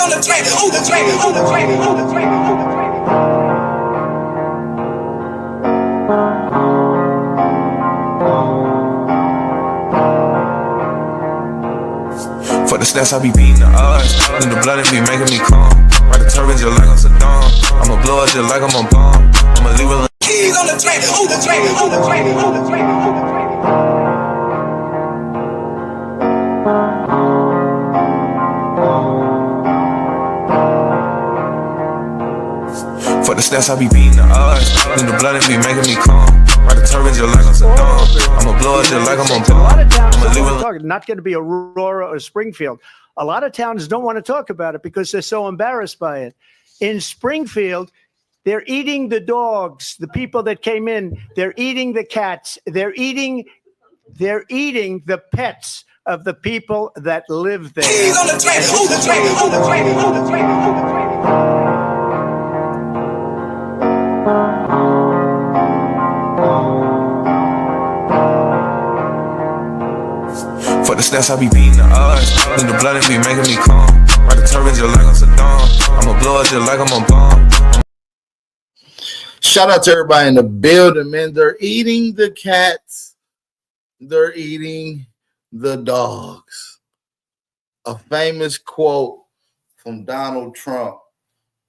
On the train, on the train, on the train, on the train, on the train. For the stats, I be beating the odds. In the blood, it be making me calm. Ride the turbines just like I'm Saddam. I'ma blow it just like I'm a bomb. I'ma leave it. Keys on the train, on the train, on the train, on the train, on the train. For the stats, I be beating the odds. In the blood, it be making me calm. Ride the turbines just like I'm Saddam. I'ma blow it just like I'm a bomb. A lot of towns don't want to talk. Not going to be Aurora or Springfield. A lot of towns don't want to talk about it because they're so embarrassed by it. In Springfield, they're eating the dogs, the people that came in. They're eating the cats. They're eating the pets of the people that live there. Keys on the train, on the train, on the train, on the train, on the train. For the stats, I be beating the odds. In the blood, it be making me calm. Ride the turbines just like I'm Saddam. I'ma blow it just like I'm a bomb. Shout out to everybody in the building, man. They're eating the cats. They're eating the dogs. A famous quote from Donald Trump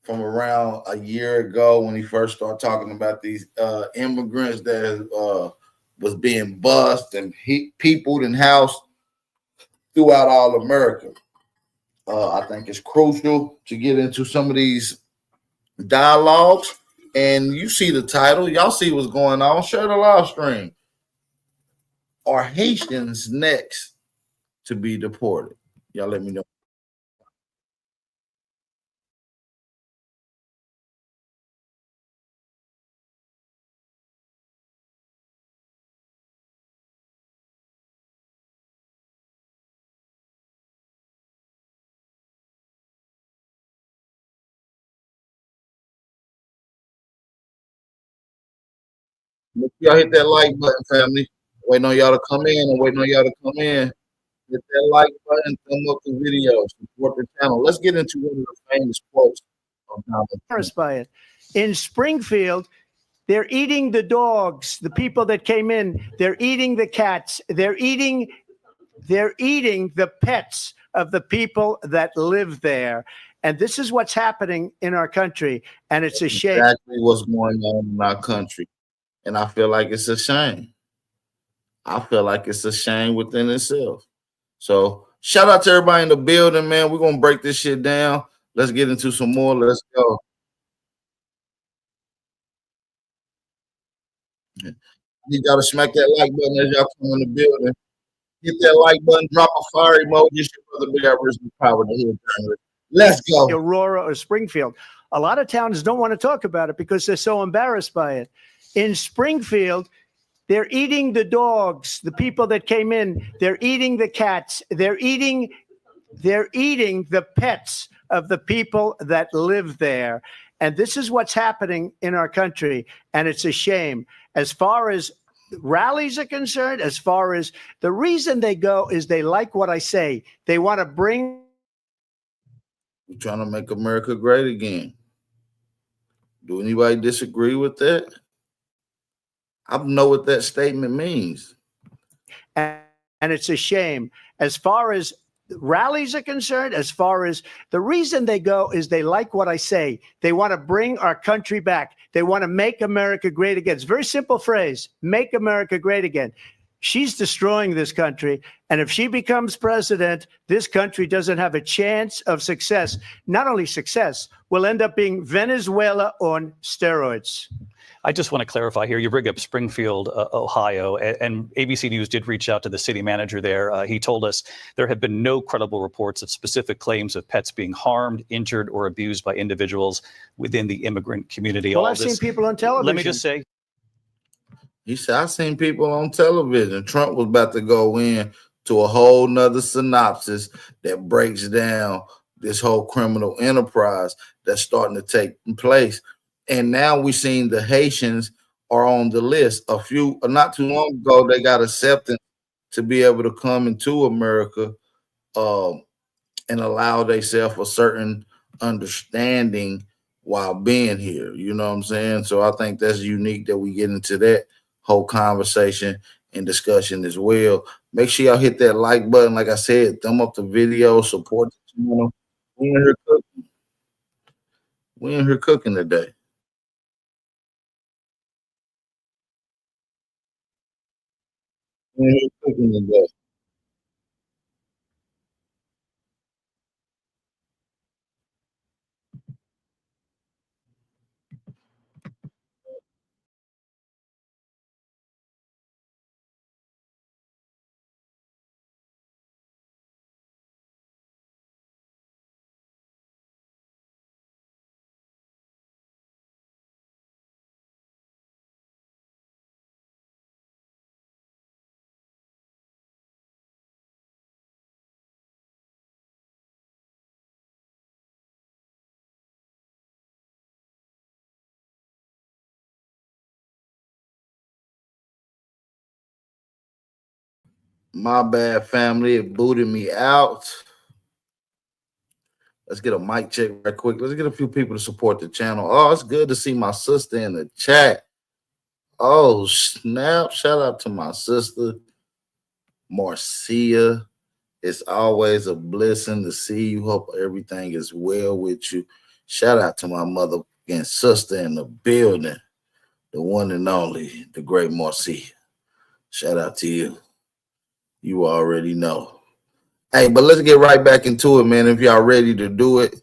from around a year ago when he first started talking about these immigrants that was being bussed and peopled and housed throughout all America. I think it's crucial to get into some of these dialogues. And you see the title. Y'all see what's going on. Share the live stream. Are Haitians next to be deported? Y'all let me know. Make sure y'all hit that like button, family. Waiting on y'all to come in and waiting on y'all to come in. Hit that like button, thumb up the video, support the channel. Let's get into one of the famous quotes of Donald Trump. By it. In Springfield, they're eating the dogs, the people that came in. They're eating the cats. They're eating the pets of the people that live there. And this is what's happening in our country. And it's a shame. Exactly what's going on in our country. And I feel like it's a shame. I feel like it's a shame within itself. So shout out to everybody in the building, man. We're going to break this shit down. Let's get into some more. Let's go. I need y'all to smack that like button as y'all come in the building. Hit that like button, drop a fire emoji. It's your brother Big Aboriginal Power, the hood journalist. Let's go. Aurora or Springfield. A lot of towns don't want to talk about it because they're so embarrassed by it. In Springfield, they're eating the dogs, the people that came in. They're eating the cats. They're eating the pets of the people that live there. And this is what's happening in our country. And it's a shame. As far as rallies are concerned, as far as the reason they go is they like what I say. They want to bring. We're trying to make America great again. Do anybody disagree with that? I don't know what that statement means. And it's a shame. As far as rallies are concerned, as far as the reason they go is they like what I say. They want to bring our country back. They want to make America great again. It's a very simple phrase, make America great again. She's destroying this country. And if she becomes president, this country doesn't have a chance of success. Not only success, we'll end up being Venezuela on steroids. I just want to clarify here. You bring up Springfield, Ohio, and ABC News did reach out to the city manager there. He told us there have been no credible reports of specific claims of pets being harmed, injured, or abused by individuals within the immigrant community. Well, I've seen people on television. Let me just say. He said, I've seen people on television. Trump was about to go in to a whole nother synopsis that breaks down this whole criminal enterprise that's starting to take place. And now we've seen the Haitians are on the list. Not too long ago, they got acceptance to be able to come into America and allow themselves a certain understanding while being here. You know what I'm saying? So I think that's unique that we get into that whole conversation and discussion as well. Make sure y'all hit that like button. Like I said, thumb up the video, support the channel. We in here cooking. We in here cooking today. We in here cooking today. My bad, family. It booted me out. Let's get a mic check right quick. Let's get a few people to support the channel. Oh, it's good to see my sister in the chat. Oh, snap. Shout out to my sister, Marcia. It's always a blessing to see you. Hope everything is well with you. Shout out to my mother and sister in the building, the one and only, the great Marcia. Shout out to you. You already know. Hey, but let's get right back into it, man. If y'all ready to do it,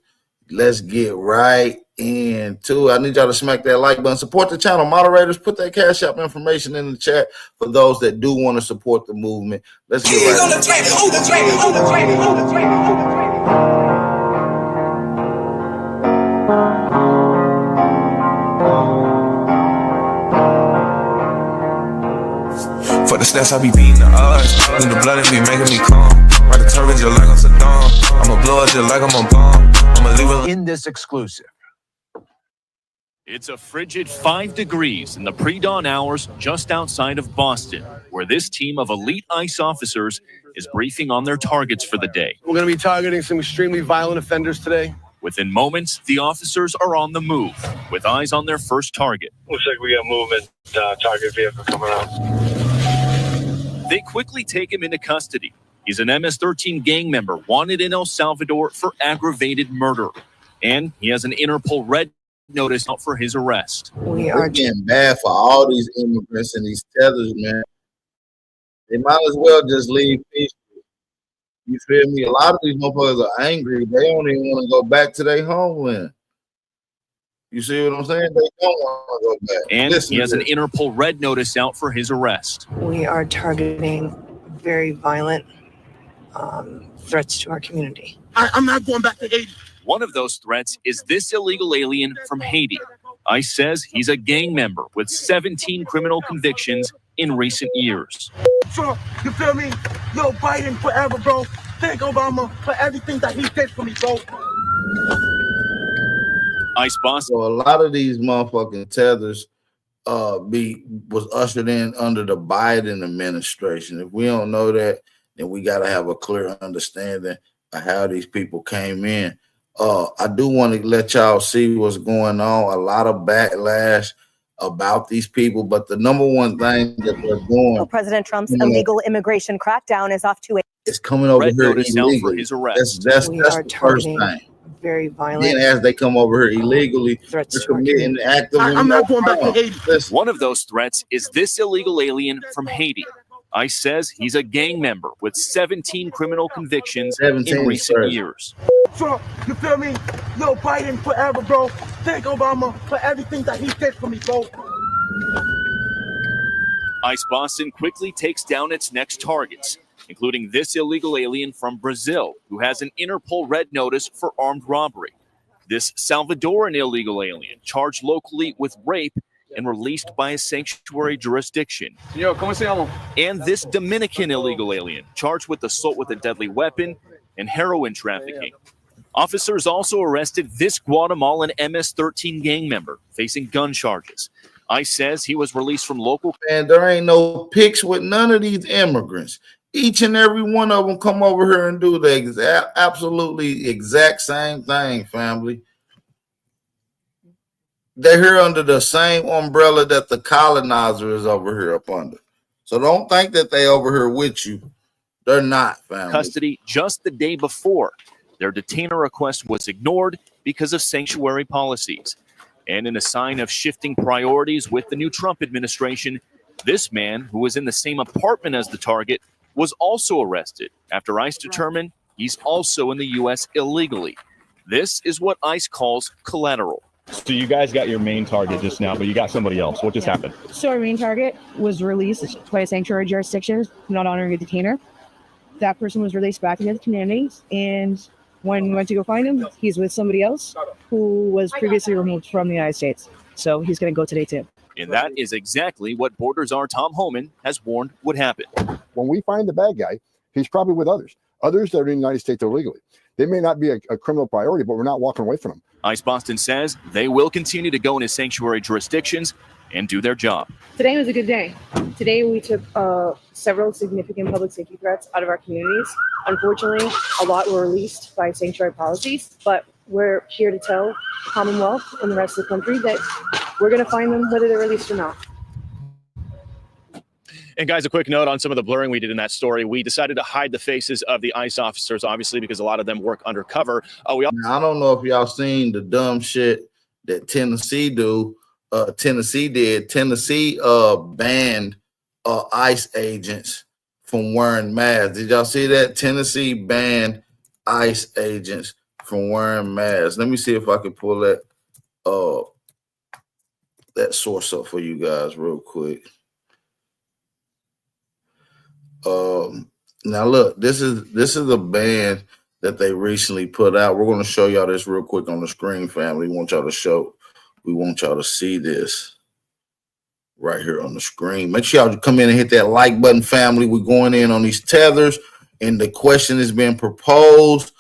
let's get right into it. I need y'all to smack that like button. Support the channel. Moderators, put that Cash App information in the chat for those that do want to support the movement. Let's get right into it. For the stats, I be beating the odds. In the blood, it be making me calm. Ride the turbines just like I'm Saddam. I'ma blow it just like I'm a bomb. I'ma leave it in this exclusive. It's a frigid 5 degrees in the pre-dawn hours just outside of Boston, where this team of elite ICE officers is briefing on their targets for the day. We're going to be targeting some extremely violent offenders today. Within moments, the officers are on the move, with eyes on their first target. Looks like we got movement, target vehicle coming out. They quickly take him into custody. He's an MS-13 gang member wanted in El Salvador for aggravated murder. And he has an Interpol red notice out for his arrest. We are getting bad for all these immigrants and these tethers, man. They might as well just leave peacefully. You feel me? A lot of these motherfuckers are angry. They don't even want to go back to their homeland. You see what I'm saying? They don't want to go back. And he has an Interpol red notice out for his arrest. We are targeting very violent threats to our community. I'm not going back to Haiti. One of those threats is this illegal alien from Haiti. ICE says he's a gang member with 17 criminal convictions in recent years. Trump, you feel me? Yo, Biden forever, bro. Thank Obama for everything that he did for me, bro. ICE boss. So a lot of these motherfucking tethers was ushered in under the Biden administration. If we don't know that, then we got to have a clear understanding of how these people came in. I do want to let y'all see what's going on. A lot of backlash about these people, but the number one thing that they're doing. Well, President Trump's illegal immigration crackdown is off to a. It's coming over here illegally. For his arrest. That's the first thing. Very violent. Then as they come over here illegally, they're committing an act of. I'm not going back to Haiti. One of those threats is this illegal alien from Haiti. ICE says he's a gang member with 17 criminal convictions in recent years. Trump, you feel me? Yo, Biden forever, bro. Thank Obama for everything that he did for me, bro. ICE Boston quickly takes down its next targets, including this illegal alien from Brazil who has an Interpol red notice for armed robbery. This Salvadoran illegal alien charged locally with rape and released by a sanctuary jurisdiction. And this Dominican illegal alien charged with assault with a deadly weapon and heroin trafficking. Officers also arrested this Guatemalan MS-13 gang member facing gun charges. ICE says he was released from local. And there ain't no pics with none of these immigrants. Each and every one of them come over here and do the absolutely exact same thing, family. They're here under the same umbrella that the colonizer is over here up under. So don't think that they over here with you. They're not, family. Custody just the day before. Their detainer request was ignored because of sanctuary policies. And in a sign of shifting priorities with the new Trump administration, this man, who was in the same apartment as the target, was also arrested after ICE determined he's also in the U.S. illegally. This is what ICE calls collateral. So you guys got your main target just now, but you got somebody else. What just happened? So our main target was released by a sanctuary jurisdiction, not honoring a detainer. That person was released back into the community, and when we went to go find him, he's with somebody else who was previously removed from the United States. So he's going to go today too. And that is exactly what Border Czar Tom Homan has warned would happen. When we find the bad guy, he's probably with others that are in the United States illegally. They may not be a criminal priority, but we're not walking away from them. ICE Boston says they will continue to go into sanctuary jurisdictions and do their job. Today was a good day. Today we took several significant public safety threats out of our communities. Unfortunately, a lot were released by sanctuary policies, but we're here to tell the Commonwealth and the rest of the country that we're going to find them whether they're released or not. And guys, a quick note on some of the blurring we did in that story. We decided to hide the faces of the ICE officers, obviously, because a lot of them work undercover. I don't know if y'all seen the dumb shit that Tennessee do. Tennessee banned ICE agents from wearing masks. Did y'all see that? Tennessee banned ICE agents from wearing masks. Let me see if I can pull that source up for you guys real quick. Now look, this is a ban that they recently put out. We're going to show y'all this real quick on the screen, family. We want y'all to see this right here on the screen. Make sure y'all come in and hit that like button, family. We're going in on these tethers, and the question is being proposed: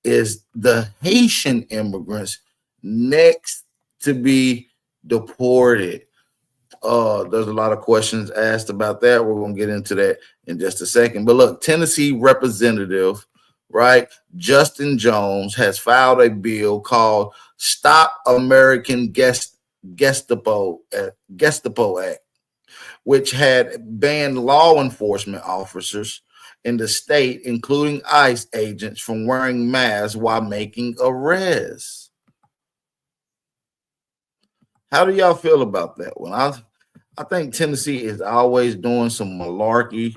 is the Haitian immigrants next to be deported? There's a lot of questions asked about that. We're going to get into that in just a second. But look, Tennessee representative, right, Justin Jones has filed a bill called Stop American Gestapo Act, which had banned law enforcement officers in the state, including ICE agents, from wearing masks while making arrests. How do y'all feel about that one? I think Tennessee is always doing some malarkey,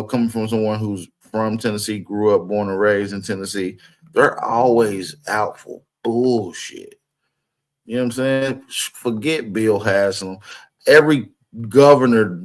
coming from someone who's from Tennessee, grew up, born and raised in Tennessee. They're always out for bullshit. You know what I'm saying? Forget Bill Haslam. Every governor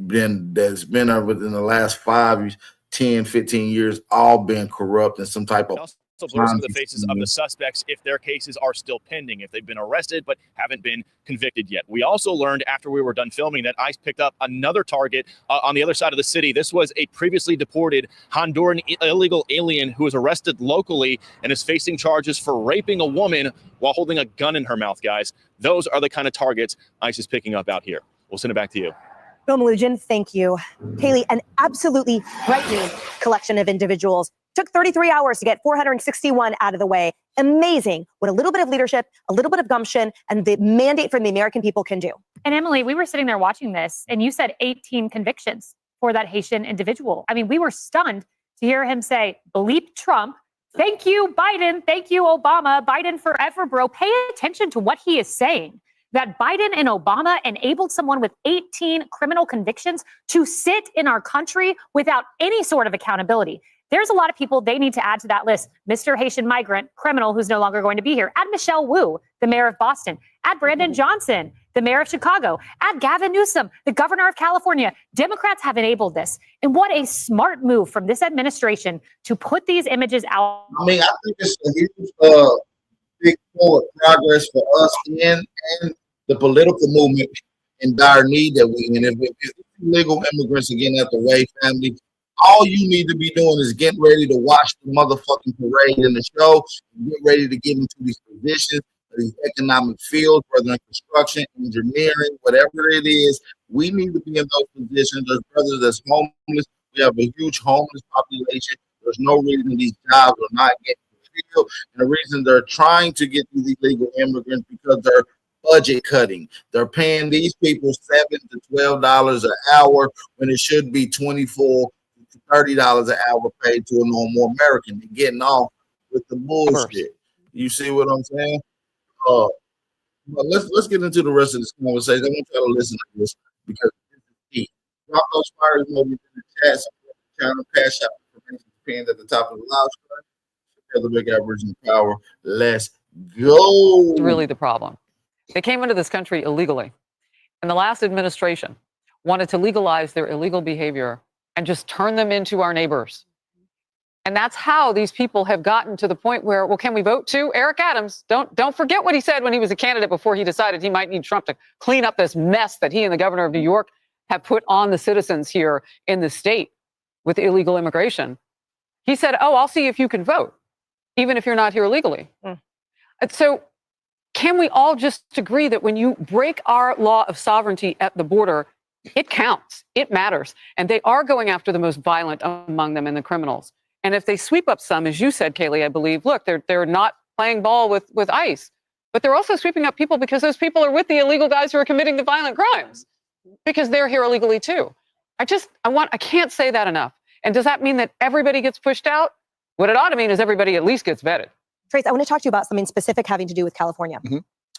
that's been there within the last 5, 10, 15 years, all been corrupt in some type of. Also blur some of the faces of the suspects if their cases are still pending, if they've been arrested but haven't been convicted yet. We also learned after we were done filming that ICE picked up another target on the other side of the city. This was a previously deported Honduran illegal alien who was arrested locally and is facing charges for raping a woman while holding a gun in her mouth, guys. Those are the kind of targets ICE is picking up out here. We'll send it back to you. Bill Malugin, thank you. Kaylee, an absolutely frightening collection of individuals. Took 33 hours to get 461 out of the way. Amazing what a little bit of leadership, a little bit of gumption, and the mandate from the American people can do. And Emily, we were sitting there watching this, and you said 18 convictions for that Haitian individual. I mean, we were stunned to hear him say, bleep Trump. Thank you, Biden. Thank you, Obama. Biden forever, bro. Pay attention to what he is saying. That Biden and Obama enabled someone with 18 criminal convictions to sit in our country without any sort of accountability. There's a lot of people they need to add to that list. Mr. Haitian migrant, criminal who's no longer going to be here. Add Michelle Wu, the mayor of Boston. Add Brandon Johnson, the mayor of Chicago. Add Gavin Newsom, the governor of California. Democrats have enabled this. And what a smart move from this administration to put these images out. I mean, I think it's a huge big forward progress for us and the political movement in dire need that we in. If illegal immigrants are getting out the way, family, all you need to be doing is get ready to watch the motherfucking parade in the show, get ready to get into these positions, these economic fields, whether in construction, engineering, whatever it is. We need to be in those positions. There's brothers that's homeless. We have a huge homeless population. There's no reason these jobs are not getting filled. And the reason they're trying to get these illegal immigrants because they're budget cutting. They're paying these people $7 to $12 an hour when it should be $24 to $30 an hour paid to a normal American. They're getting off with the bullshit. You see what I'm saying? Well, let's get into the rest of this conversation. I want y'all to listen to this because this is key. Drop those fires in the chat. Channel cash out information pinned at the top of the live screen. The big Aboriginal power. Let's go. It's really the problem. They came into this country illegally, and the last administration wanted to legalize their illegal behavior and just turn them into our neighbors. And that's how these people have gotten to the point where, well, can we vote too? Eric Adams, don't forget what he said when he was a candidate before he decided he might need Trump to clean up this mess that he and the governor of New York have put on the citizens here in the state with illegal immigration. He said, oh, I'll see if you can vote, even if you're not here illegally. And so can we all just agree that when you break our law of sovereignty at the border, it counts, it matters, and they are going after the most violent among them and the criminals. And if they sweep up some, as you said, Kaylee, I believe, look, they're not playing ball with ICE, but they're also sweeping up people because those people are with the illegal guys who are committing the violent crimes because they're here illegally too. I can't say that enough. And does that mean that everybody gets pushed out? What it ought to mean is everybody at least gets vetted. Trace, I want to talk to you about something specific having to do with California.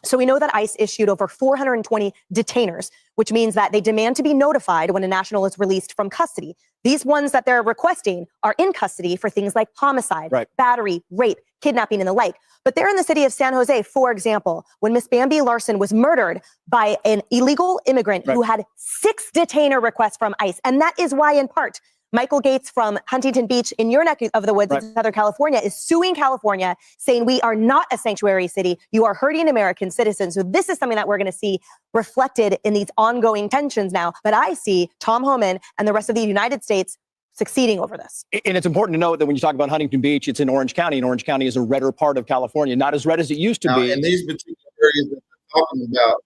So we know that ICE issued over 420 detainers, which means that they demand to be notified when a national is released from custody. These ones that they're requesting are in custody for things like homicide, battery, rape, kidnapping, and the like. But they're in the city of San Jose, for example, when Miss Bambi Larson was murdered by an illegal immigrant who had 6 detainer requests from ICE. And that is why, in part, Michael Gates from Huntington Beach in your neck of the woods in Southern California is suing California, saying we are not a sanctuary city. You are hurting American citizens. So this is something that we're going to see reflected in these ongoing tensions now. But I see Tom Homan and the rest of the United States succeeding over this. And it's important to note that when you talk about Huntington Beach, it's in Orange County, and Orange County is a redder part of California, not as red as it used to be. In these particular areas that we're talking about,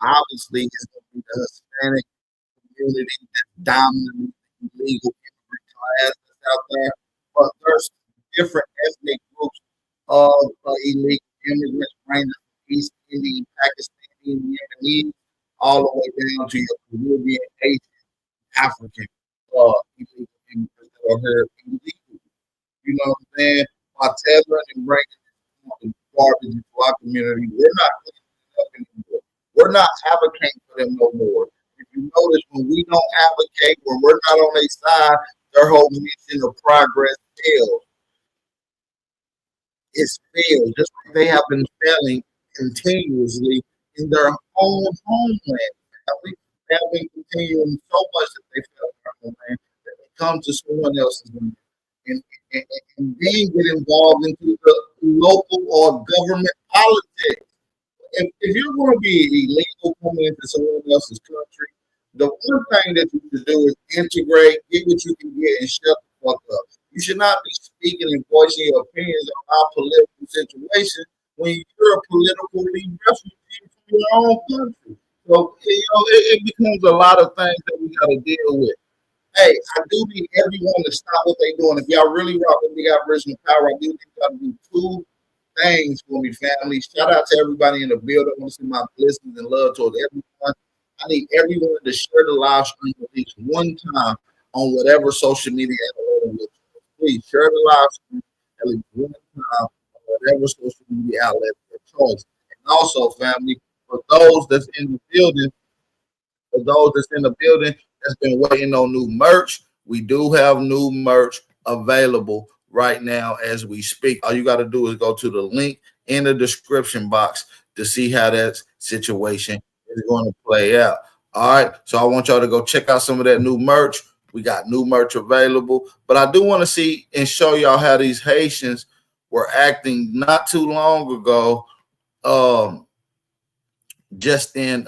obviously it's going to be the Hispanic community that's dominant illegal immigrant class that's out there, but there's different ethnic groups of illegal immigrants ranging from East Indian, Pakistani, Yemenis, all the way down to your Caribbean, Haitian, African illegal immigrants that are here illegally. You know what I'm saying? By tethering and bringing garbage into our community, we're not cleaning it up anymore. We're not advocating for them no more. If you notice, when we don't advocate, when we're not on their side, their whole mission of progress fails. It's failed, just like they have been failing continuously in their own homeland. They have been continuing so much that they fail in their homeland that they come to someone else's land and then get involved into the local or government politics. If you're going to be illegal coming into someone else's country, the one thing that you should do is integrate, get what you can get, and shut the fuck up. You should not be speaking and voicing your opinions on our political situation when you're a political refugee from your own country. So, it becomes a lot of things that we got to deal with. Hey, I do need everyone to stop what they're doing. If y'all really rock with the Aboriginal power, I do think y'all to do two things for me, family. Shout out to everybody in the building. I want to send my blessings and love towards everyone. I need everyone to share the live stream at least one time on whatever social media outlet. Please share the live stream at least one time on whatever social media outlet of your choice. And also, family, for those that's in the building, that's been waiting on new merch, we do have new merch available right now as we speak. All you got to do is go to the link in the description box to see how that situation is going to play out. All right, so I want y'all to go check out some of that new merch. We got new merch available, but I do want to see and show y'all how these Haitians were acting not too long ago, just in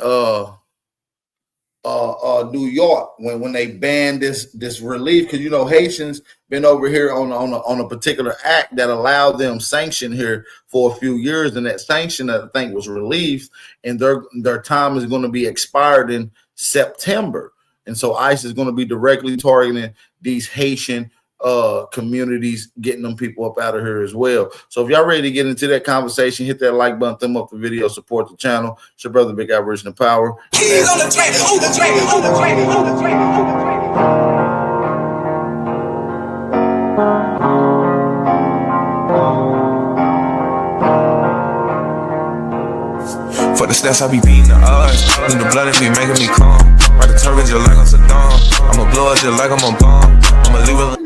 New York when they banned this relief, because you know Haitians been over here on a particular act that allowed them sanction here for a few years, and that sanction I think was relief, and their time is going to be expired in September, and so ICE is going to be directly targeting these Haitian communities, getting them people up out of here as well. So if y'all ready to get into that conversation, hit that like button, thumb up the video, support the channel. It's your brother Big Aboriginal Power. For the stats, I be beating the odds. In the blood, it be making me calm. Ride the turbines just like I'm Saddam. I'ma blow it just like I'm a bomb. I'ma leave it.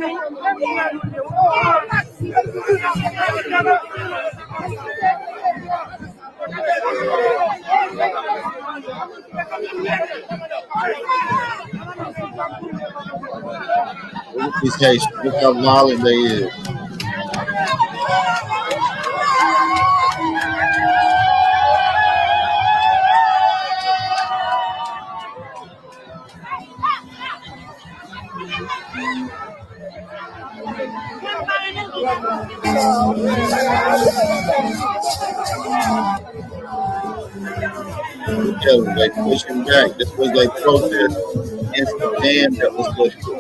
These Haitians, look how violent they is. They pushing back. This was a protest against the ban that was lifted.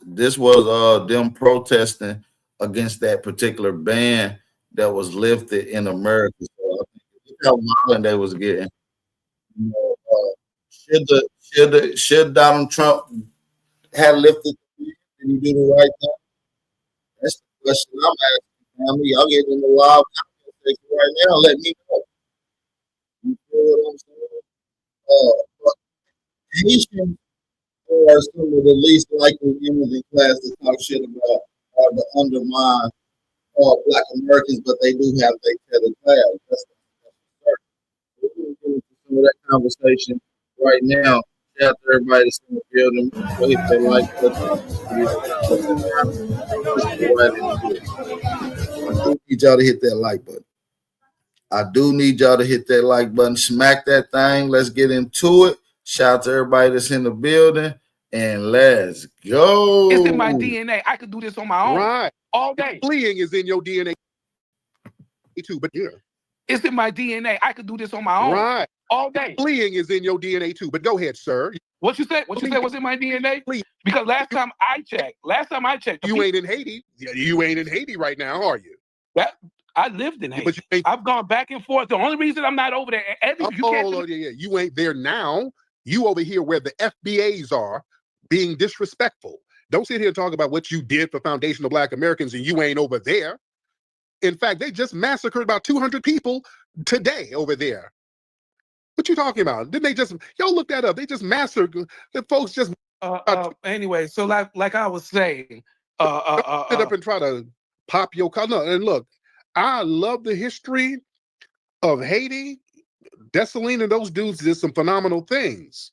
This was them protesting against that particular ban that was lifted in America. So I think how violent they was getting. You know, should Donald Trump have lifted the ban? Did he do the right thing? That's the question I'm asking, family. Y'all get in the live conversation right now. Let me know. You feel what I'm saying? Haitians are some of the least likely immigrant class to talk shit about or to undermine Black Americans, but they do have their tether class. That's we're going to get into some of that conversation right now. Shout out to everybody that's in the building. Go hit that like button. I do need y'all to hit that like button. I do need y'all to hit that like button. Smack that thing. Let's get into it. Shout out to everybody that's in the building. And let's go. It's in my DNA. I could do this on my own. Right. All day. Fleeing is in your DNA too, but yeah. It's in my DNA. I could do this on my own. Right. All day. Fleeing is in your DNA too, but go ahead, sir. What you said? What you said was in my DNA? Please. Because last time I checked, you ain't in Haiti. Yeah, you ain't in Haiti right now, are you? That I lived in Haiti. But you ain't, I've gone back and forth. The only reason I'm not over there, you ain't there now. You over here where the FBAs are being disrespectful. Don't sit here and talk about what you did for foundational Black Americans and you ain't over there. In fact, they just massacred about 200 people today over there. What you talking about? Didn't they just, y'all look that up? They just massacred, the folks just Anyway, so like I was saying, sit up and try to pop your collar. No, and look, I love the history of Haiti. Dessalines and those dudes did some phenomenal things,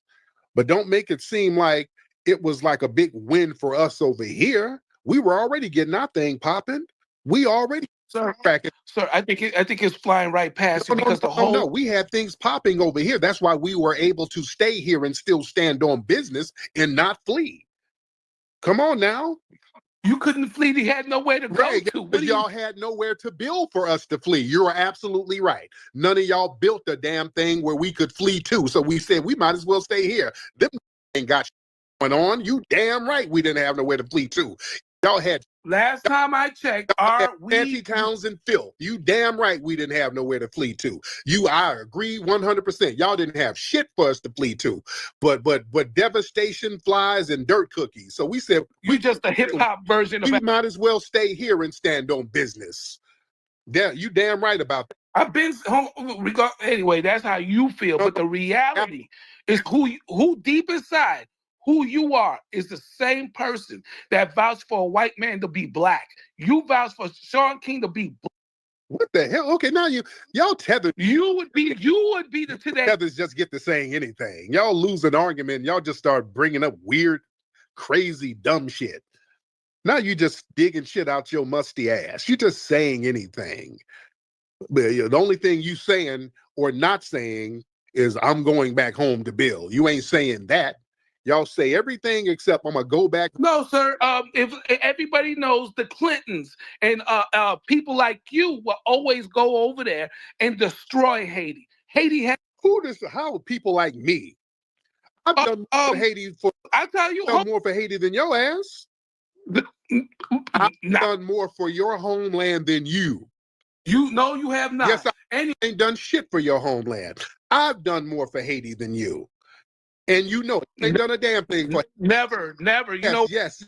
but don't make it seem like it was like a big win for us over here. We were already getting our thing popping. We already cracking. Sir, I think it's flying right past you because the whole. No, we had things popping over here. That's why we were able to stay here and still stand on business and not flee. Come on now. You couldn't flee. He had nowhere to go to. Because y'all had nowhere to build for us to flee. You are absolutely right. None of y'all built a damn thing where we could flee to. So we said we might as well stay here. Them ain't got shit going on. You damn right we didn't have nowhere to flee to. Y'all had. Last time I checked, anti towns and filth. You damn right we didn't have nowhere to flee to. I agree 100%. Y'all didn't have shit for us to flee to, but devastation, flies, and dirt cookies. So we said we just a hip hop version of. We might as well stay here and stand on business. You damn right about that. I've been home. Anyway, that's how you feel, but the reality is who deep inside. Who you are is the same person that vouched for a white man to be black. You vouched for Sean King to be black. What the hell? Okay, now y'all tethered. You would be the today. Tethers just get to saying anything. Y'all lose an argument. Y'all just start bringing up weird, crazy, dumb shit. Now you just digging shit out your musty ass. You just saying anything. But the only thing you saying or not saying is I'm going back home to build. You ain't saying that. Y'all say everything except I'm gonna go back. No, sir. If everybody knows the Clintons and people like you will always go over there and destroy Haiti. Haiti has how people like me? I've done more for Haiti for. I tell you, done more for Haiti than your ass. I've done more for your homeland than you. You know you have not. Yes, I ain't done shit for your homeland. I've done more for Haiti than you. And you know, they ain't done a damn thing for never. You know, yes.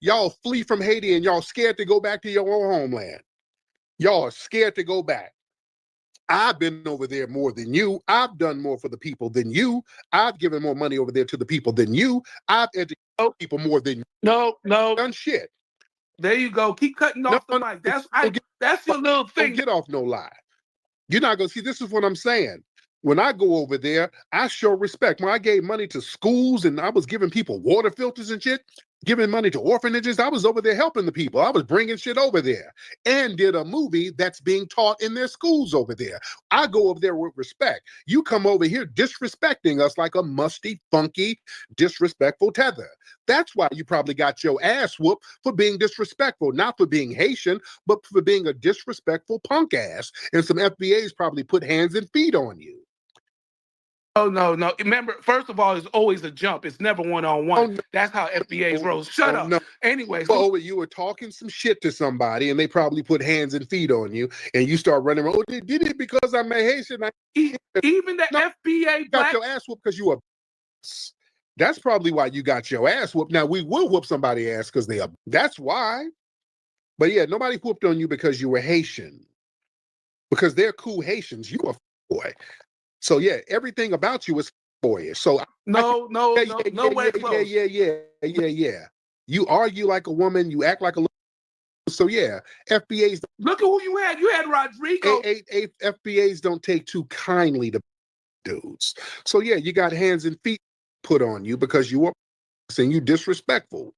Y'all flee from Haiti and y'all scared to go back to your own homeland. Y'all are scared to go back. I've been over there more than you. I've done more for the people than you. I've given more money over there to the people than you. I've educated people more than you. No. Done shit. There you go. Keep cutting off the mic. That's your little thing. Don't get off no lie. You're not gonna see. This is what I'm saying. When I go over there, I show respect. When I gave money to schools and I was giving people water filters and shit, giving money to orphanages, I was over there helping the people. I was bringing shit over there and did a movie that's being taught in their schools over there. I go over there with respect. You come over here disrespecting us like a musty, funky, disrespectful tether. That's why you probably got your ass whooped for being disrespectful, not for being Haitian, but for being a disrespectful punk ass. And some FBAs probably put hands and feet on you. Oh, no. Remember, first of all, it's always a jump. It's never one-on-one. That's how FBA's rolls. Shut up. No. Anyways. Well, you were talking some shit to somebody, and they probably put hands and feet on you, and you start running around. Oh, they did it because I'm a Haitian. Even the FBA got your ass whooped because you were. That's probably why you got your ass whooped. Now, we will whoop somebody's ass because they are. That's why. But yeah, nobody whooped on you because you were Haitian. Because they're cool Haitians. You a boy. So yeah, everything about you is boyish. So no way close. Yeah. You argue like a woman. You act like a little. So yeah, FBA's. Look at who you had. You had Rodrigo. FBAs don't take too kindly to dudes. So yeah, you got hands and feet put on you because you were saying you disrespectful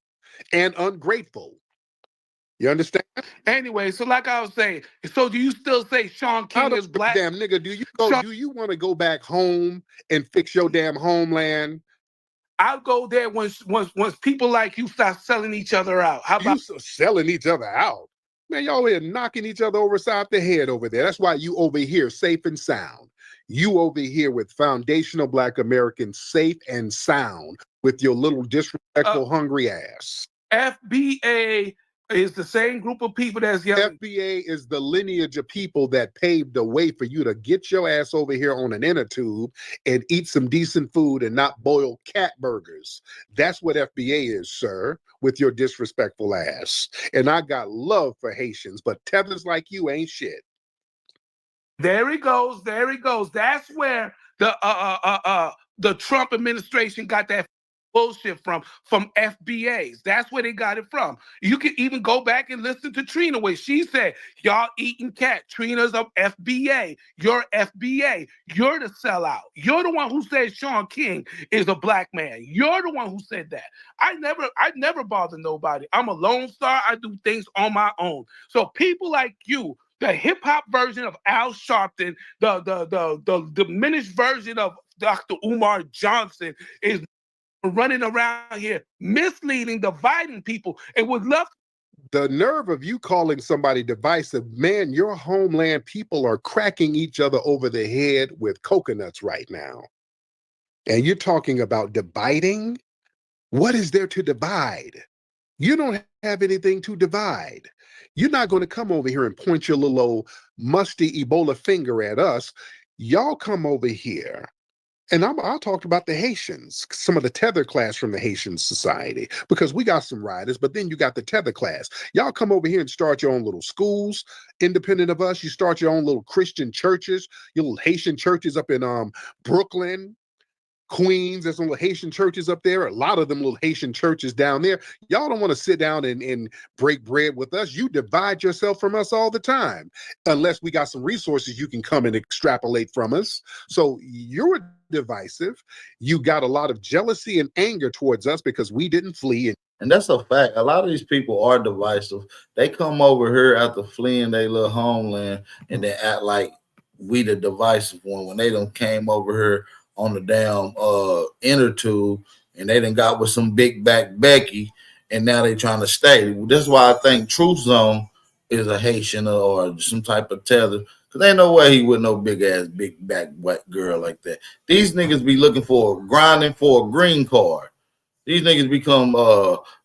and ungrateful. You understand? Anyway, so like I was saying, so do you still say Sean King is black? Damn nigga, do you want to go back home and fix your damn homeland? I'll go there once people like you start selling each other out. How about you selling each other out? Man, y'all here knocking each other over side the head over there. That's why you over here safe and sound. You over here with foundational Black Americans safe and sound with your little disrespectful hungry ass. FBA It's the same group of people that's yelling. FBA is the lineage of people that paved the way for you to get your ass over here on an inner tube and eat some decent food and not boil cat burgers. That's what FBA is, sir, with your disrespectful ass. And I got love for Haitians, but tethers like you ain't shit. There he goes. There he goes. That's where the Trump administration got that bullshit from FBAs. That's where they got it from. You can even go back and listen to Trina where she said, y'all eating cat. Trina's of FBA. You're FBA. You're the sellout. You're the one who said Sean King is a black man. You're the one who said that. I never bother nobody. I'm a lone star. I do things on my own. So people like you, the hip hop version of Al Sharpton, the diminished version of Dr. Umar Johnson is running around here misleading, dividing people, and would love. The nerve of you calling somebody divisive, man, your homeland people are cracking each other over the head with coconuts right now. And you're talking about dividing? What is there to divide? You don't have anything to divide. You're not going to come over here and point your little old musty Ebola finger at us. Y'all come over here. And I'll talk about the Haitians, some of the tether class from the Haitian society, because we got some riders, but then you got the tether class. Y'all come over here and start your own little schools, independent of us. You start your own little Christian churches, your little Haitian churches up in Brooklyn, Queens. There's some little Haitian churches up there. A lot of them little Haitian churches down there. Y'all don't want to sit down and break bread with us. You divide yourself from us all the time, unless we got some resources you can come and extrapolate from us. So you're divisive. You got a lot of jealousy and anger towards us because we didn't flee. And that's a fact. A lot of these people are divisive. They come over here after fleeing their little homeland and they act like we the divisive one when they done came over here on the damn inner tube and they done got with some big back Becky and now they trying to stay. That's why I think Truth Zone is a Haitian or some type of tether. Cause ain't no way he with no big ass, big back white girl like that. These niggas be looking for, grinding for a green card. These niggas become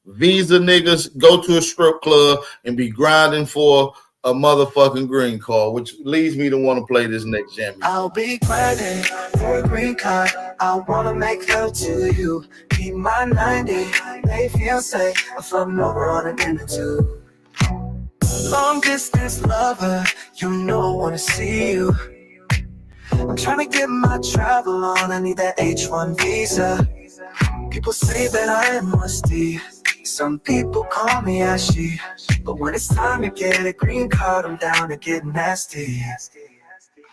visa niggas, go to a strip club and be grinding for a motherfucking green card, which leads me to want to play this next jam. I'll be grinding for a green card. I wanna make love to you. Be my 90, they feel safe. I'm floating over on an inner tube. Long distance lover, you know I wanna see you. I'm trying to get my travel on. I need that H1 visa. People say that I am musty. Some people call me ashy. But when it's time to get a green card, I'm down to get nasty.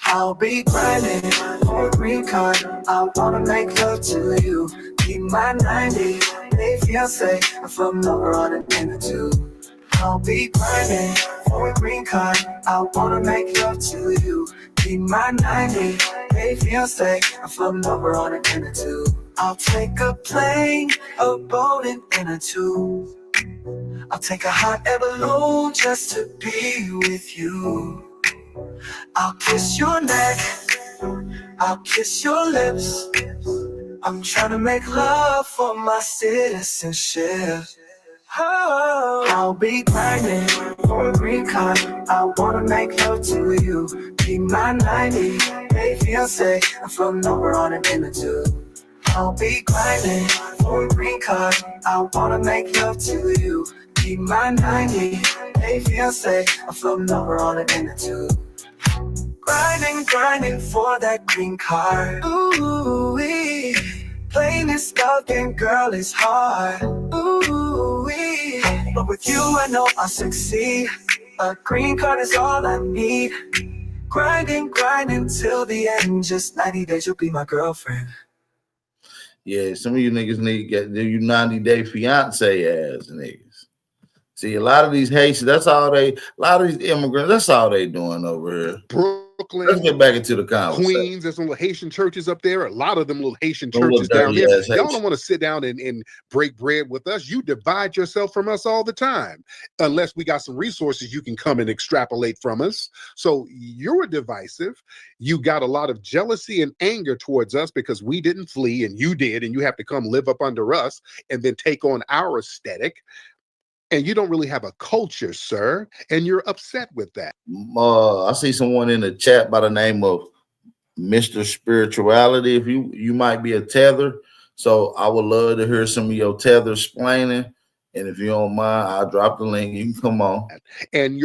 I'll be grinding for a green card. I wanna make love to you. Be my 90, they feel safe. I'm floating over on an inner tube. I'll be grinding for a green card. I wanna make love to you. Be my 90, they feel safe. I'm floating over on an inner tube. I'll take a plane, a boat, and inner tube. I'll take a hot air balloon just to be with you. I'll kiss your neck, I'll kiss your lips. I'm trying to make love for my citizenship. Oh, I'll be grinding for a green card. I wanna make love to you. Be my 90, they feel safe. I'm floating over on an inner tube. I'll be grinding for a green card. I wanna make love to you. Be my 90, they feel safe. I'm floating over on an inner tube. Grinding for that green card. Ooh-wee. Playing this loving girl is hard. Ooh-wee. But with you I know I'll succeed. A green card is all I need. Grinding till the end. Just 90 days you'll be my girlfriend. Yeah, some of you niggas need to get you 90-day fiance ass niggas. See, a lot of these Haitians, a lot of these immigrants, that's all they doing over here. Brooklyn, let's get back into the conversation. Queens, there's some little Haitian churches up there. A lot of them little Haitian churches down there. Y'all don't want to sit down and break bread with us. You divide yourself from us all the time, unless we got some resources you can come and extrapolate from us. So you're divisive. You got a lot of jealousy and anger towards us because we didn't flee and you did, and you have to come live up under us and then take on our aesthetic. And you don't really have a culture, sir, and you're upset with that. I see someone in the chat by the name of Mr. Spirituality. If you might be a tether, so I would love to hear some of your tether explaining. And if you don't mind, I'll drop the link. You can come on. And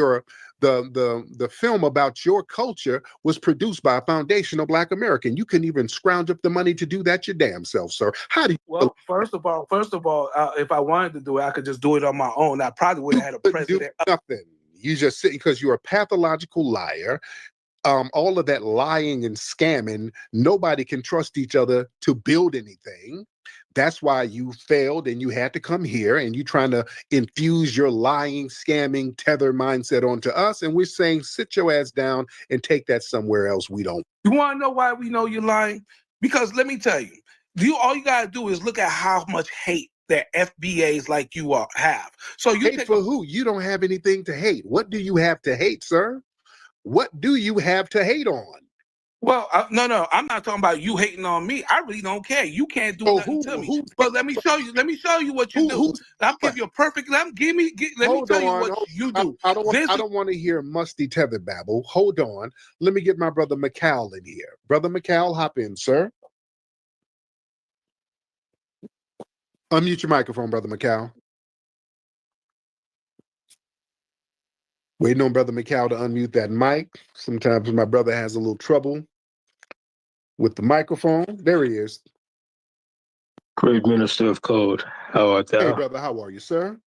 the film about your culture was produced by a foundational Black American. You couldn't even scrounge up the money to do that your damn self, sir. How do you? Well, first of all, if I wanted to do it, I could just do it on my own. I probably would have had a president. Nothing. You just sit because you're a pathological liar. All of that lying and scamming, nobody can trust each other to build anything. That's why you failed and you had to come here and you trying to infuse your lying, scamming, tether mindset onto us. And we're saying, sit your ass down and take that somewhere else. We don't. You want to know why we know you're lying? Because let me tell you, all you got to do is look at how much hate that FBAs like you all have. So you hate for who? You don't have anything to hate. What do you have to hate, sir? What do you have to hate on? Well, no, I'm not talking about you hating on me. I really don't care. You can't do nothing to me. But let me show you. Let me show you what you do. I'll give you a perfect. Let me tell you what you do. I don't want to hear musty tether babble. Hold on. Let me get my brother McCall in here. Brother McCall, hop in, sir. Unmute your microphone, brother McCall. Waiting on brother McCall to unmute that mic. Sometimes my brother has a little trouble with the microphone. There he is. Great Minister of Code. How art thou? Hey, brother, how are you, sir?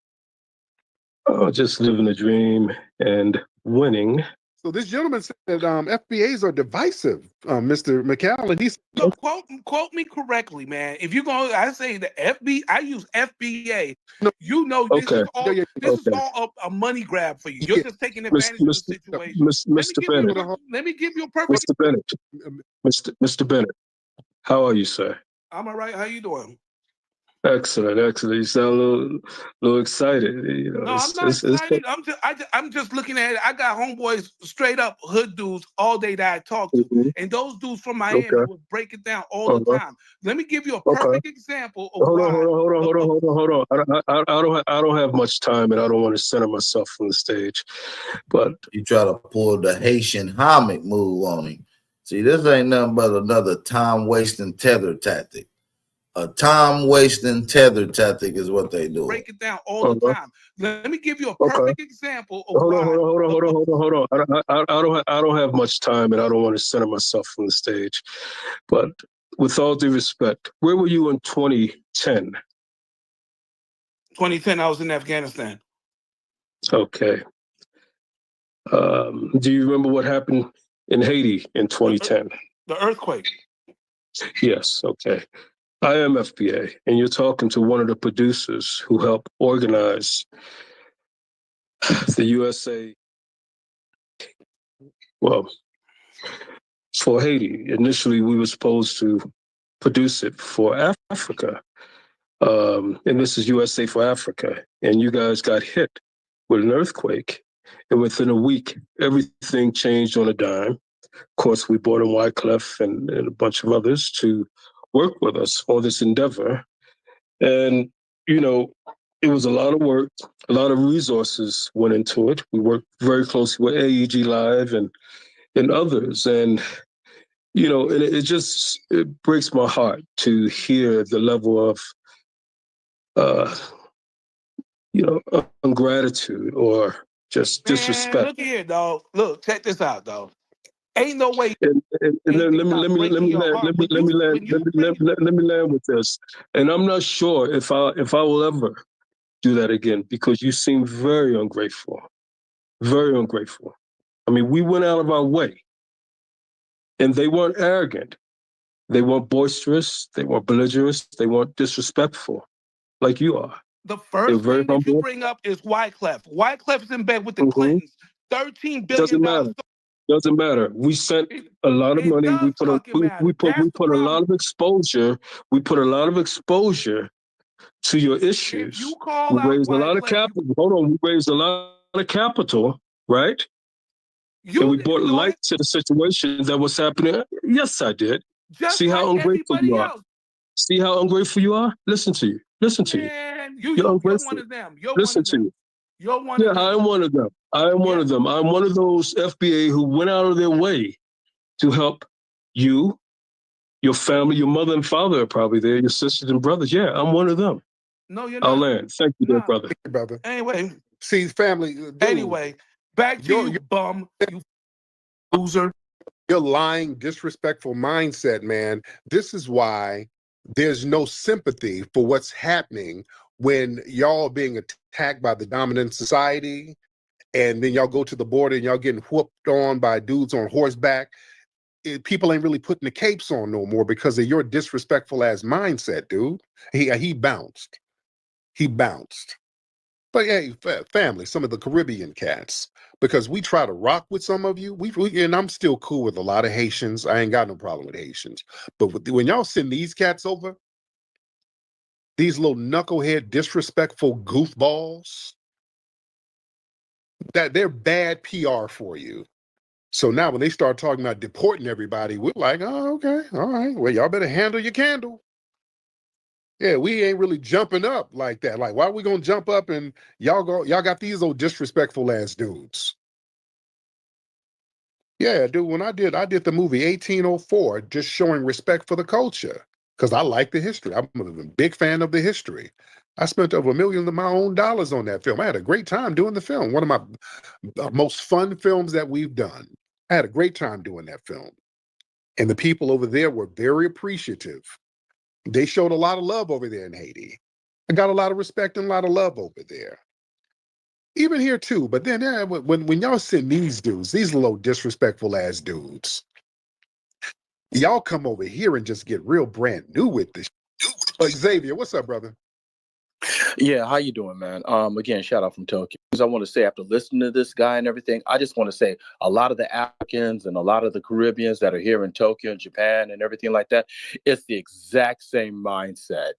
Oh, just living a dream and winning. So this gentleman said that FBAs are divisive, Mr. McCall, and he's no, quote me correctly, man. If you're going, I say the I use FBA. No, you know this is all is all a money grab for you. You're just taking advantage of the situation. Let me give you a perfect. Mr. Bennett, Mr. Bennett, how are you, sir? I'm all right. How you doing? Excellent. You sound a little excited. You know, no, I'm not excited. I'm just looking at it. I got homeboys, straight up hood dudes all day that I talk to, and those dudes from Miami will break it down all the time. Let me give you a perfect example. Of hold on. I don't have much time, and I don't want to center myself from the stage. But you try to pull the Haitian homage move on him. See, this ain't nothing but another time-wasting tether tactic. A time-wasting tether tactic is what they do. Break it down all the time. Let me give you a perfect example. Of hold on. I don't have much time, and I don't want to center myself from the stage. But with all due respect, where were you in 2010? 2010, I was in Afghanistan. Okay. Do you remember what happened in Haiti in 2010? The earthquake. Yes. Okay. I am FBA, and you're talking to one of the producers who helped organize the USA. Well, for Haiti, initially we were supposed to produce it for Africa, and this is USA for Africa, and you guys got hit with an earthquake, and within a week, everything changed on a dime. Of course, we brought in Wyclef and a bunch of others to work with us on this endeavor. And, you know, it was a lot of work, a lot of resources went into it. We worked very closely with AEG Live and others. And, you know, it breaks my heart to hear the level of, ingratitude or just disrespect. Look here, dog. Look, check this out, dog. Ain't no way. Let me land with this. And I'm not sure if I will ever do that again, because you seem very ungrateful. Very ungrateful. I mean, we went out of our way, and they weren't arrogant. They weren't boisterous. They weren't belligerent. They weren't disrespectful like you are. The first thing that you bring up is Wyclef. Wyclef is in bed with the Clintons. $13 billion. Doesn't matter. We sent a lot of money. We put a lot of exposure. We put a lot of exposure to your issues. We raised a lot of capital. We raised a lot of capital, right? And we brought light to the situation that was happening. Yes, I did. See how ungrateful you are. See how ungrateful you are? Listen to you. Man, you're one of them. Listen to you. You're one Yeah, of them. I'm one of them. I'm one of them. I'm one of those FBA who went out of their way to help you, your family, your mother and father are probably there, your sisters and brothers. Yeah, I'm one of them. No, you're I'll not. land. Thank you, there, Nah. brother. Brother. Anyway. See, family, dude. Anyway, back to you, bum. You loser. Your lying, disrespectful mindset, man. This is why there's no sympathy for what's happening when y'all are being attacked by the dominant society, and then y'all go to the border and y'all getting whooped on by dudes on horseback. People ain't really putting the capes on no more because of your disrespectful ass mindset, dude. He bounced. He bounced. But hey, family, some of the Caribbean cats, because we try to rock with some of you. And I'm still cool with a lot of Haitians. I ain't got no problem with Haitians. But when y'all send these cats over, these little knucklehead, disrespectful goofballs, that they're bad PR for you. So now when they start talking about deporting everybody, we're like, oh, okay, all right. Well, y'all better handle your candle. Yeah, we ain't really jumping up like that. Like, why are we gonna jump up and y'all got these old disrespectful ass dudes? Yeah, dude, when I did the movie 1804, just showing respect for the culture. Because I like the history. I'm a big fan of the history. I spent over $1 million of my own dollars on that film. I had a great time doing the film. One of my most fun films that we've done. I had a great time doing that film. And the people over there were very appreciative. They showed a lot of love over there in Haiti. I got a lot of respect and a lot of love over there. Even here too, but then when y'all send these dudes, these little disrespectful ass dudes, y'all come over here and just get real brand new with this. Xavier, what's up, brother? Yeah, how you doing, man? Again, shout out from Tokyo. I want to say, after listening to this guy and everything, I just want to say a lot of the Africans and a lot of the Caribbeans that are here in Tokyo and Japan and everything like that, it's the exact same mindset.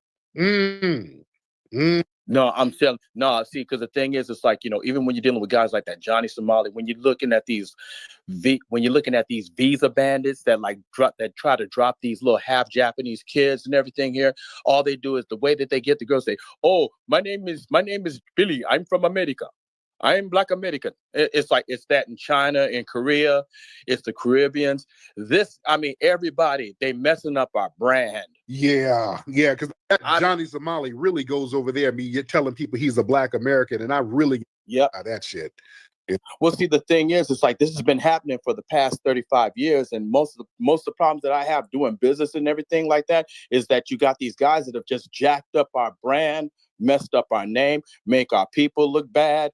No, I'm saying no. See, because the thing is, it's like, you know, even when you're dealing with guys like that Johnny Somali, when you're looking at these visa bandits that try to drop these little half Japanese kids and everything here, all they do is the way that they get the girls say, "Oh, my name is Billy. I'm from America. I'm Black American." It's like, it's that in China, in Korea, it's the Caribbeans. Everybody, they messing up our brand. Yeah, because Johnny Somali really goes over there. You're telling people he's a Black American, and I really that shit. Well, see, the thing is, it's like this has been happening for the past 35 years, and most of the problems that I have doing business and everything like that is that you got these guys that have just jacked up our brand, messed up our name, make our people look bad.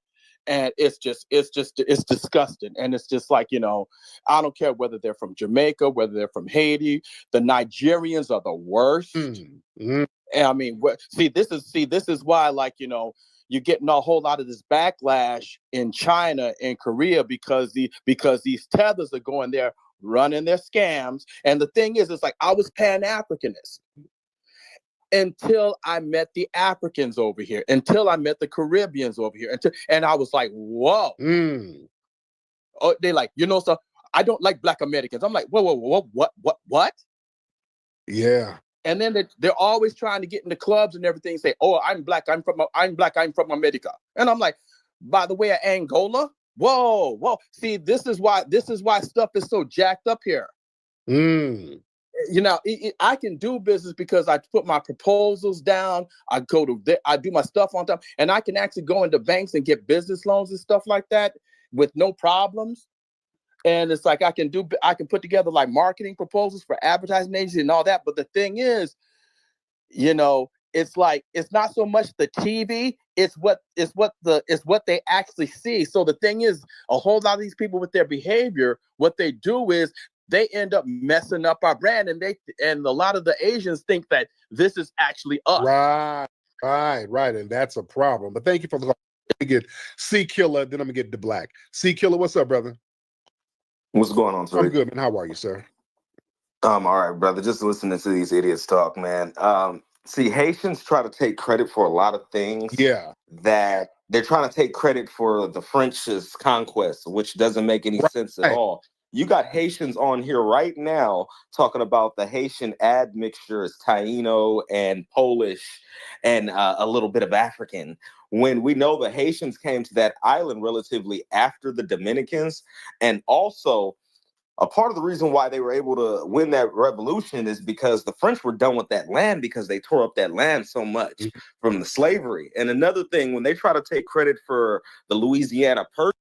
And it's disgusting. And it's just like, you know, I don't care whether they're from Jamaica, whether they're from Haiti. The Nigerians are the worst. And I mean, this is why, like, you know, you're getting a whole lot of this backlash in China and Korea because these tethers are going there running their scams. And the thing is, it's like, I was Pan-Africanist until I met the Africans over here, until I met the Caribbeans over here, and I was like, whoa. Oh, they like, you know, so I don't like Black Americans. I'm like, whoa, what? Yeah. And then they're always trying to get in the clubs and everything, say, "Oh, I'm black. I'm from America." And I'm like, by the way, Angola. Whoa. See, this is why stuff is so jacked up here. You know, I can do business because I put my proposals down. I do my stuff on time, and I can actually go into banks and get business loans and stuff like that with no problems. And it's like I can put together like marketing proposals for advertising agencies and all that. But the thing is, you know, it's like, it's not so much the TV, it's what they actually see. So the thing is, a whole lot of these people with their behavior, what they do is they end up messing up our brand, and a lot of the Asians think that this is actually us. Right. And that's a problem. But thank you for the call. Let me get C Killer, then I'm gonna get the Black. C Killer, what's up, brother? What's going on, Tariq? I'm good, man. How are you, sir? All right, brother. Just listening to these idiots talk, man. See, Haitians try to take credit for a lot of things. Yeah. That they're trying to take credit for the French's conquest, which doesn't make any sense at all. You got Haitians on here right now talking about the Haitian admixture is Taino and Polish and a little bit of African, when we know the Haitians came to that island relatively after the Dominicans. And also, a part of the reason why they were able to win that revolution is because the French were done with that land because they tore up that land so much from the slavery. And another thing, when they try to take credit for the Louisiana Purchase.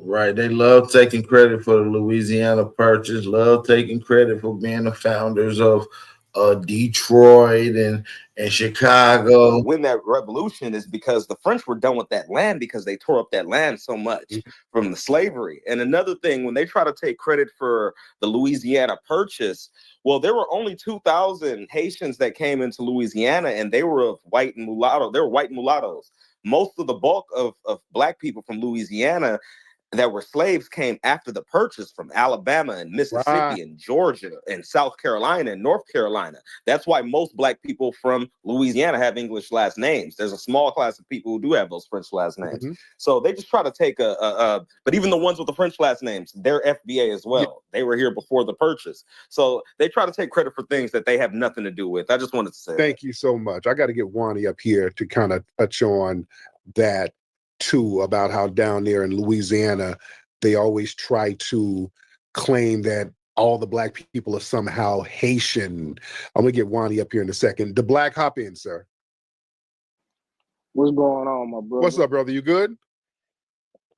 Right. They love taking credit for the Louisiana Purchase, love taking credit for being the founders of Detroit and Chicago. Win that revolution is because the French were done with that land because they tore up that land so much from the slavery. And another thing, when they try to take credit for the Louisiana Purchase, well, there were only 2,000 Haitians that came into Louisiana, and they were of white and mulatto. They were white and mulattoes. Most of the bulk of Black people from Louisiana that were slaves came after the purchase from Alabama and Mississippi and Georgia and South Carolina and North Carolina. That's why most Black people from Louisiana have English last names. There's a small class of people who do have those French last names. So they just try to take but even the ones with the French last names, they're FBA as well. They were here before the purchase. So they try to take credit for things that they have nothing to do with. I just wanted to say Thank you so much. I got to get Wani up here to kind of touch on that too, about how down there in Louisiana, they always try to claim that all the Black people are somehow Haitian. I'm gonna get Wani up here in a second. The Black, hop in, sir. What's going on, my brother? What's up, brother? You good?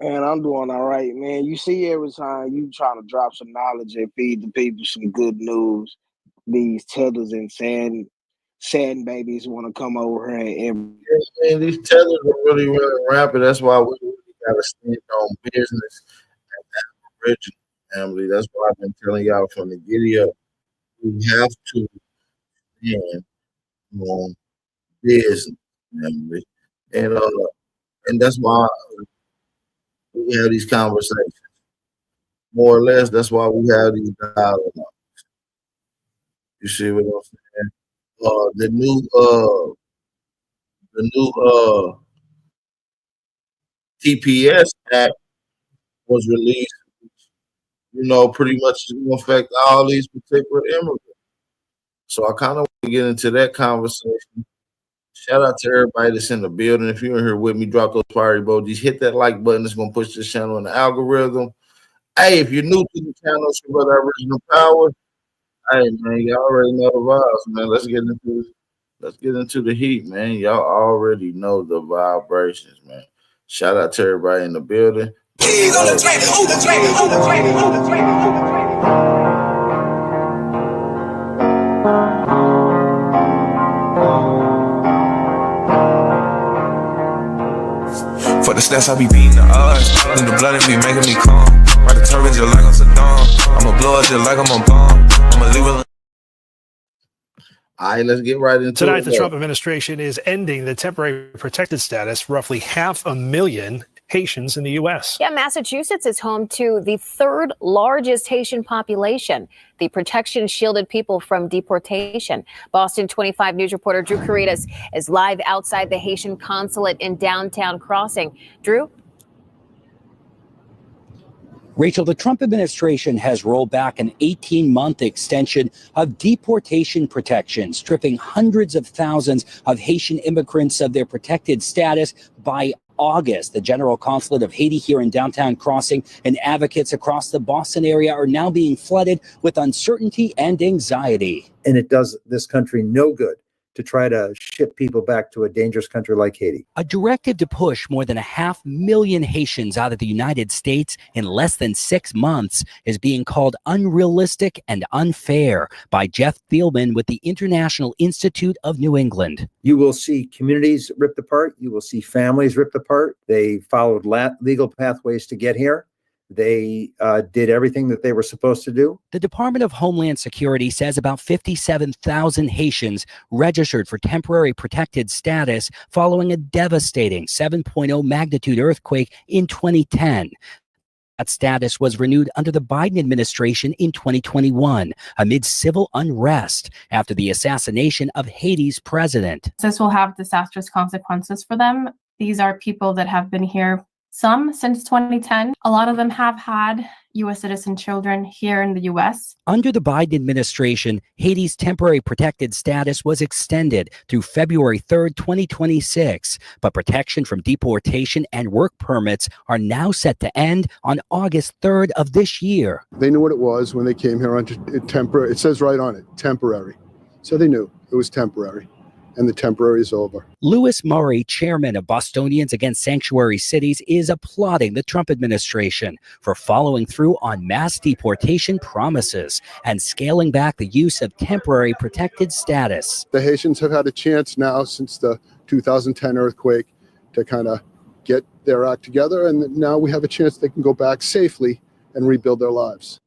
Man, I'm doing all right, man. You see, every time you trying to drop some knowledge and feed the people some good news, these tethers and sand babies want to come over here and Man, these tethers are really running rapid. That's why we really got to stand on business and Aboriginal family. That's why I've been telling y'all from the giddy up. We have to stand on business, family. And that's why we have these conversations. More or less, that's why we have these dialogues. You see what I'm saying? The new TPS Act was released, pretty much going to affect all these particular immigrants. So I kind of want to get into that conversation. Shout out to everybody that's in the building. If you're in here with me, drop those fire emojis. Hit that like button. It's going to push this channel in the algorithm. Hey, if you're new to the channel, it's your brother Original Power. Hey, man, y'all already know the vibes, man. Let's get into the heat, man. Y'all already know the vibrations, man. Shout out to everybody in the building. For the stats, I be beating the odds. Then the blood, it be making me calm. Ride the turbines just like I'm Saddam. I'ma blow it just like I'm a bomb. I'ma leave it. All right, let's get right into Tonight, it. the Trump administration is ending the temporary protected status for roughly 500,000 Haitians in the U.S. Yeah, Massachusetts is home to the third largest Haitian population. The protection shielded people from deportation. Boston 25 News reporter Drew Caritas is live outside the Haitian consulate in downtown Crossing. Drew? Rachel, the Trump administration has rolled back an 18-month extension of deportation protections, stripping hundreds of thousands of Haitian immigrants of their protected status by August. The General Consulate of Haiti here in downtown Crossing and advocates across the Boston area are now being flooded with uncertainty and anxiety. And it does this country no good to try to ship people back to a dangerous country like Haiti. A directive to push more than 500,000 Haitians out of the United States in less than 6 months is being called unrealistic and unfair by Jeff Thielman with the International Institute of New England. You will see communities ripped apart. You will see families ripped apart. They followed legal pathways to get here. They did everything that they were supposed to do. The Department of Homeland Security says about 57,000 Haitians registered for temporary protected status following a devastating 7.0 magnitude earthquake in 2010. That status was renewed under the Biden administration in 2021 amid civil unrest after the assassination of Haiti's president. This will have disastrous consequences for them. These are people that have been here some since 2010. A lot of them have had U.S. citizen children here in the U.S. Under the Biden administration, Haiti's temporary protected status was extended through February 3rd, 2026, but protection from deportation and work permits are now set to end on August 3rd of this year. They knew what it was when they came here under temporary. It says right on it, temporary. So they knew it was temporary, and the temporary is over. Louis Murray, chairman of Bostonians Against Sanctuary Cities, is applauding the Trump administration for following through on mass deportation promises and scaling back the use of temporary protected status. The Haitians have had a chance now since the 2010 earthquake to kind of get their act together, and now we have a chance they can go back safely and rebuild their lives.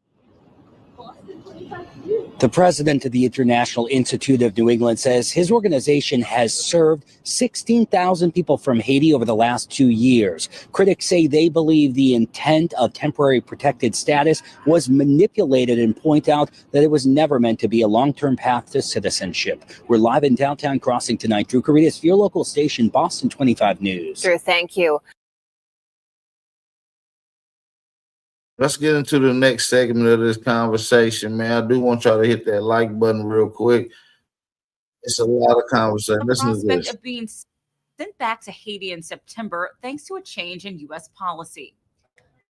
The president of the International Institute of New England says his organization has served 16,000 people from Haiti over the last 2 years. Critics say they believe the intent of temporary protected status was manipulated and point out that it was never meant to be a long-term path to citizenship. We're live in downtown Crossing tonight. Drew Caritas for your local station, Boston 25 News. Drew, thank you. Let's get into the next segment of this conversation, man. I do want y'all to hit that like button real quick. It's a lot of conversation. Listen to Prospect this. of being sent back to Haiti in September thanks to a change in U.S. policy.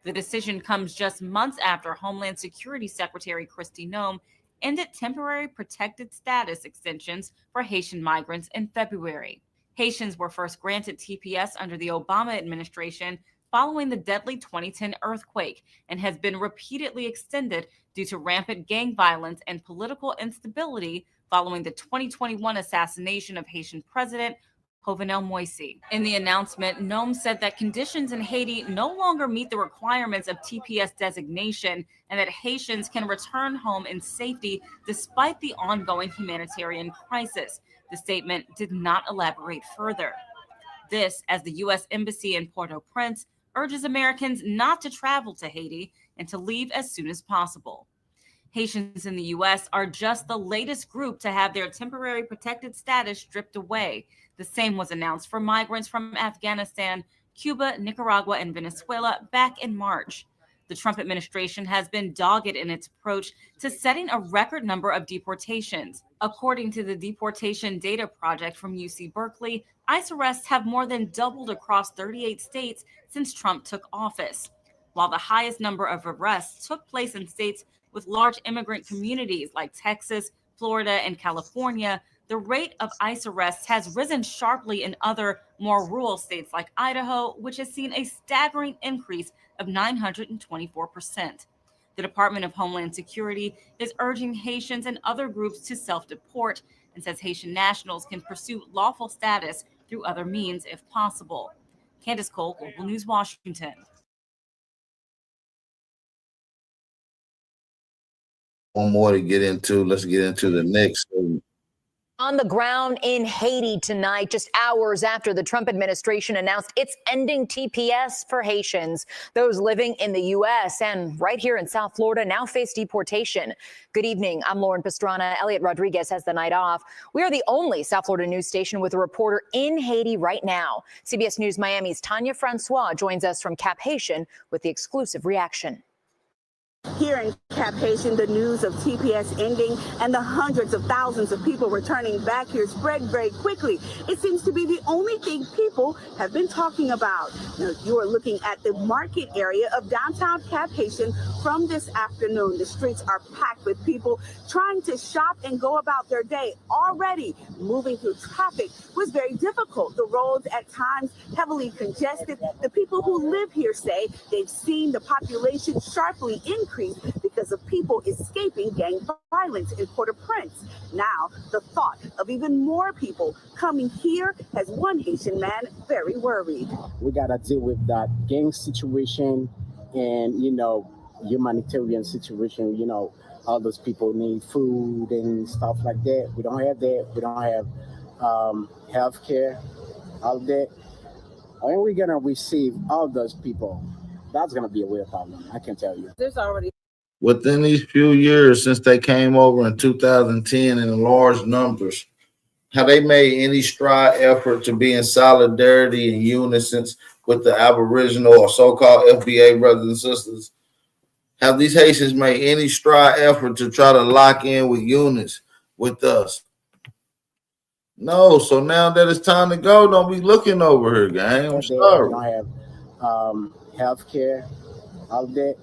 The decision comes just months after Homeland Security Secretary Kristi Noem ended temporary protected status extensions for Haitian migrants in February. Haitians were first granted TPS under the Obama administration following the deadly 2010 earthquake and has been repeatedly extended due to rampant gang violence and political instability following the 2021 assassination of Haitian President Jovenel Moïse. In the announcement, Noem said that conditions in Haiti no longer meet the requirements of TPS designation and that Haitians can return home in safety despite the ongoing humanitarian crisis. The statement did not elaborate further. This, as the U.S. Embassy in Port-au-Prince urges Americans not to travel to Haiti and to leave as soon as possible. Haitians in the U.S. are just the latest group to have their temporary protected status stripped away. The same was announced for migrants from Afghanistan, Cuba, Nicaragua, and Venezuela back in March. The Trump administration has been dogged in its approach to setting a record number of deportations. According to the Deportation Data Project from UC Berkeley, ICE arrests have more than doubled across 38 states since Trump took office. While the highest number of arrests took place in states with large immigrant communities like Texas, Florida, and California, the rate of ICE arrests has risen sharply in other, more rural states like Idaho, which has seen a staggering increase of 924%. The Department of Homeland Security is urging Haitians and other groups to self-deport and says Haitian nationals can pursue lawful status through other means if possible. Candace Cole, Global News, Washington. One more to get into. Let's get into the next segment. On the ground in Haiti tonight, just hours after the Trump administration announced it's ending TPS for Haitians. Those living in the U.S. and right here in South Florida now face deportation. Good evening. I'm Lauren Pastrana. Elliot Rodriguez has the night off. We are the only South Florida news station with a reporter in Haiti right now. CBS News Miami's Tanya Francois joins us from Cap Haitian with the exclusive reaction. Here in Cap Haitian, the news of TPS ending and the hundreds of thousands of people returning back here spread very quickly. It seems to be the only thing people have been talking about. Now, you are looking at the market area of downtown Cap Haitian from this afternoon. The streets are packed with people trying to shop and go about their day. Already moving through traffic was very difficult. The roads at times heavily congested. The people who live here say they've seen the population sharply increase because of people escaping gang violence in Port-au-Prince. Now, the thought of even more people coming here has one Haitian man very worried. We got to deal with that gang situation and, humanitarian situation. All those people need food and stuff like that. We don't have that. We don't have health care, all that. When we're going to receive all those people, that's going to be a real problem, I can tell you. There's already Within these few years since they came over in 2010 in large numbers, have they made any stride effort to be in solidarity and unison with the Aboriginal or so-called FBA brothers and sisters? Have these Haitians made any stride effort to try to lock in with units with us? No. So now that it's time to go, don't be looking over here, gang. I'm We sorry. don't have health care, all that.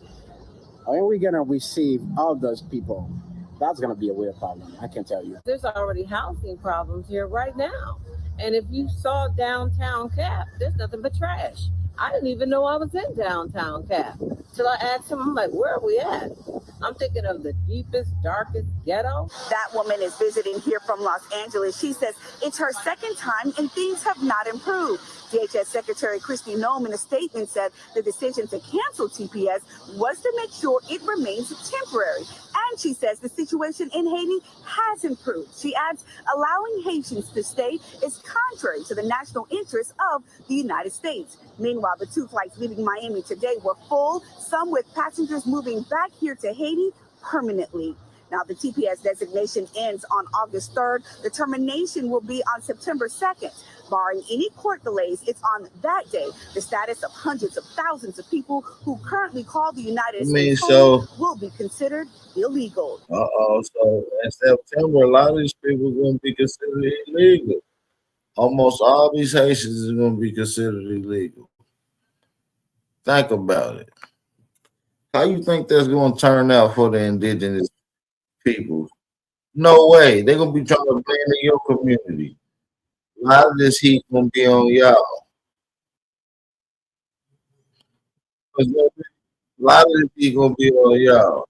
When we're gonna receive all those people, that's gonna be a real problem. I can tell you. There's already housing problems here right now. And if you saw downtown Cap, there's nothing but trash. I didn't even know I was in downtown Cap till I asked him, I'm like, where are we at? I'm thinking of the deepest, darkest ghetto. That woman is visiting here from Los Angeles. She says it's her second time and things have not improved. DHS Secretary Kristi Noem in a statement said the decision to cancel TPS was to make sure it remains temporary. And she says the situation in Haiti has improved. She adds allowing Haitians to stay is contrary to the national interests of the United States. Meanwhile, the 2 flights leaving Miami today were full, some with passengers moving back here to Haiti permanently. Now, the TPS designation ends on August 3rd. The termination will be on September 2nd. Barring any court delays, it's on that day the status of hundreds of thousands of people who currently call the United States home will be considered illegal. So in September, a lot of these people are going to be considered illegal. Almost all these Haitians are going to be considered illegal. Think about it. How you think that's going to turn out for the indigenous people? No way. They're going to be trying to blend in your community. A lot of this heat going to be on y'all. A lot of this heat going to be on y'all.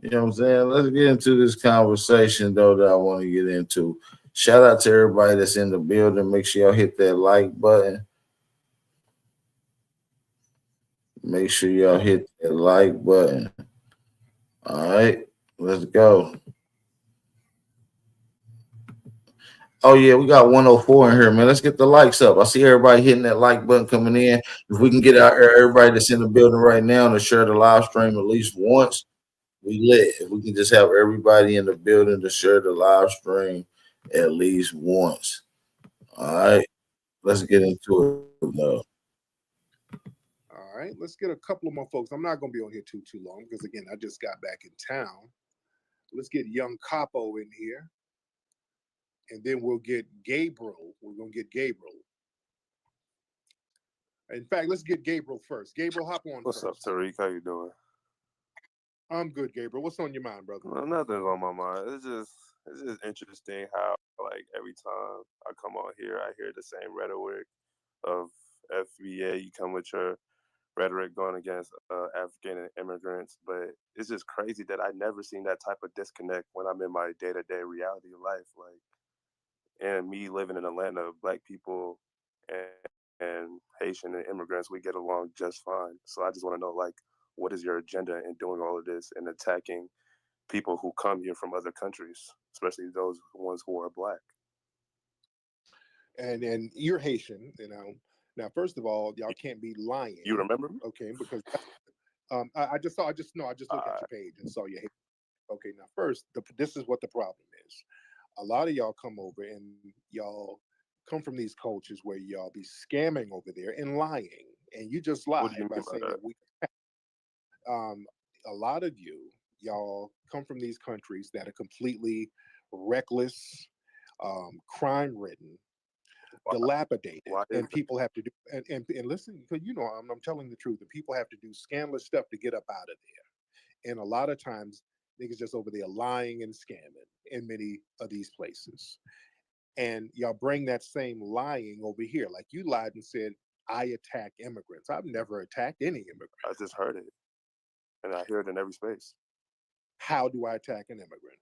You know what I'm saying? Let's get into this conversation, though, that I want to get into. Shout out to everybody that's in the building. Make sure y'all hit that like button. Make sure y'all hit that like button. All right, let's go. Oh, yeah, we got 104 in here, man. Let's get the likes up. I see everybody hitting that like button coming in. If we can get out everybody that's in the building right now to share the live stream at least once, we lit. If we can just have everybody in the building to share the live stream at least once. All right, let's get into it now. All right, let's get a couple of more folks. I'm not going to be on here too long because, again, I just got back in town. Let's get young Capo in here. And then we'll get Gabriel. We're going to get Gabriel. In fact, let's get Gabriel first. Gabriel, hop on What's first. up, Tariq? How you doing? I'm good, Gabriel. What's on your mind, brother? Well, nothing's on my mind. It's just interesting how, like, every time I come on here, I hear the same rhetoric of FBA. You come with your rhetoric going against African immigrants, but it's just crazy that I never seen that type of disconnect when I'm in my day-to-day reality of life. Like, and me living in Atlanta, Black people and Haitian and immigrants, we get along just fine. So I just want to know, like, what is your agenda in doing all of this and attacking people who come here from other countries, especially those ones who are Black? And you're Haitian, you know. Now, first of all, y'all can't be lying. You remember? Okay, because I just looked at your page and saw your Haitian. Okay, now first, this is what the problem is. A lot of y'all come over and y'all come from these cultures where y'all be scamming over there and lying, and you just lie by saying that we. A lot of y'all come from these countries that are completely reckless, crime-ridden, dilapidated, and people have to do and listen, because you know I'm telling the truth. And people have to do scandalous stuff to get up out of there, and a lot of times niggas just over there lying and scamming in many of these places. And y'all bring that same lying over here. Like you lied and said, I attack immigrants. I've never attacked any immigrant. I just heard it. And I hear it in every space. How do I attack an immigrant?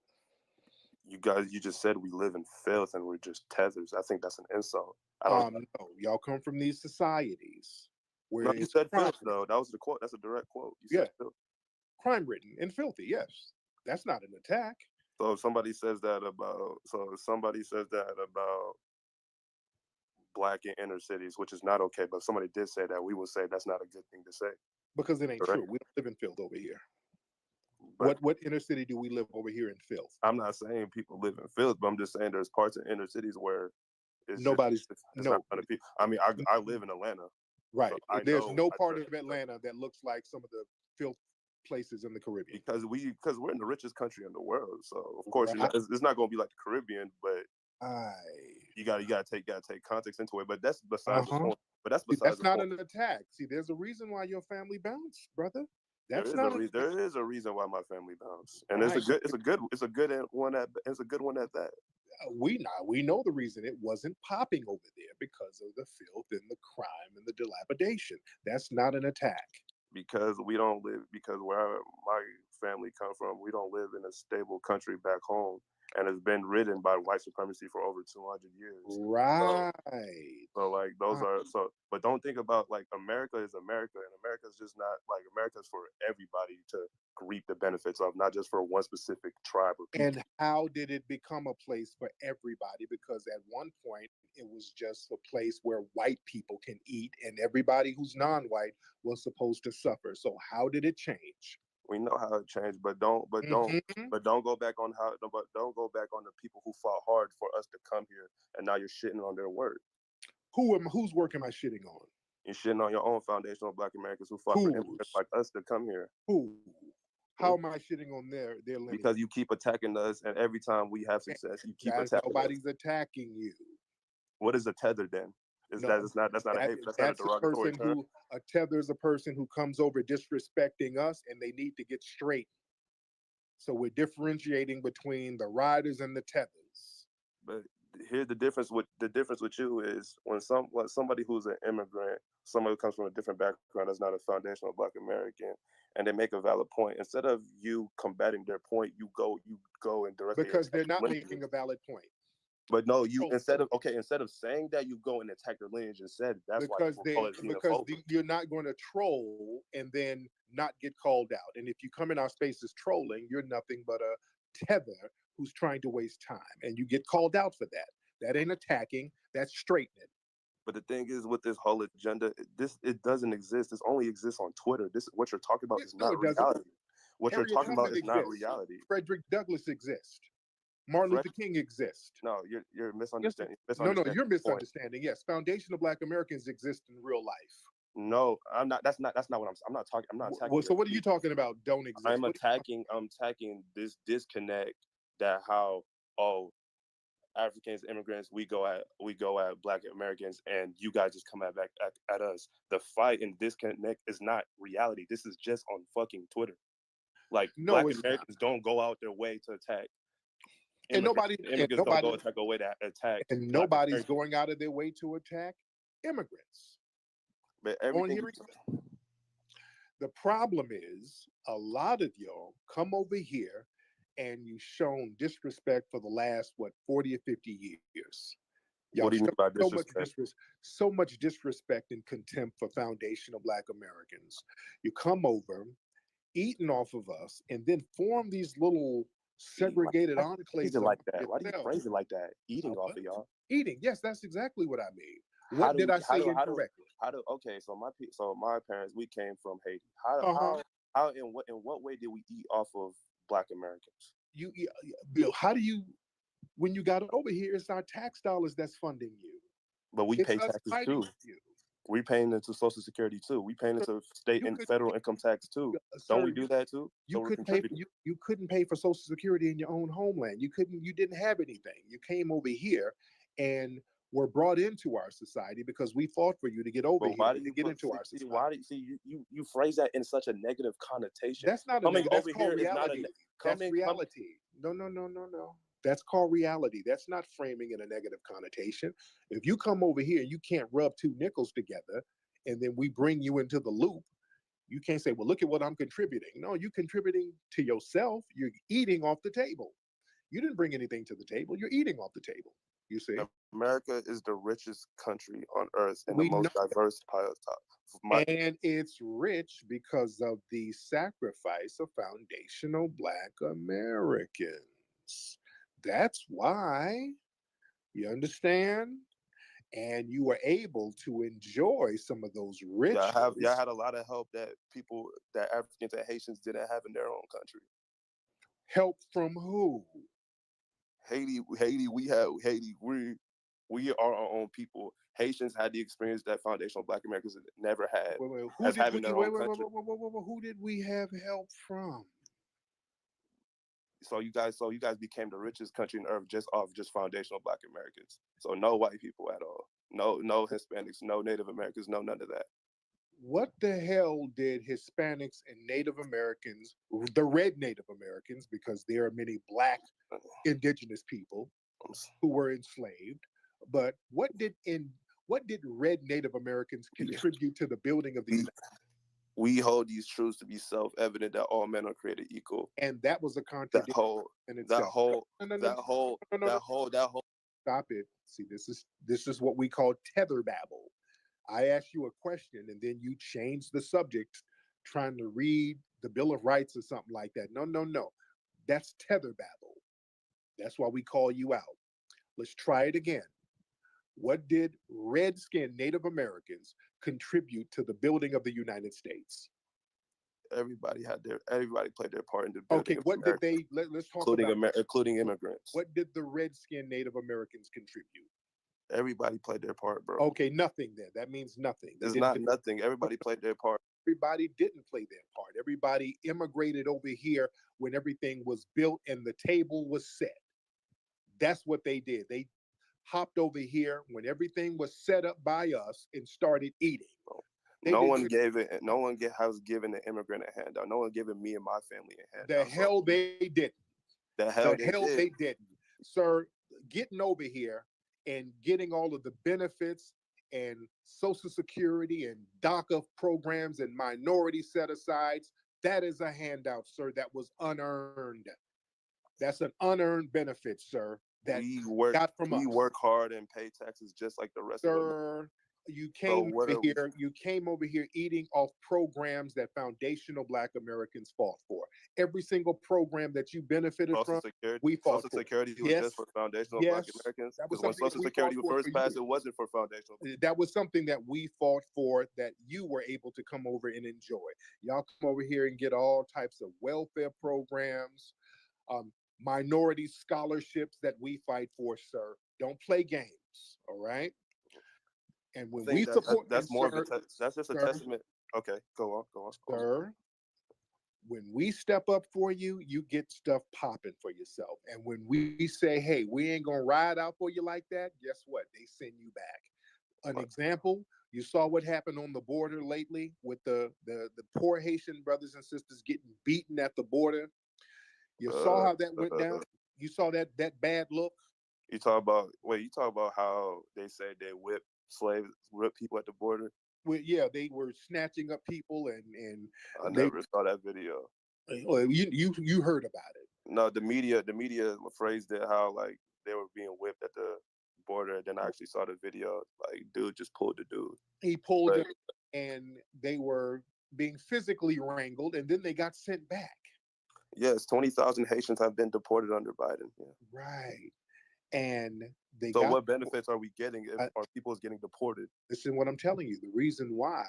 You just said we live in filth and we're just tethers. I think that's an insult. No, y'all come from these societies where no, you said filth, though. That was the quote. That's a direct quote. You said filth. Crime-ridden and filthy. Yes, that's not an attack. So if somebody says that about Black in inner cities, which is not okay, but if somebody did say that, we would say that's not a good thing to say. Because it ain't true. We don't live in filth over here. But what inner city do we live over here in filth? I'm not saying people live in filth, but I'm just saying there's parts of inner cities where It's Nobody's just, it's no. not gonna be. I mean, I live in Atlanta. Right. So I There's know, no I part know, of Atlanta that looks like some of the filth places in the Caribbean. because we're in the richest country in the world. So of course, it's not gonna be like the Caribbean, but you gotta take context into it. But that's besides the point. But that's besides That's the not point. an attack. See, there's a reason why your family bounced, brother. There That's is not there is a reason why my family bounced, and Right. it's a good one at that. We know the reason it wasn't popping over there because of the filth and the crime and the dilapidation. That's not an attack. Because where my family come from, we don't live in a stable country back home, and it's been ridden by white supremacy for over 200 years. Right. So like those are so, but don't think about like America is America, and America is just not like America's for everybody to reap the benefits of, not just for one specific tribe or people. And how did it become a place for everybody? Because at one point it was just a place where white people can eat, and everybody who's non-white was supposed to suffer. So how did it change? We know how it changed, but don't go back on don't go back on the people who fought hard for us to come here, and now you're shitting on their work. Whose work am I shitting on? You're shitting on your own foundational Black Americans who fought for immigrants like us to come here. Who? How am I shitting on their lineage? Because you keep attacking us, and every time we have success, you keep attacking nobody's us. attacking you. What is a tether then? That's not a hate. That's not a derogatory term. A tether is a person who comes over disrespecting us, and they need to get straight. So we're differentiating between the riders and the tethers. But here's the difference. The difference with you is when somebody who's an immigrant, somebody who comes from a different background, that's not a foundational Black American, and they make a valid point. Instead of you combating their point, you go and directly because they're not lineage. making a valid point. But no, instead of saying that, you go and attack their lineage instead. That's because why you're not going to troll and then not get called out. And if you come in our spaces trolling, you're nothing but a tether who's trying to waste time, and you get called out for that. That ain't attacking. That's straightening. But the thing is, with this whole agenda, it doesn't exist. This only exists on Twitter. What you're talking about is not reality. What you're talking about is not reality. Frederick Douglass exists. Martin Luther King exists. No, you're misunderstanding. No, you're misunderstanding. Yes, foundational Black Americans exist in real life. No, I'm not. That's not what I'm not talking. I'm not attacking. Well, so what are you talking about? Don't exist. I'm attacking this disconnect that how Africans, immigrants, we go at Black Americans, and you guys just come back at us. The fight and disconnect is not reality. This is just on fucking Twitter. Like Black Americans don't go out their way to attack. And nobody's nobody's going out of their way to attack immigrants. But everything. The problem is a lot of y'all come over here and you've shown disrespect for the last 40 or 50 years. Y'all what do you mean by disrespect? So much disrespect and contempt for foundational Black Americans. You come over, eating off of us, and then form these little segregated enclaves. Like that? Why do you phrase it like that? Eating off of y'all. Eating, yes, that's exactly what I mean. What did I say incorrectly? So my parents, we came from Haiti. How in what way did we eat off of Black Americans? How do you, when you got over here, it's our tax dollars that's funding you. But we pay taxes too. We paying into Social Security too. We paying into state and federal income tax too. Don't we do that too? You couldn't pay for Social Security in your own homeland. You didn't have anything. You came over here and were brought into our society because we fought for you to get over here to get into our society. Why do you phrase that in such a negative connotation? That's not coming that's over called here reality. That's reality. No. That's called reality. That's not framing in a negative connotation. If you come over here and you can't rub two nickels together, and then we bring you into the loop, you can't say, well, look at what I'm contributing. No, you're contributing to yourself. You're eating off the table. You didn't bring anything to the table. You're eating off the table. You see? America is the richest country on earth and the most diverse and it's rich because of the sacrifice of foundational Black Americans. That's why, you understand? And you were able to enjoy some of those riches. Y'all had a lot of help that Africans and Haitians didn't have in their own country. Help from who? Haiti, We are our own people. Haitians had the experience that foundational Black Americans never had. As having their own country. Who did we have help from? So you guys became the richest country on earth just off foundational Black Americans. So no white people at all. No Hispanics, no Native Americans, no none of that. What the hell did Hispanics and Native Americans, the red Native Americans, because there are many Black indigenous people who were enslaved, but what did red Native Americans contribute to the building of these? We hold these truths to be self-evident that all men are created equal. And that was a contradiction. That whole. Stop it. See, this is what we call tether babble. I ask you a question and then you change the subject trying to read the Bill of Rights or something like that. No. That's tether babble. That's why we call you out. Let's try it again. What did red-skinned Native Americans contribute to the building of the United States? Everybody played their part in the building. Okay, what did they? Let's talk including immigrants. What did the red-skinned Native Americans contribute? Everybody played their part, bro. Okay, nothing then. That means nothing. It's not nothing. Everybody played their part. Everybody didn't play their part. Everybody immigrated over here when everything was built and the table was set. That's what they did. They hopped over here when everything was set up by us and started eating. No one has given the immigrant a handout. No one given me and my family a handout. The hell they didn't. The hell they didn't. Sir, getting over here and getting all of the benefits and Social Security and DACA programs and minority set-asides, that is a handout, sir, that was unearned. That's an unearned benefit, sir, that we got from us. We work hard and pay taxes just like the rest of them. Sir, you came over here eating off programs that foundational Black Americans fought for. Every single program that you benefited from, we fought for. Social Security was just for foundational Black Americans. Because when Social Security was first passed, it wasn't for foundational. That was something that we fought for that you were able to come over and enjoy. Y'all come over here and get all types of welfare programs, minority scholarships that we fight for, sir. Don't play games, all right? And when we support, that's just a testament. Okay, go on. Sir, when we step up for you, you get stuff popping for yourself. And when we say, hey, we ain't gonna ride out for you like that, guess what? They send you back. An example, you saw what happened on the border lately with the poor Haitian brothers and sisters getting beaten at the border. You saw how that went down. You saw that bad look. You talk about how they say they whip people at the border. Well, yeah, they were snatching up people and I never saw that video. Well, you heard about it. No, the media phrased it how like they were being whipped at the border. Then I actually saw the video. Like, dude just pulled the dude. He pulled him, and they were being physically wrangled, and then they got sent back. Yes, 20,000 Haitians have been deported under Biden. Yeah. Right, and what benefits are we getting if our people is getting deported? Listen, what I'm telling you, the reason why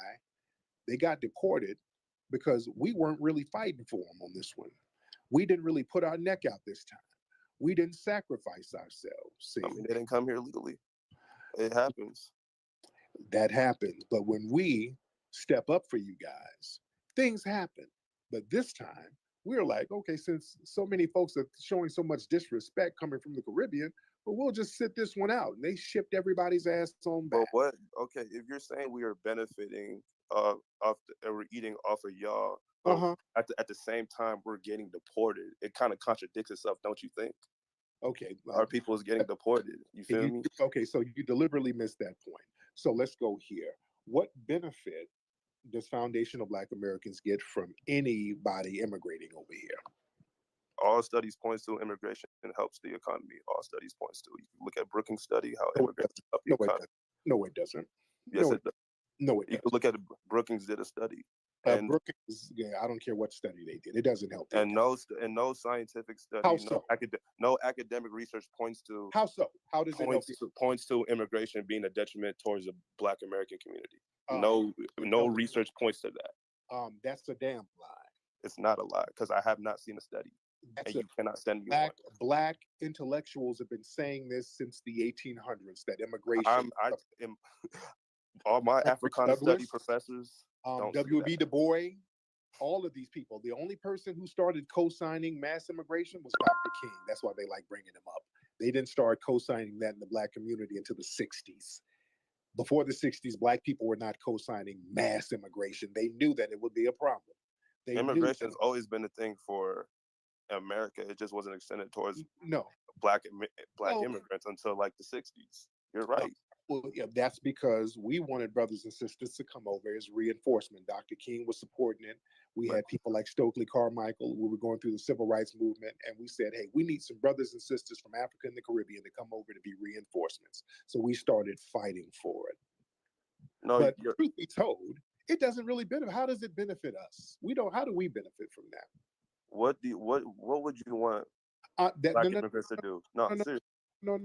they got deported because we weren't really fighting for them on this one. We didn't really put our neck out this time. We didn't sacrifice ourselves. See? I mean, they didn't come here legally. It happens. That happens. But when we step up for you guys, things happen. But this time, we're like, okay, since so many folks are showing so much disrespect coming from the Caribbean, but we'll just sit this one out. And they shipped everybody's ass on back. But what? Okay, if you're saying we are benefiting we're eating off of y'all, at the same time we're getting deported, it kind of contradicts itself, don't you think? Okay. Our people is getting deported. You feel me? Okay, so you deliberately missed that point. So let's go here. What benefit does foundational Black Americans get from anybody immigrating over here? All studies points to immigration helps the economy. All studies points to. You can look at Brookings study how immigrants help the economy. No, it doesn't. Yes, it does. No, it doesn't. You can look at Brookings did a study. And Brookings, I don't care what study they did. It doesn't help. And no scientific study, no academic research points to. How so? How does it help? Points to immigration being a detriment towards the Black American community. No research points to that. That's a damn lie. It's not a lie because I have not seen a study. and you cannot send me black intellectuals have been saying this since the 1800s, that immigration. All my Africana study professors, W.B. Du Bois, all of these people. The only person who started co-signing mass immigration was Dr. King. That's why they like bringing him up. They didn't start co-signing that in the black community until the 60s. Before the 60s, black people were not co-signing mass immigration. They knew that it would be a problem. Immigration has always been a thing for America. It just wasn't extended towards black immigrants until like the 60s. You're right. Well, yeah, that's because we wanted brothers and sisters to come over as reinforcement. Dr. King was supporting it. We had people like Stokely Carmichael. We were going through the civil rights movement, and we said, hey, we need some brothers and sisters from Africa and the Caribbean to come over to be reinforcements. So we started fighting for it. But truth be told, it doesn't really benefit. How does it benefit us? How do we benefit from that? What would you want black immigrants to do? No, seriously. No.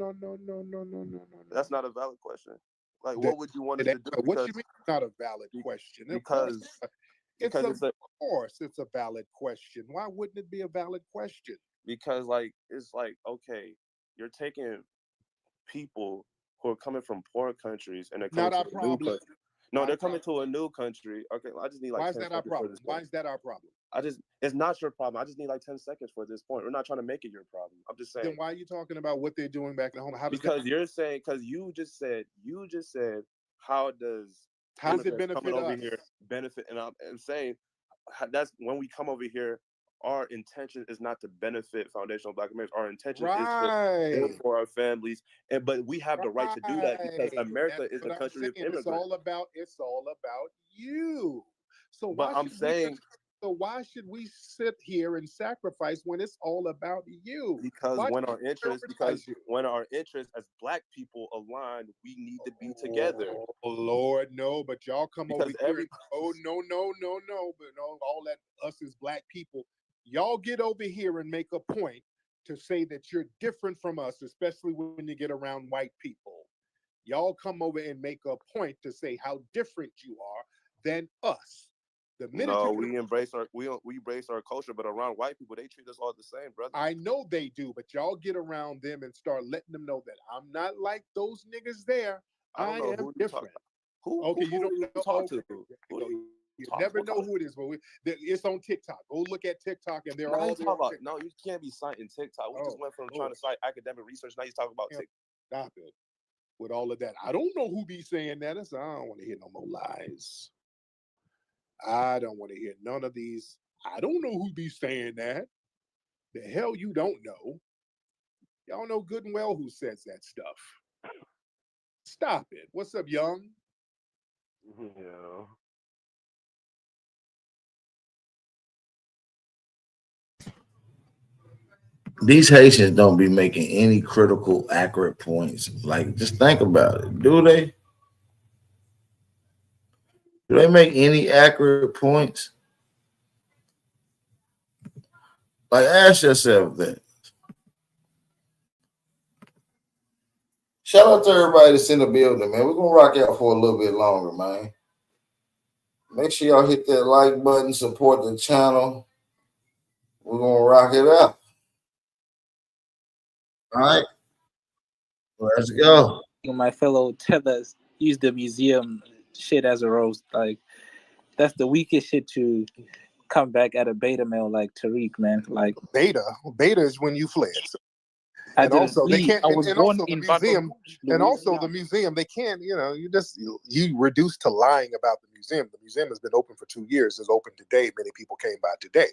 That's not a valid question. Like, what would you want us to do? What you mean not a valid question? Because of course it's a valid question. Why wouldn't it be a valid question? Because it's like, okay, you're taking people who are coming from poor countries and they're coming to a new country. No, they're coming to a new country. Okay, I just need like. Why is that our problem? Why is that our problem? It's not your problem. I just need like 10 seconds for this point. We're not trying to make it your problem. I'm just saying. Then why are you talking about what they're doing back at home? Because you just said, how does it benefit over us? Here benefit? And I'm saying that's when we come over here, our intention is not to benefit foundational Black Americans. Our intention is to live for our families, but we have the right to do that because America is a country of immigrants. It's all about you. So why should we sit here and sacrifice when it's all about you? Because when our interests as Black people align, we need to be together. Oh Lord, no! But y'all come over here. Oh no! But no, all that us as Black people. Y'all get over here and make a point to say that you're different from us, especially when you get around white people. Y'all come over and make a point to say how different you are than us. We embrace our culture, but around white people, they treat us all the same, brother. I know they do, but y'all get around them and start letting them know that I'm not like those niggas there. I am different. You don't talk to. You never know who it is, but it's on TikTok. Go look at TikTok, and they're all there. No, you can't be citing TikTok. We just went from trying to cite academic research. Now you talk about TikTok. Stop it with all of that. I don't know who be saying that. I don't want to hear no more lies. I don't want to hear none of these. I don't know who be saying that. The hell you don't know. Y'all know good and well who says that stuff. Stop it. What's up, Young? Yeah. These Haitians don't be making any critical, accurate points. Like, just think about it. Do they? Do they make any accurate points? Like, ask yourself that. Shout out to everybody that's in the building, man. We're going to rock out for a little bit longer, man. Make sure y'all hit that like button, support the channel. We're going to rock it out. All right, let's go. My fellow tethers use the museum shit as a roast. Like, that's the weakest shit to come back at a beta male like Tariq, man. Like beta is when you fled. And also they can't. And also the museum. They can't. You reduced to lying about the museum. The museum has been open for 2 years. It's open today. Many people came by today.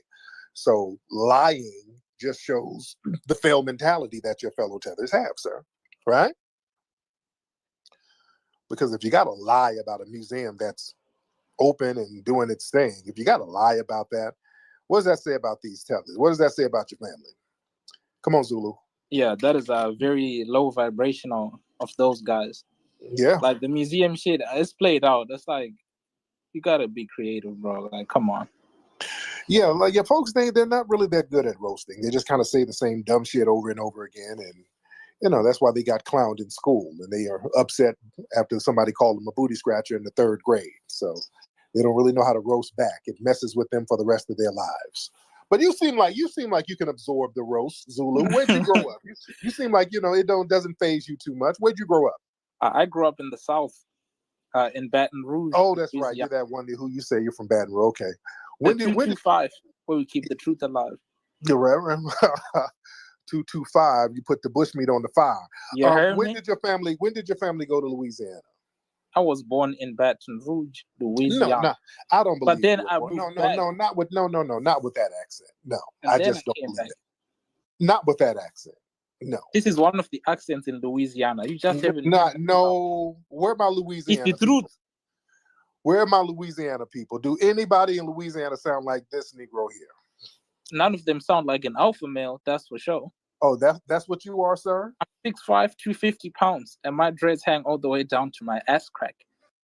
So lying just shows the failed mentality that your fellow tethers have, sir. Right? Because if you got to lie about a museum that's open and doing its thing, if you got to lie about that, what does that say about these tethers? What does that say about your family? Come on, Zulu. Yeah, that is a very low vibrational of those guys. Yeah. Like the museum shit, it's played out. That's like, you got to be creative, bro. Like, come on. Yeah, like your folks, they're not really that good at roasting. They just kind of say the same dumb shit over and over again. And, that's why they got clowned in school. And they are upset after somebody called them a booty scratcher in the 3rd grade. So they don't really know how to roast back. It messes with them for the rest of their lives. But you seem like you can absorb the roast, Zulu. Where'd you grow up? You seem like it doesn't phase you too much. Where'd you grow up? I grew up in the South, in Baton Rouge. Oh, that's right. You're that one who you say you're from Baton Rouge. Okay. When did 225, where we keep the truth alive. You're right. 225. You put the bushmeat on the fire. You heard when me? did your family go to Louisiana? I was born in Baton Rouge, Louisiana. No, I don't believe. But then you. I No, moved back. not with that accent. No, And I then just I don't came believe back. it. Not with that accent. No. This is one of the accents in Louisiana. You just haven't. No. Where are my Louisiana It's the truth. people? Where are my Louisiana people? Do anybody in Louisiana sound like this Negro here? None of them sound like an alpha male, that's for sure. Oh, that's what you are, sir? I'm 6'5", 250 pounds, and my dreads hang all the way down to my ass crack.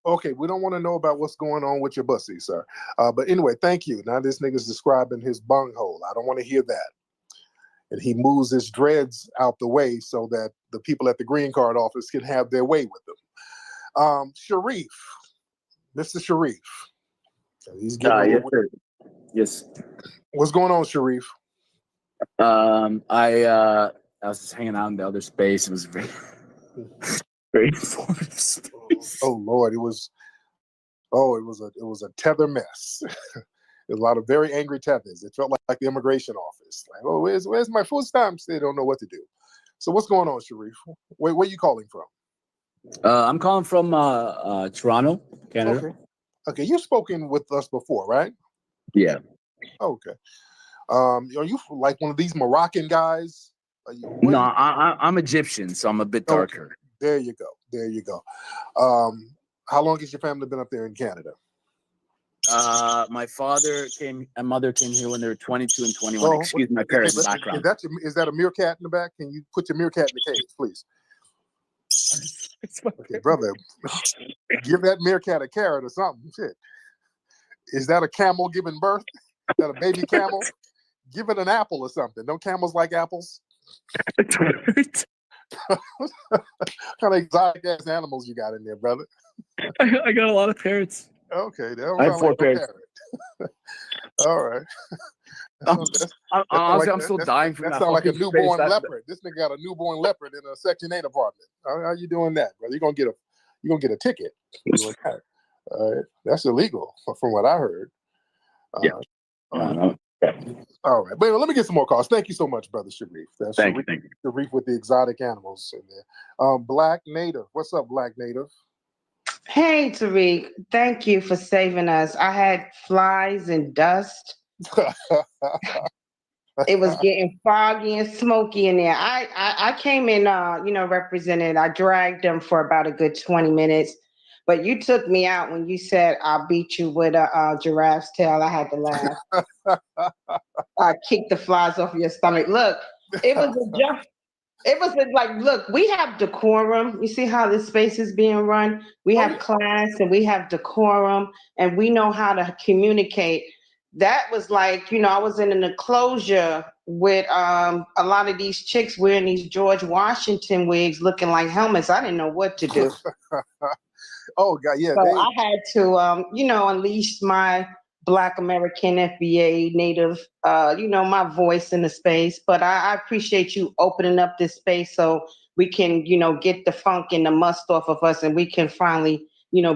Okay, we don't want to know about what's going on with your bussy, sir. But anyway, thank you. Now this nigga's describing his bunghole. I don't want to hear that. And he moves his dreads out the way so that the people at the green card office can have their way with them. Sharif, Mr. Sharif. He's getting yes, sir. Yes. What's going on, Sharif? I was just hanging out in the other space. It was very, very informative space. Oh Lord, it was a tether mess. There's a lot of very angry tethers. It felt like the immigration office. Like, oh, where's my full stamps? They don't know what to do. So what's going on, Sharif? Where are you calling from? I'm calling from Toronto, Canada. Okay, you've spoken with us before, right? Yeah. Okay. Are you like one of these Moroccan guys? No, I'm Egyptian, so I'm a bit darker. There you go. How long has your family been up there in Canada? My father came and mother came here when they were 22 and 21. Excuse my parents' background. Is that a meerkat in the back? Can you put your meerkat in the cage, please? Okay, brother, give that meerkat a carrot or something. Shit. Is that a camel giving birth? Is that a baby camel? Give it an apple or something. Don't camels like apples? What kind of exotic ass animals you got in there, brother? I got a lot of parrots. Okay, I have 4 parrots. All right. Honestly, I'm still dying from that. That sounds like a newborn leopard. This nigga got a newborn leopard in a Section 8 apartment. How you doing that, brother? You're gonna get a ticket. All right. That's illegal, from what I heard. Yeah. All right. But anyway, let me get some more calls. Thank you so much, brother Sharif. That's Thank Sharif, you. Sharif with the exotic animals in there. Black Native. What's up, Black Native? Hey, Tariq. Thank you for saving us. I had flies and dust. It was getting foggy and smoky in there. I came in, represented. I dragged them for about a good 20 minutes. But you took me out when you said I'll beat you with a giraffe's tail. I had to laugh. I kicked the flies off your stomach. Look, it was a jump. It was like, look, we have decorum. You see how this space is being run? We have class and we have decorum and we know how to communicate. That was like, I was in an enclosure with a lot of these chicks wearing these George Washington wigs looking like helmets. I didn't know what to do. Oh, God, yeah. So I had to, unleash my Black American FBA Native, my voice in the space. But I appreciate you opening up this space so we can, get the funk and the must off of us and we can finally,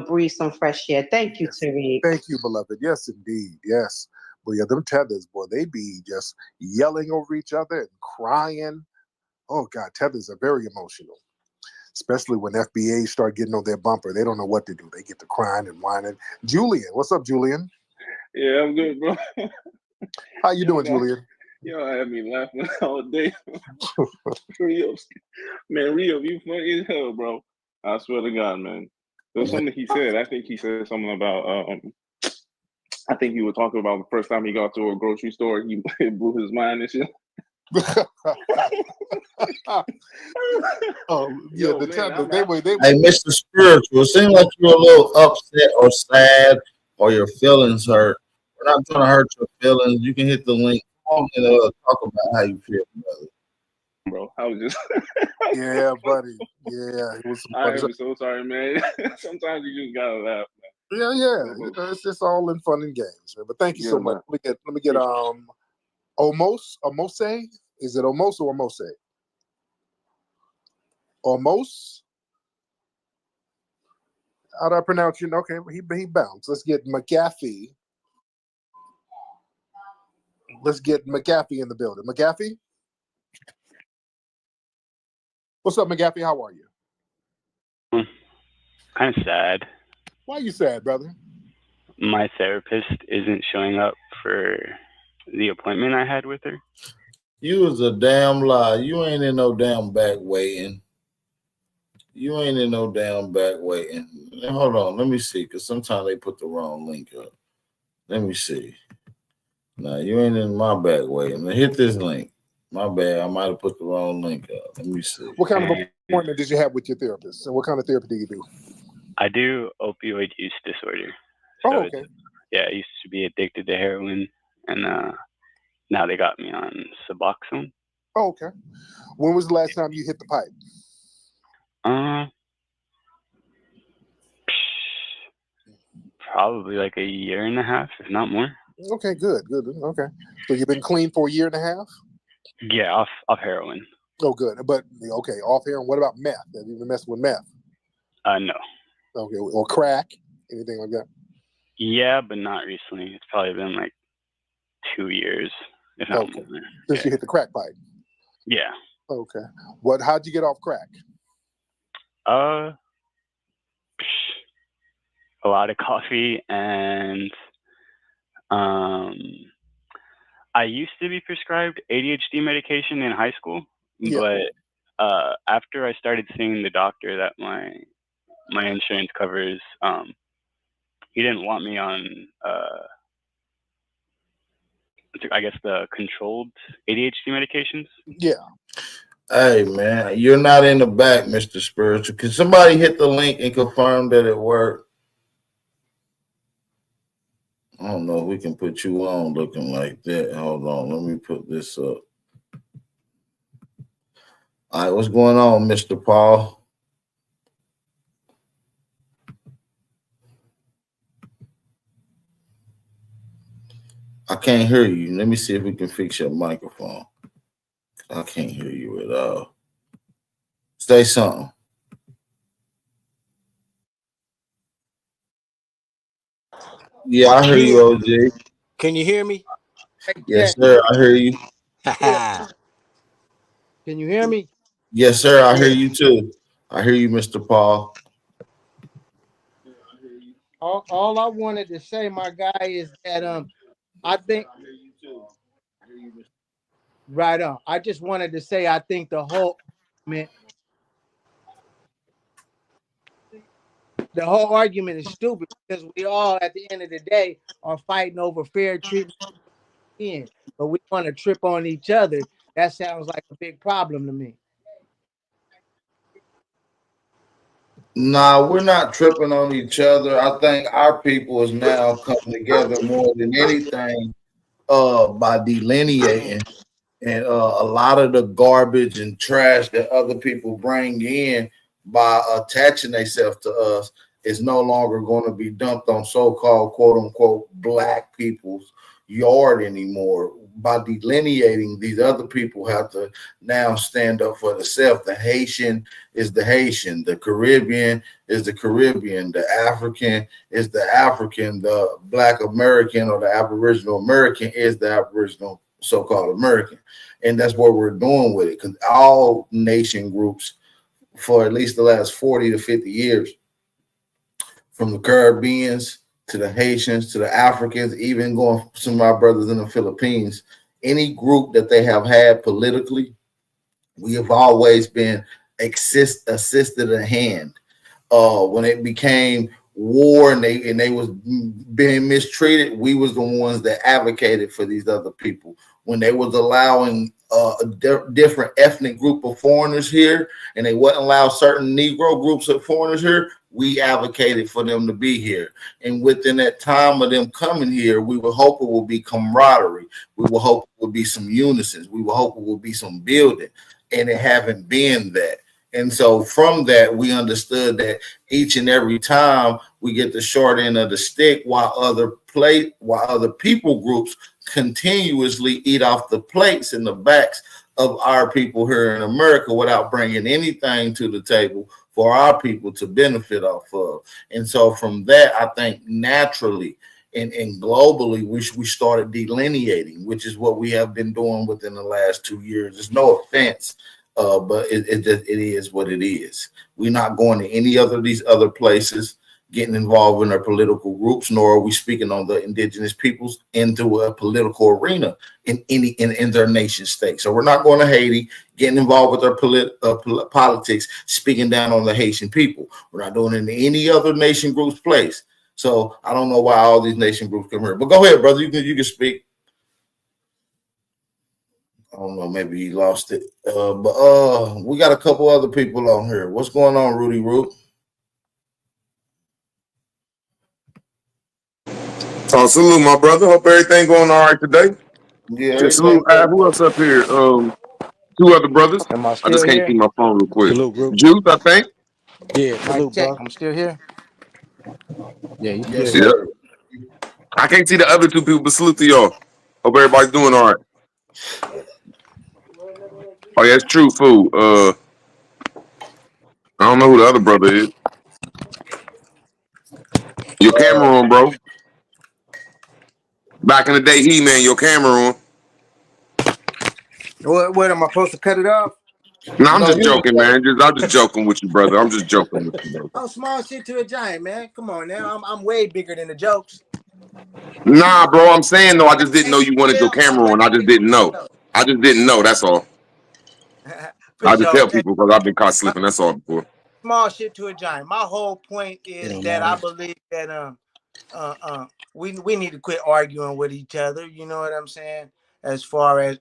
breathe some fresh air. Thank you, Tariq. Thank you, beloved. Yes, indeed. Yes. But yeah, them tethers, boy, they be just yelling over each other and crying. Oh, God, tethers are very emotional. Especially when FBAs start getting on their bumper. They don't know what to do. They get to crying and whining. Julian, what's up, Julian? Yeah, I'm good, bro. How you doing, Julian? Yo, I had me laughing all day. Rio, you funny as hell, bro. I swear to God, man. There was something he said. I think he said something about, I think he was talking about the first time he got to a grocery store, it blew his mind and shit. Oh, yeah, Yo, the man, tethers, I'm they were. Hey, Mr. Spiritual, it seems like you're a little upset or sad or your feelings hurt. We're not trying to hurt your feelings. You can hit the link. Come on and talk about how you feel, brother. Bro, I was just Yeah, buddy. Yeah, it was some I funny. am so sorry, man. Sometimes you just gotta laugh, man. Yeah. It's all in fun and games, man. But thank you so much. Man. Let me get Omose? Is it Omos or Omose? Omos? How do I pronounce you? Okay, he bounced. Let's get McGaffey. Let's get McGaffey in the building. McGaffey? What's up, McGaffey? How are you? Kind of sad. Why are you sad, brother? My therapist isn't showing up for the appointment I had with her. You was a damn lie. You ain't in no damn back waiting. You ain't in no damn back waiting. Hold on, let me see, because sometimes they put the wrong link up. Let me see. No, you ain't in my back waiting. Now hit this link. My bad, I might have put the wrong link up. Let me see. What kind of appointment did you have with your therapist? And what kind of therapy do you do? I do opioid use disorder. Oh, okay. I used to be addicted to heroin, and now they got me on Suboxone. Oh, okay. When was the last time you hit the pipe? Probably like a year and a half, if not more. Okay, good. Okay. So you've been clean for a year and a half? Yeah, off heroin. Oh, good. But, okay, off heroin. What about meth? Have you been messing with meth? No. Okay, or crack? Anything like that? Yeah, but not recently. It's probably been like 2 years, if not more. Since you hit the crack pipe? Yeah. Okay. How'd you get off crack? A lot of coffee, and I used to be prescribed ADHD medication in high school, but after I started seeing the doctor that my insurance covers, he didn't want me on I guess the controlled ADHD medications. Yeah. Hey man, you're not in the back, Mr. Spiritual. Can somebody hit the link and confirm that it worked? I don't know if we can put you on looking like that. Hold on, let me put this up. All right, what's going on, Mr. Paul? I can't hear you. Let me see if we can fix your microphone. I can't hear you at all. Say something. Yeah, I hear you, OG. Can you hear me? Yes, sir. I hear you. Can you hear me? Yes, sir. I hear you too. I hear you, Mr. Paul. All I wanted to say, my guy, is that I think right on. I just wanted to say I think the whole argument is stupid, because we all at the end of the day are fighting over fair treatment, but we want to trip on each other. That sounds like a big problem to me. Nah, we're not tripping on each other. I think our people is now coming together more than anything by delineating, and a lot of the garbage and trash that other people bring in by attaching themselves to us is no longer going to be dumped on so-called quote unquote black people's yard anymore. By delineating, these other people have to now stand up for themselves. The Haitian is the Haitian, the Caribbean is the Caribbean, the African is the African, the Black American or the Aboriginal American is the Aboriginal so-called American. And that's what we're doing with it, because all nation groups for at least the last 40 to 50 years, from the Caribbeans to the Haitians to the Africans, even going to some of our brothers in the Philippines, any group that they have had politically, we have always been assisted a hand. When it became war and they was being mistreated, we was the ones that advocated for these other people. When they was allowing a different ethnic group of foreigners here, and they wouldn't allow certain Negro groups of foreigners here, we advocated for them to be here. And within that time of them coming here, we would hope it will be camaraderie. We will hope it will be some unison. We will hope it will be some building. And it haven't been that. And so from that, we understood that each and every time we get the short end of the stick, while other people groups continuously eat off the plates and the backs of our people here in America without bringing anything to the table for our people to benefit off of. And so from that, I think naturally and globally, we started delineating, which is what we have been doing within the last 2 years. There's no offense, but it is what it is. We're not going to any other of these other places, getting involved in our political groups, nor are we speaking on the indigenous peoples into a political arena in their nation state. So we're not going to Haiti, getting involved with their politics, speaking down on the Haitian people. We're not doing it in any other nation group's place. So I don't know why all these nation groups come here. But go ahead, brother. You can speak. I don't know. Maybe he lost it. But we got a couple other people on here. What's going on, Rudy Root? Salute, my brother. Hope everything going all right today. Yeah. Just salute. Who else up here? Two other brothers. Am I I still just can't here? see my phone real quick. Salute, group. Juice, I think. Yeah, salute, bro. I'm still here. Yeah, you Yes, good. Yep. I can't see the other two people, but salute to y'all. Hope everybody's doing all right. Oh yeah, it's true food. I don't know who the other brother is. Your camera on, bro. Back in the day, man, your camera on. What am I supposed to cut it off? No, I'm just joking, man. I'm just joking with you, brother. I'm just joking with you, bro. Oh, small shit to a giant, man. Come on now. I'm way bigger than the jokes. Nah, bro. I'm saying though, I just didn't know you wanted your camera on. I just didn't know. That's all. I just tell people because I've been caught slipping. That's all before. Small shit to a giant. My whole point is that I believe that we need to quit arguing with each other. You know what I'm saying? As far as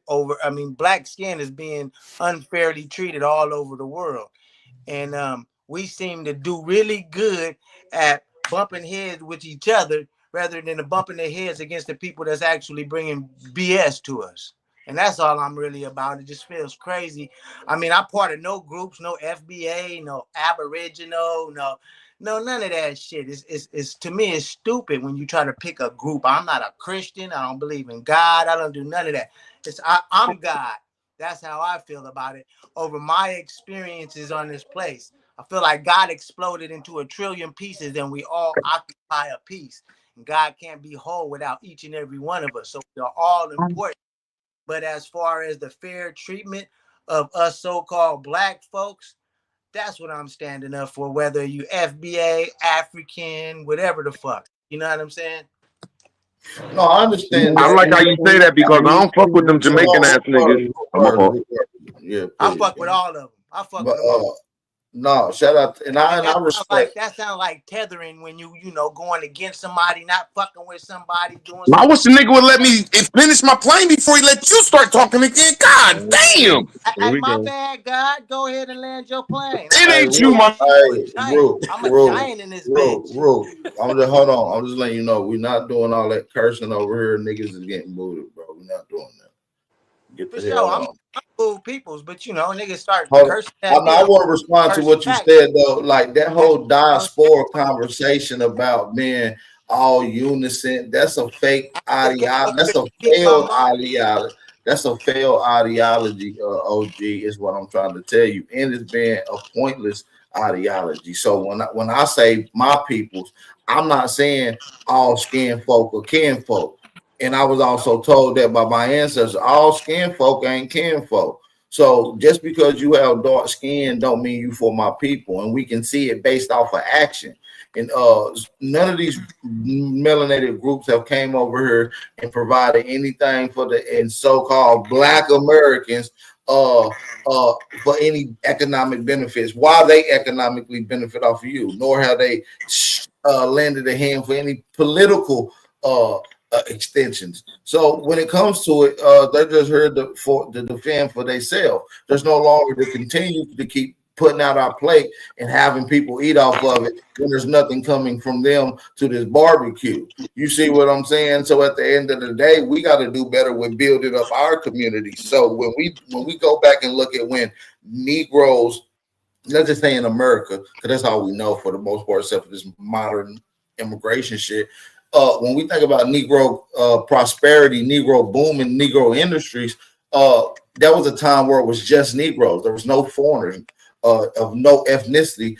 black skin is being unfairly treated all over the world, and we seem to do really good at bumping heads with each other rather than bumping their heads against the people that's actually bringing BS to us. And that's all I'm really about. It just feels crazy. I mean, I'm part of no groups, no FBA, no Aboriginal, no none of that shit. It's to me, it's stupid when you try to pick a group. I'm not a Christian. I don't believe in God. I don't do none of that. I'm God. That's how I feel about it. Over my experiences on this place, I feel like God exploded into a trillion pieces, and we all occupy a piece. And God can't be whole without each and every one of us. So we are all important. But as far as the fair treatment of us so-called black folks, that's what I'm standing up for, whether you FBA, African, whatever the fuck. You know what I'm saying? No, I understand. I like how you say that because I don't fuck with them Jamaican ass niggas. Yeah, I fuck with all of them. I fuck with them all. No, shout out, and I respect. That sounds like tethering when you going against somebody, not fucking with somebody, doing. I wish the nigga would let me finish my plane before he let you start talking again. God damn! Hey, my bad, God. Go ahead and land your plane. It ain't you, my. I'm a giant in this bitch. I'm just hold on. I'm just letting you know we're not doing all that cursing over here. Niggas is getting booted, bro. We're not doing that. Get the hell I'm on. cool peoples, but niggas start cursing. I want to respond to what you said though. Like that whole diaspora conversation about being all unison. That's a fake ideology. That's a failed ideology. That's a failed ideology. OG is what I'm trying to tell you, and it's been a pointless ideology. So when I say my peoples, I'm not saying all skin folk or kin folk. And I was also told that by my ancestors, all skin folk ain't kin folk. So just because you have dark skin don't mean you for my people. And we can see it based off of action. And none of these melanated groups have came over here and provided anything for the so-called Black Americans for any economic benefits. Why they economically benefit off of you, nor have they lended a hand for any political extensions. So when it comes to it, they just heard to defend for themselves. There's no longer to continue to keep putting out our plate and having people eat off of it when there's nothing coming from them to this barbecue. You see what I'm saying? So at the end of the day, we got to do better with building up our community. So when we go back and look at when Negroes let's just say in America, because that's all we know for the most part, except for this modern immigration shit. When we think about Negro prosperity, Negro boom, and Negro industries, that was a time where it was just Negroes. There was no foreigners of no ethnicity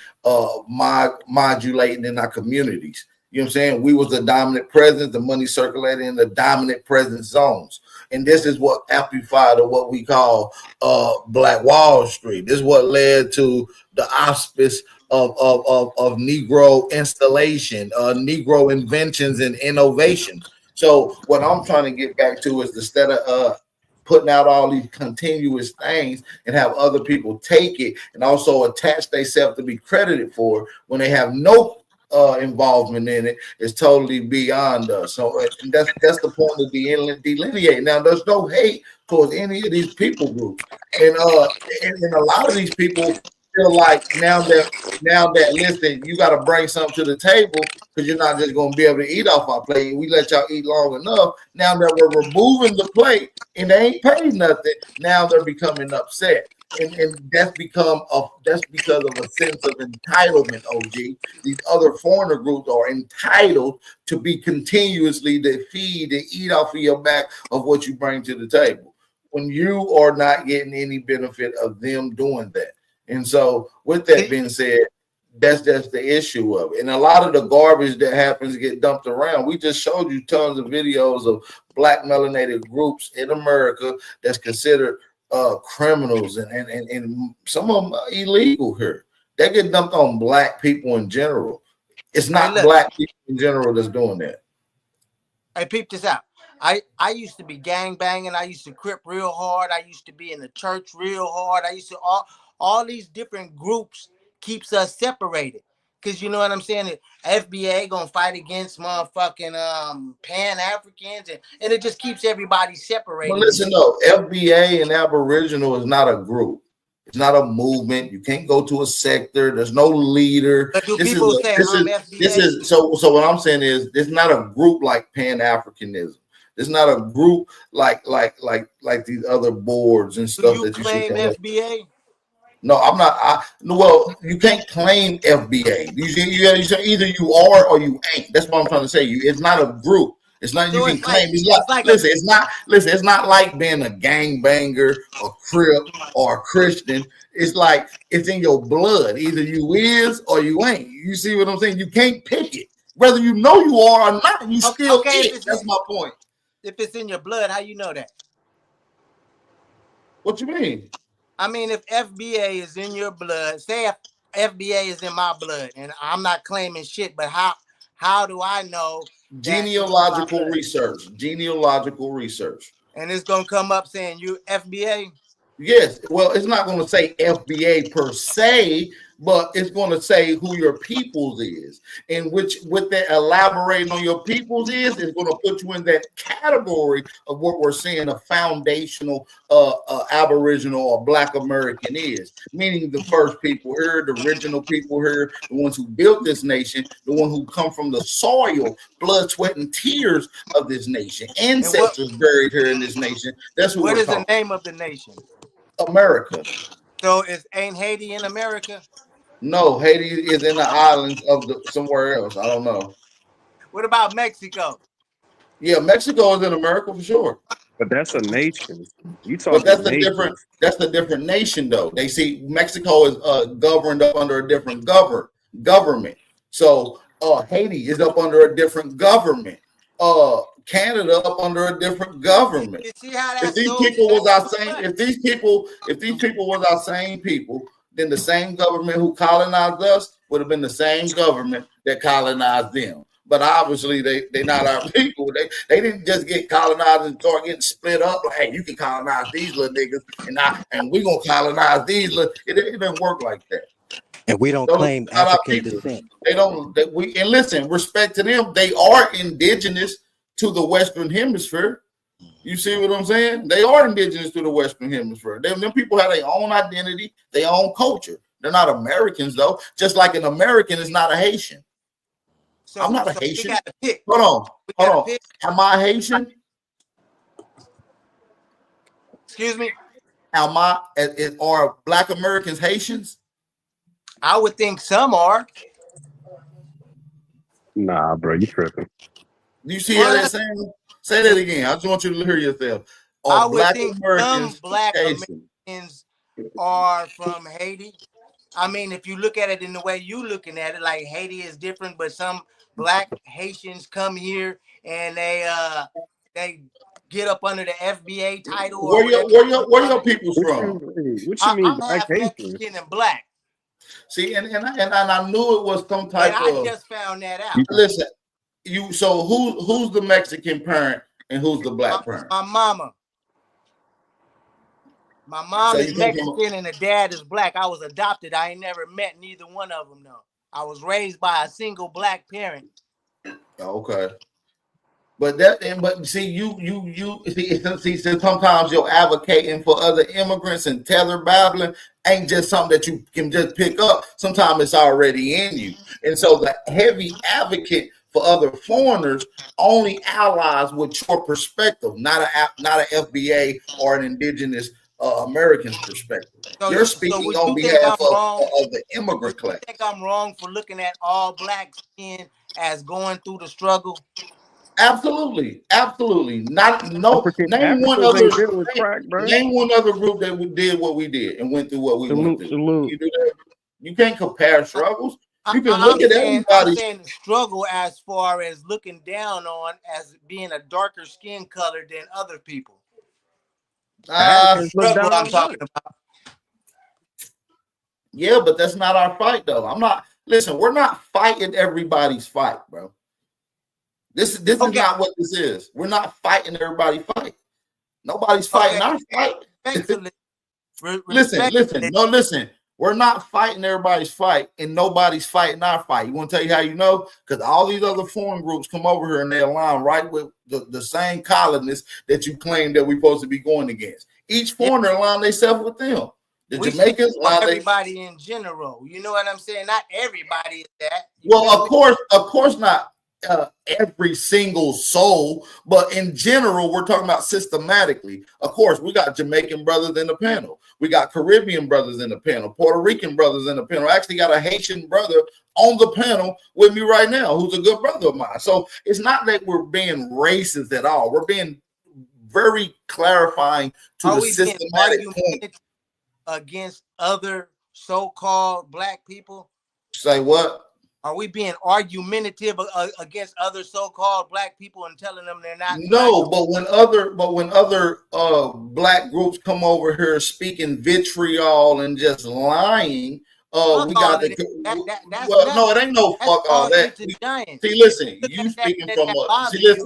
modulating in our communities. You know what I'm saying? We was the dominant presence, the money circulated in the dominant presence zones. And this is what amplified to what we call Black Wall Street. This is what led to the auspice of Negro installation, Negro inventions and innovations. So what I'm trying to get back to is instead of putting out all these continuous things and have other people take it and also attach themselves to be credited for it when they have no involvement in it, is totally beyond us. So and that's the point of delineate. Now, there's no hate towards any of these people groups, and a lot of these people feel like now that listen, you got to bring something to the table because you're not just going to be able to eat off our plate. We let y'all eat long enough. Now that we're removing the plate and they ain't paid nothing, now they're becoming upset. And that's because of a sense of entitlement, OG. These other foreigner groups are entitled to be continuously to feed and eat off of your back of what you bring to the table when you are not getting any benefit of them doing that. And so with that being said, that's the issue of it. And a lot of the garbage that happens get dumped around. We just showed you tons of videos of Black melanated groups in America that's considered criminals and some of them are illegal here. They get dumped on Black people in general. It's not Black people in general that's doing that. Hey, peep this out. I used to be gang banging. I used to crip real hard. I used to be in the church real hard. I used to all these different groups keeps us separated. Cause you know what I'm saying? The FBA gonna fight against motherfucking Pan-Africans and it just keeps everybody separated. But listen though, FBA and Aboriginal is not a group. It's not a movement. You can't go to a sector. There's no leader. But do people say I'm FBA? So what I'm saying is it's not a group like Pan-Africanism. It's not a group like these other boards and stuff that you claim FBA. No, I'm not. Well, you can't claim FBA. You say either you are or you ain't. That's what I'm trying to say. It's not a group. It's not. You can claim. Listen. It's not. Listen. It's not like being a gangbanger or Crip or a Christian. It's like it's in your blood. Either you is or you ain't. You see what I'm saying? You can't pick it. Whether you know you are or not, you still it. That's my point. If it's in your blood, how you know that? What you mean? I mean, if FBA is in your blood, say if FBA is in my blood, and I'm not claiming shit, but how do I know? Genealogical research. Genealogical research. And it's gonna come up saying you FBA. Yes. Well, it's not going to say FBA per se, but it's going to say who your peoples is, and with that elaborating on your peoples is going to put you in that category of what we're saying a foundational Aboriginal or Black American is, meaning the first people here, the original people here, the ones who built this nation, the one who come from the soil, blood, sweat, and tears of this nation, ancestors buried here in this nation. That's what is the name of the nation? America. So ain't Haiti in America? No, Haiti is in the islands of somewhere else. I don't know. What about Mexico? Yeah, Mexico is in America for sure. But that's a nation. You talking? But that's the different nation though. They see Mexico is governed up under a different government. So Haiti is up under a different government. Canada up under a different government. If these people was our same people, then the same government who colonized us would have been the same government that colonized them. But obviously they not our people. They didn't just get colonized and start getting split up. Like, hey, you can colonize these little niggas, and we gonna colonize these little. It didn't work like that. And we don't claim African descent. And listen, respect to them. They are indigenous to the Western Hemisphere. You see what I'm saying? They are indigenous to the Western Hemisphere. Them people have their own identity, their own culture. They're not Americans though. Just like an American is not a Haitian. I'm not a Haitian. Hold on. Am I Haitian? Excuse me? Are Black Americans Haitians? I would think some are. Nah, bro, you tripping. Do you see how they're saying? Say that again. I just want you to hear yourself. I Are would Black think some Americans Black Haitian? Americans are from Haiti. I mean, if you look at it in the way you looking at it, like Haiti is different, but some Black Haitians come here and they get up under the FBA title or whatever. Where your people's What from? you mean I'm Black half Haitian? Mexican and Black. See, and I knew it was some type And I of. just found that out. Listen, so who's the Mexican parent and who's the Black parent? My mama. My mom So is Mexican and the dad is Black. I was adopted. I ain't never met neither one of them though. I was raised by a single Black parent. Okay. But see, you see, sometimes you're advocating for other immigrants and tether babbling ain't just something that you can just pick up. Sometimes it's already in you. And so the heavy advocate for other foreigners only allies with your perspective, not an FBA or an indigenous American's perspective. So You're speaking on behalf of the immigrant class. You think I'm wrong for looking at all Black skin as going through the struggle? Absolutely. Name one other group that we did what we did and went through what we went through. You do that? You can't compare struggles. You can look at everybody. I'm saying the struggle as far as looking down on as being a darker skin color than other people. Struggle I'm talking about. Yeah, but that's not our fight, though. Listen, we're not fighting everybody's fight, bro. This is not what this is. We're not fighting everybody's fight. Nobody's fighting our fight. Listen. We're not fighting everybody's fight, and nobody's fighting our fight. You want to tell you how you know? Because all these other foreign groups come over here and they align right with the same colonists that you claim that we're supposed to be going against. Each foreigner align themselves with them. The Jamaicans align everybody in general. You know what I'm saying? Not everybody is that. Well, of course not. Every single soul, but in general, we're talking about systematically. Of course, we got Jamaican brothers in the panel, we got Caribbean brothers in the panel, Puerto Rican brothers in the panel. I actually got a Haitian brother on the panel with me right now who's a good brother of mine. So it's not that we're being racist at all. We're being very clarifying to the systematic point. Against other so-called Black people. Say what? Are we being argumentative against other so-called Black people and telling them they're not? No, but when other Black groups come over here speaking vitriol and just lying, we got to. No, it ain't no fuck all that. See, listen, you speaking from a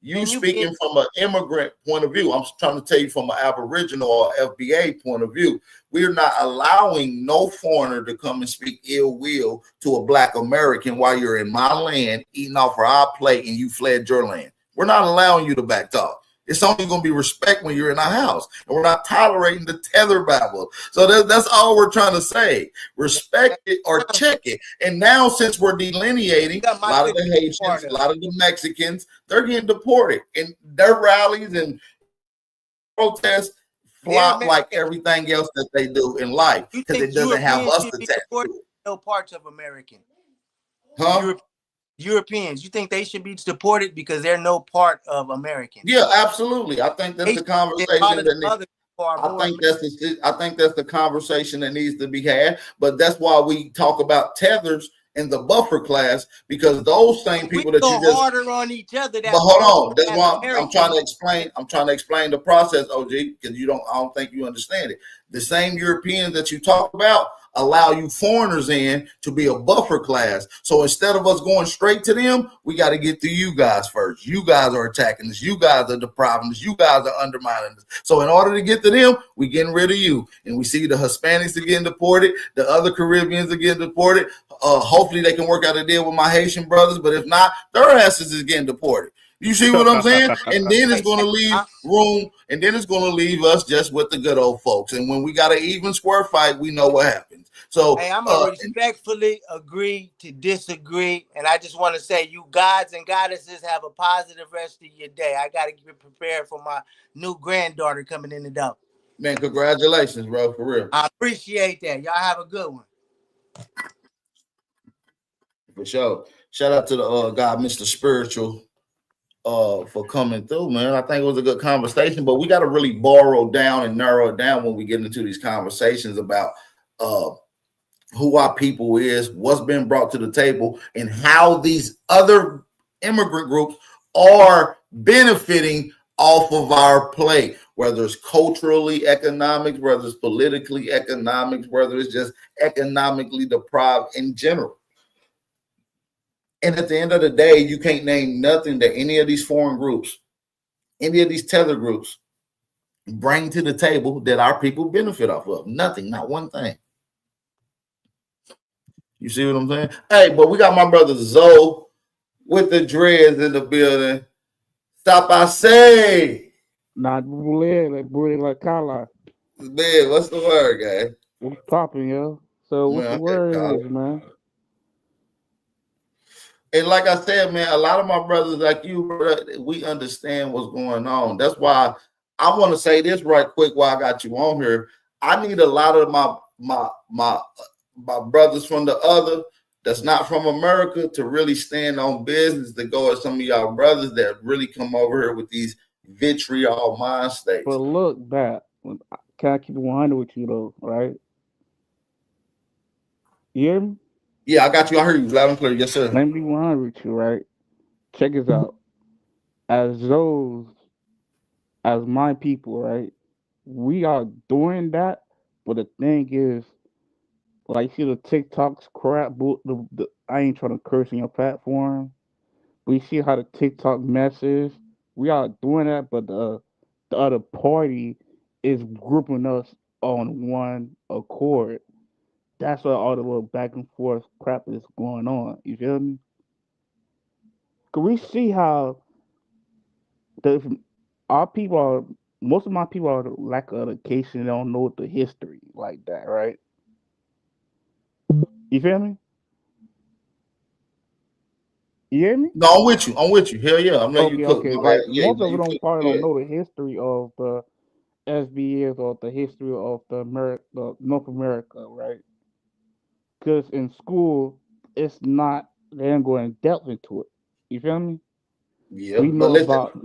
you speaking from an immigrant point of view. I'm trying to tell you from an Aboriginal or FBA point of view. We're not allowing no foreigner to come and speak ill will to a Black American while you're in my land eating off of our plate and you fled your land. We're not allowing you to back talk. It's only going to be respect when you're in our house, and we're not tolerating the tether babble. So that's all we're trying to say. Respect it or check it. And now, since we're delineating, a lot of the Haitians, a lot of the Mexicans, they're getting deported, and their rallies and protests flop like everything else that they do in life because it doesn't have us to tap to. No parts of American. Huh? Europeans, you think they should be deported because they're no part of American? Yeah, absolutely. I think that's the conversation I think that's the conversation that needs to be had. But that's why we talk about tethers in the buffer class, because those same people that you just harder on each other. But hold on, that's why I'm trying to explain. I'm trying to explain the process, OG, because I don't think you understand it. The same Europeans that you talk about allow you foreigners in to be a buffer class. So instead of us going straight to them, we got to get to you guys first. You guys are attacking us. You guys are the problems. You guys are undermining us. So in order to get to them, we getting rid of you. And we see the Hispanics are getting deported. The other Caribbeans are getting deported. Hopefully they can work out a deal with my Haitian brothers. But if not, their asses is getting deported. You see what I'm saying? And then it's going to leave room, and then it's going to leave us just with the good old folks. And when we got an even square fight, we know what happens. So hey, I'm gonna respectfully agree to disagree, and I just want to say, you gods and goddesses have a positive rest of your day. I got to get prepared for my new granddaughter coming in the door. Man, congratulations, bro, for real. I appreciate that. Y'all have a good one. For sure. Shout out to the guy, Mr. Spiritual, for coming through, man. I think it was a good conversation, but we got to really borrow down and narrow it down when we get into these conversations about who our people is, what's been brought to the table, and how these other immigrant groups are benefiting off of our play, whether it's culturally economics, whether it's politically economics, whether it's just economically deprived in general. And at the end of the day, you can't name nothing that any of these foreign groups, any of these tether groups bring to the table that our people benefit off of. Nothing, not one thing. You see what I'm saying? Hey, but we got my brother Zoe with the dreads in the building. Stop, I say. Not booty like Kala. Man, what's the word, guy? What's popping, yo? So what's the word is, man? And like I said, man, a lot of my brothers like you, brother, we understand what's going on. That's why I want to say this right quick while I got you on here. I need a lot of my brothers from the other that's not from America to really stand on business, to go at some of y'all brothers that really come over here with these vitriol mind states. But look, can I keep it 100 with you though, right? You hear me? Yeah, I got you. I heard you loud and clear. Yes, sir. Let me be 100 with you, right? Check this out. As my people, right? We are doing that, but the thing is, like, see the TikTok's crap. I ain't trying to curse on your platform, but you see how the TikTok messes. We are doing that, but the other party is grouping us on one accord. That's why all the little back and forth crap is going on. You feel me? Cause we see how our people are. Most of my people are lack of education. They don't know the history like that, right? You feel me? You hear me? No, I'm with you. I'm with you. Hell yeah, I'm letting you cook. Okay. Like most of them probably don't know the history of the SBAs or the history of the North America, right? Because in school, it's not. They ain't going in depth into it. You feel me? Yeah, we know about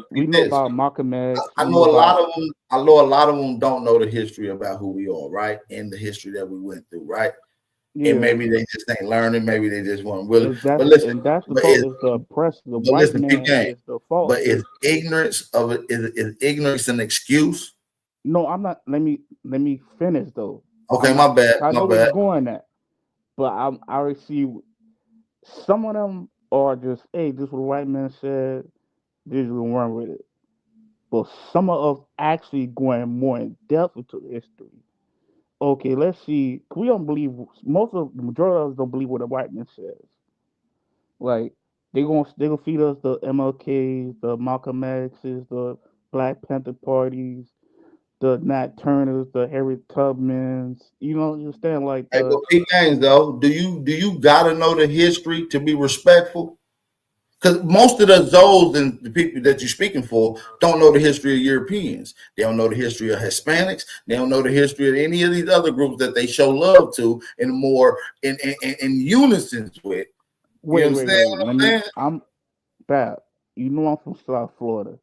Malcolm X. I know a lot of them don't know the history about who we are, right? And the history that we went through, right? Yeah. And maybe they just ain't learning. Maybe they just weren't willing. But listen, that's the fault. Is the oppressed. The white man is the fault. But is ignorance of it? Is ignorance an excuse? No, I'm not. Let me finish though. Okay, my bad. I know where you're going at, but I already see some of them are just, hey, this is what the white man said. This is gonna run with it. But some of us actually going more in depth into history. Okay, let's see. We don't believe the majority of us don't believe what the white man says. Like they gonna feed us the MLKs, the Malcolm X's, the Black Panther parties, the Nat Turners, the Harriet Tubmans. You don't understand, like. Hey, but big things though. Do you gotta know the history to be respectful? Because most of those and the people that you're speaking for don't know the history of Europeans. They don't know the history of Hispanics. They don't know the history of any of these other groups that they show love to and more in unison with. Wait. I'm bad. You know I'm from South Florida,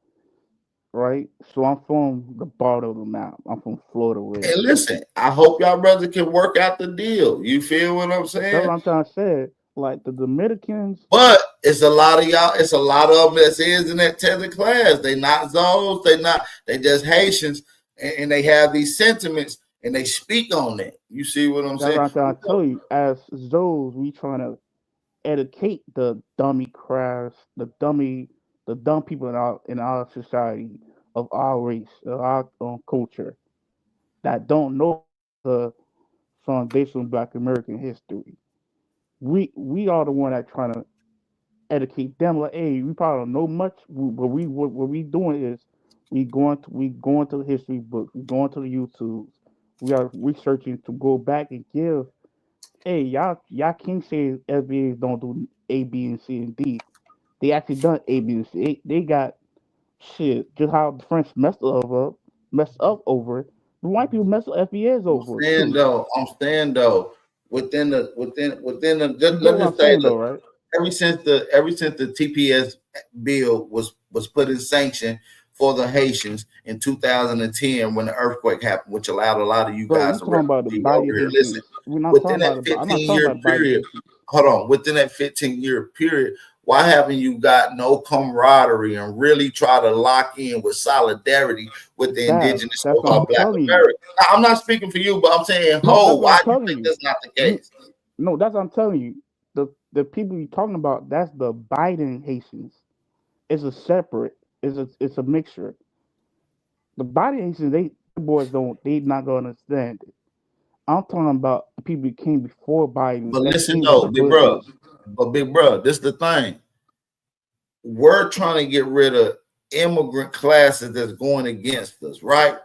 right? So I'm from the bottom of the map. I'm from Florida. And listen, I hope y'all brothers can work out the deal. You feel what I'm saying? That's what I'm trying to say. Like the Dominicans, but it's a lot of y'all. It's a lot of them that is in that tether class. They not Zoes. They just Haitians, and they have these sentiments and they speak on that. You see what I'm saying? That's what I'm trying to tell you. As Zoes, we trying to educate the dummy crowds, the dumb people in our society of our race, of our culture, that don't know the foundational Black American history. We are the one that trying to educate them. Like, hey, we probably don't know much, but what we doing is we going to the history books, we going to the YouTubes, we are researching to go back and give. Hey, y'all can't say FBAs don't do A, B, and C and D. They actually done A, B, and C. They got shit. Just how the French messed up over it. The white people messed up FBAs over it. I'm saying though. within the You just, get let's what I'm just say saying though, right? ever since the TPS bill was put in sanction for the Haitians in 2010 when the earthquake happened, which allowed a lot of you Bro, guys we to talking about the refugee body over here. Listen, Haitians. We're not within talking that about the. I'm not talking 15-year about the body period, Haitians. hold on, within that 15-year period, why haven't you got no camaraderie and really try to lock in with solidarity with the indigenous That's what I'm so-called Black telling you. Americans? Now, I'm not speaking for you, but I'm saying, No, that's what why I'm do you telling think you. that's not the case? No, that's what I'm telling you. The people you're talking about, that's the Biden Haitians. It's a separate. It's a mixture. The Biden Haitians, the boys they not gonna understand it. I'm talking about the people who came before Biden But that listen came with though, the Bushes. big bro, this the thing. We're trying to get rid of immigrant classes that's going against us, right?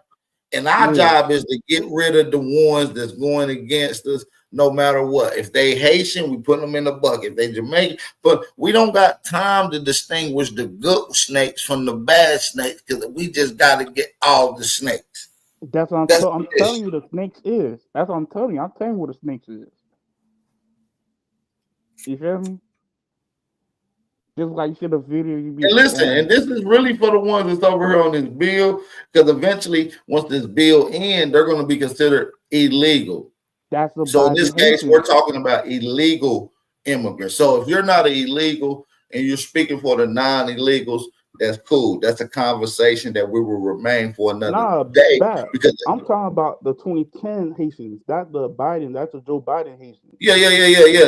And our job is to get rid of the ones that's going against us, no matter what. If they Haitian, we put them in the bucket. If they Jamaican, but we don't got time to distinguish the good snakes from the bad snakes because we just got to get all the snakes. That's what I'm telling you. The snakes is. That's what I'm telling you. I'm telling you what the snakes is. You feel me? Just like you see the video, you be And listen, and this is really for the ones that's over here on this bill, because eventually, once this bill ends, they're going to be considered illegal. That's the So in this Biden case, Haitians. we're talking about illegal immigrants. So if you're not an illegal and you're speaking for the non-illegals, that's cool. That's a conversation that we will remain for another day. Because I'm talking about the 2010 Haitians. That's the Biden. That's the Joe Biden Haitians. yeah.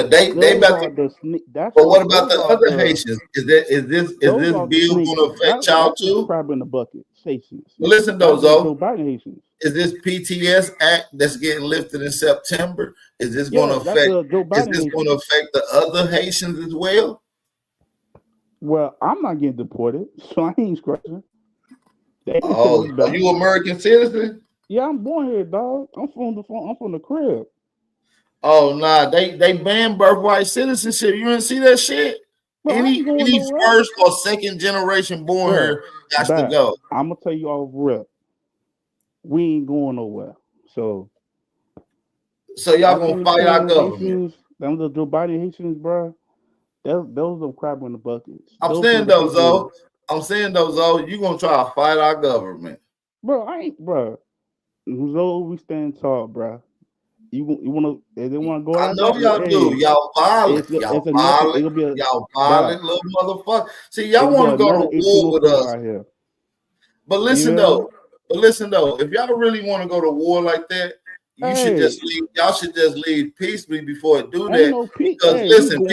They about to. But what about the other Haitians? Is this bill going to affect y'all That's the too? crab in the bucket Haitians. Well, listen, That's the Dozo. Joe Biden Haitians. Is this PTS Act that's getting lifted in September? Is this going to affect? Is this going to affect the other Haitians as well? Well, I'm not getting deported, so I ain't scratching. Oh, are you American citizen? Yeah, I'm born here, dog. I'm from the crib. Oh nah, they banned birthright citizenship. You didn't see that shit? Bro, Any first or second generation born here has to go. I'm gonna tell you all real. We ain't going nowhere. So y'all gonna fight our government? Them the Joe Biden Haitians, bro. Those are crab in the buckets. I'm saying Dozo, you gonna try to fight our government? Bro, I ain't, bro. We stand tall, bro. You wanna? If they wanna go I like know that, y'all do. Y'all violent. Y'all violent little motherfucker. See, y'all want to go to war with us. But listen though. If y'all really want to go to war like that, you should just leave. Y'all should just leave peacefully before it do that. Because listen,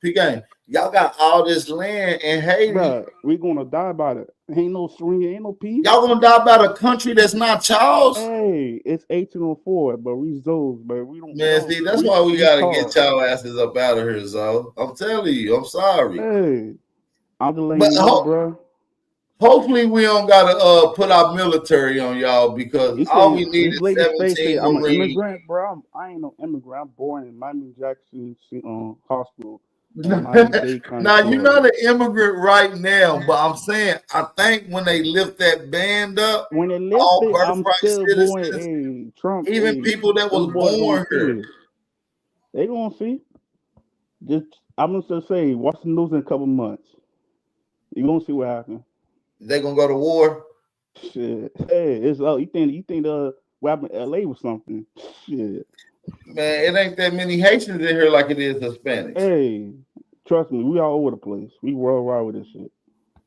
P gang, y'all got all this land in Haiti. Bro, we gonna die about it. Ain't no swing, ain't no peace. Y'all gonna die about a country that's not y'all's. Hey, it's 1804, but we Zoes, but we don't. Man, see, that's why we gotta get y'all asses up out of here, Zo. I'm telling you, I'm sorry. Hey, I'm just letting you know, bro. Hopefully we don't gotta put our military on y'all because all we need is 17 I'm an immigrant, bro. I ain't no immigrant. I'm born in Miami Jackson Hospital. Now you're not an immigrant right now, but I'm saying I think when they lift that band up, when they lift all it, I'm birthright still citizens, born. Trump, even people that was born here, they gonna see. I'm gonna just say, watch the news in a couple months. You gonna see what happens. They gonna go to war. Shit. Hey, it's you think what happened in LA was something? Shit. Man, it ain't that many Haitians in here like it is Hispanics. Hey, trust me, we all over the place. We worldwide with this shit.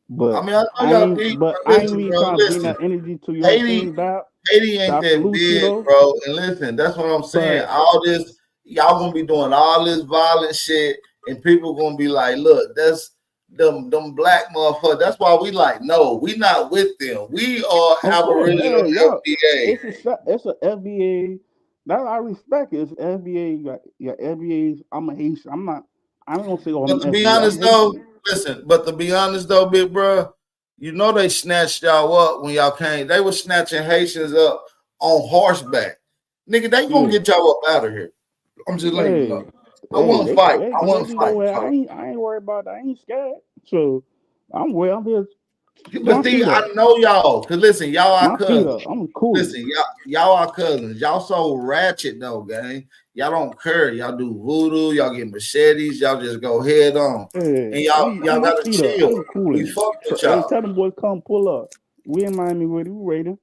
But I mean, I know y'all deep, but I ain't really trying to bring that energy to your thing back. Haiti ain't that big, bro. And listen, that's what I'm saying. All this, y'all gonna be doing all this violent shit, and people gonna be like, look, that's them black motherfuckers. That's why we like, no, we not with them. We are Aboriginal FBA. It's a FBA. That I respect it. It's FBA. Yeah, FBA's. I'm a Haitian. I'm not. I don't want to say. Oh, but to be honest though, listen. But to be honest though, big bro, you know they snatched y'all up when y'all came. They were snatching Haitians up on horseback. Nigga, they gonna get y'all up out of here. I'm just letting you know. I want to fight. I want to fight. I ain't worried about that. I ain't scared. So I'm here. But see, I know y'all. Cause listen, y'all are cousins. I'm cool. Listen, y'all are cousins. Y'all so ratchet though, gang. Y'all don't care. Y'all do voodoo. Y'all get machetes. Y'all just go head on. And y'all gotta chill. We fuck with y'all. Hey, tell them boys come pull up. We in Miami with you. We ready.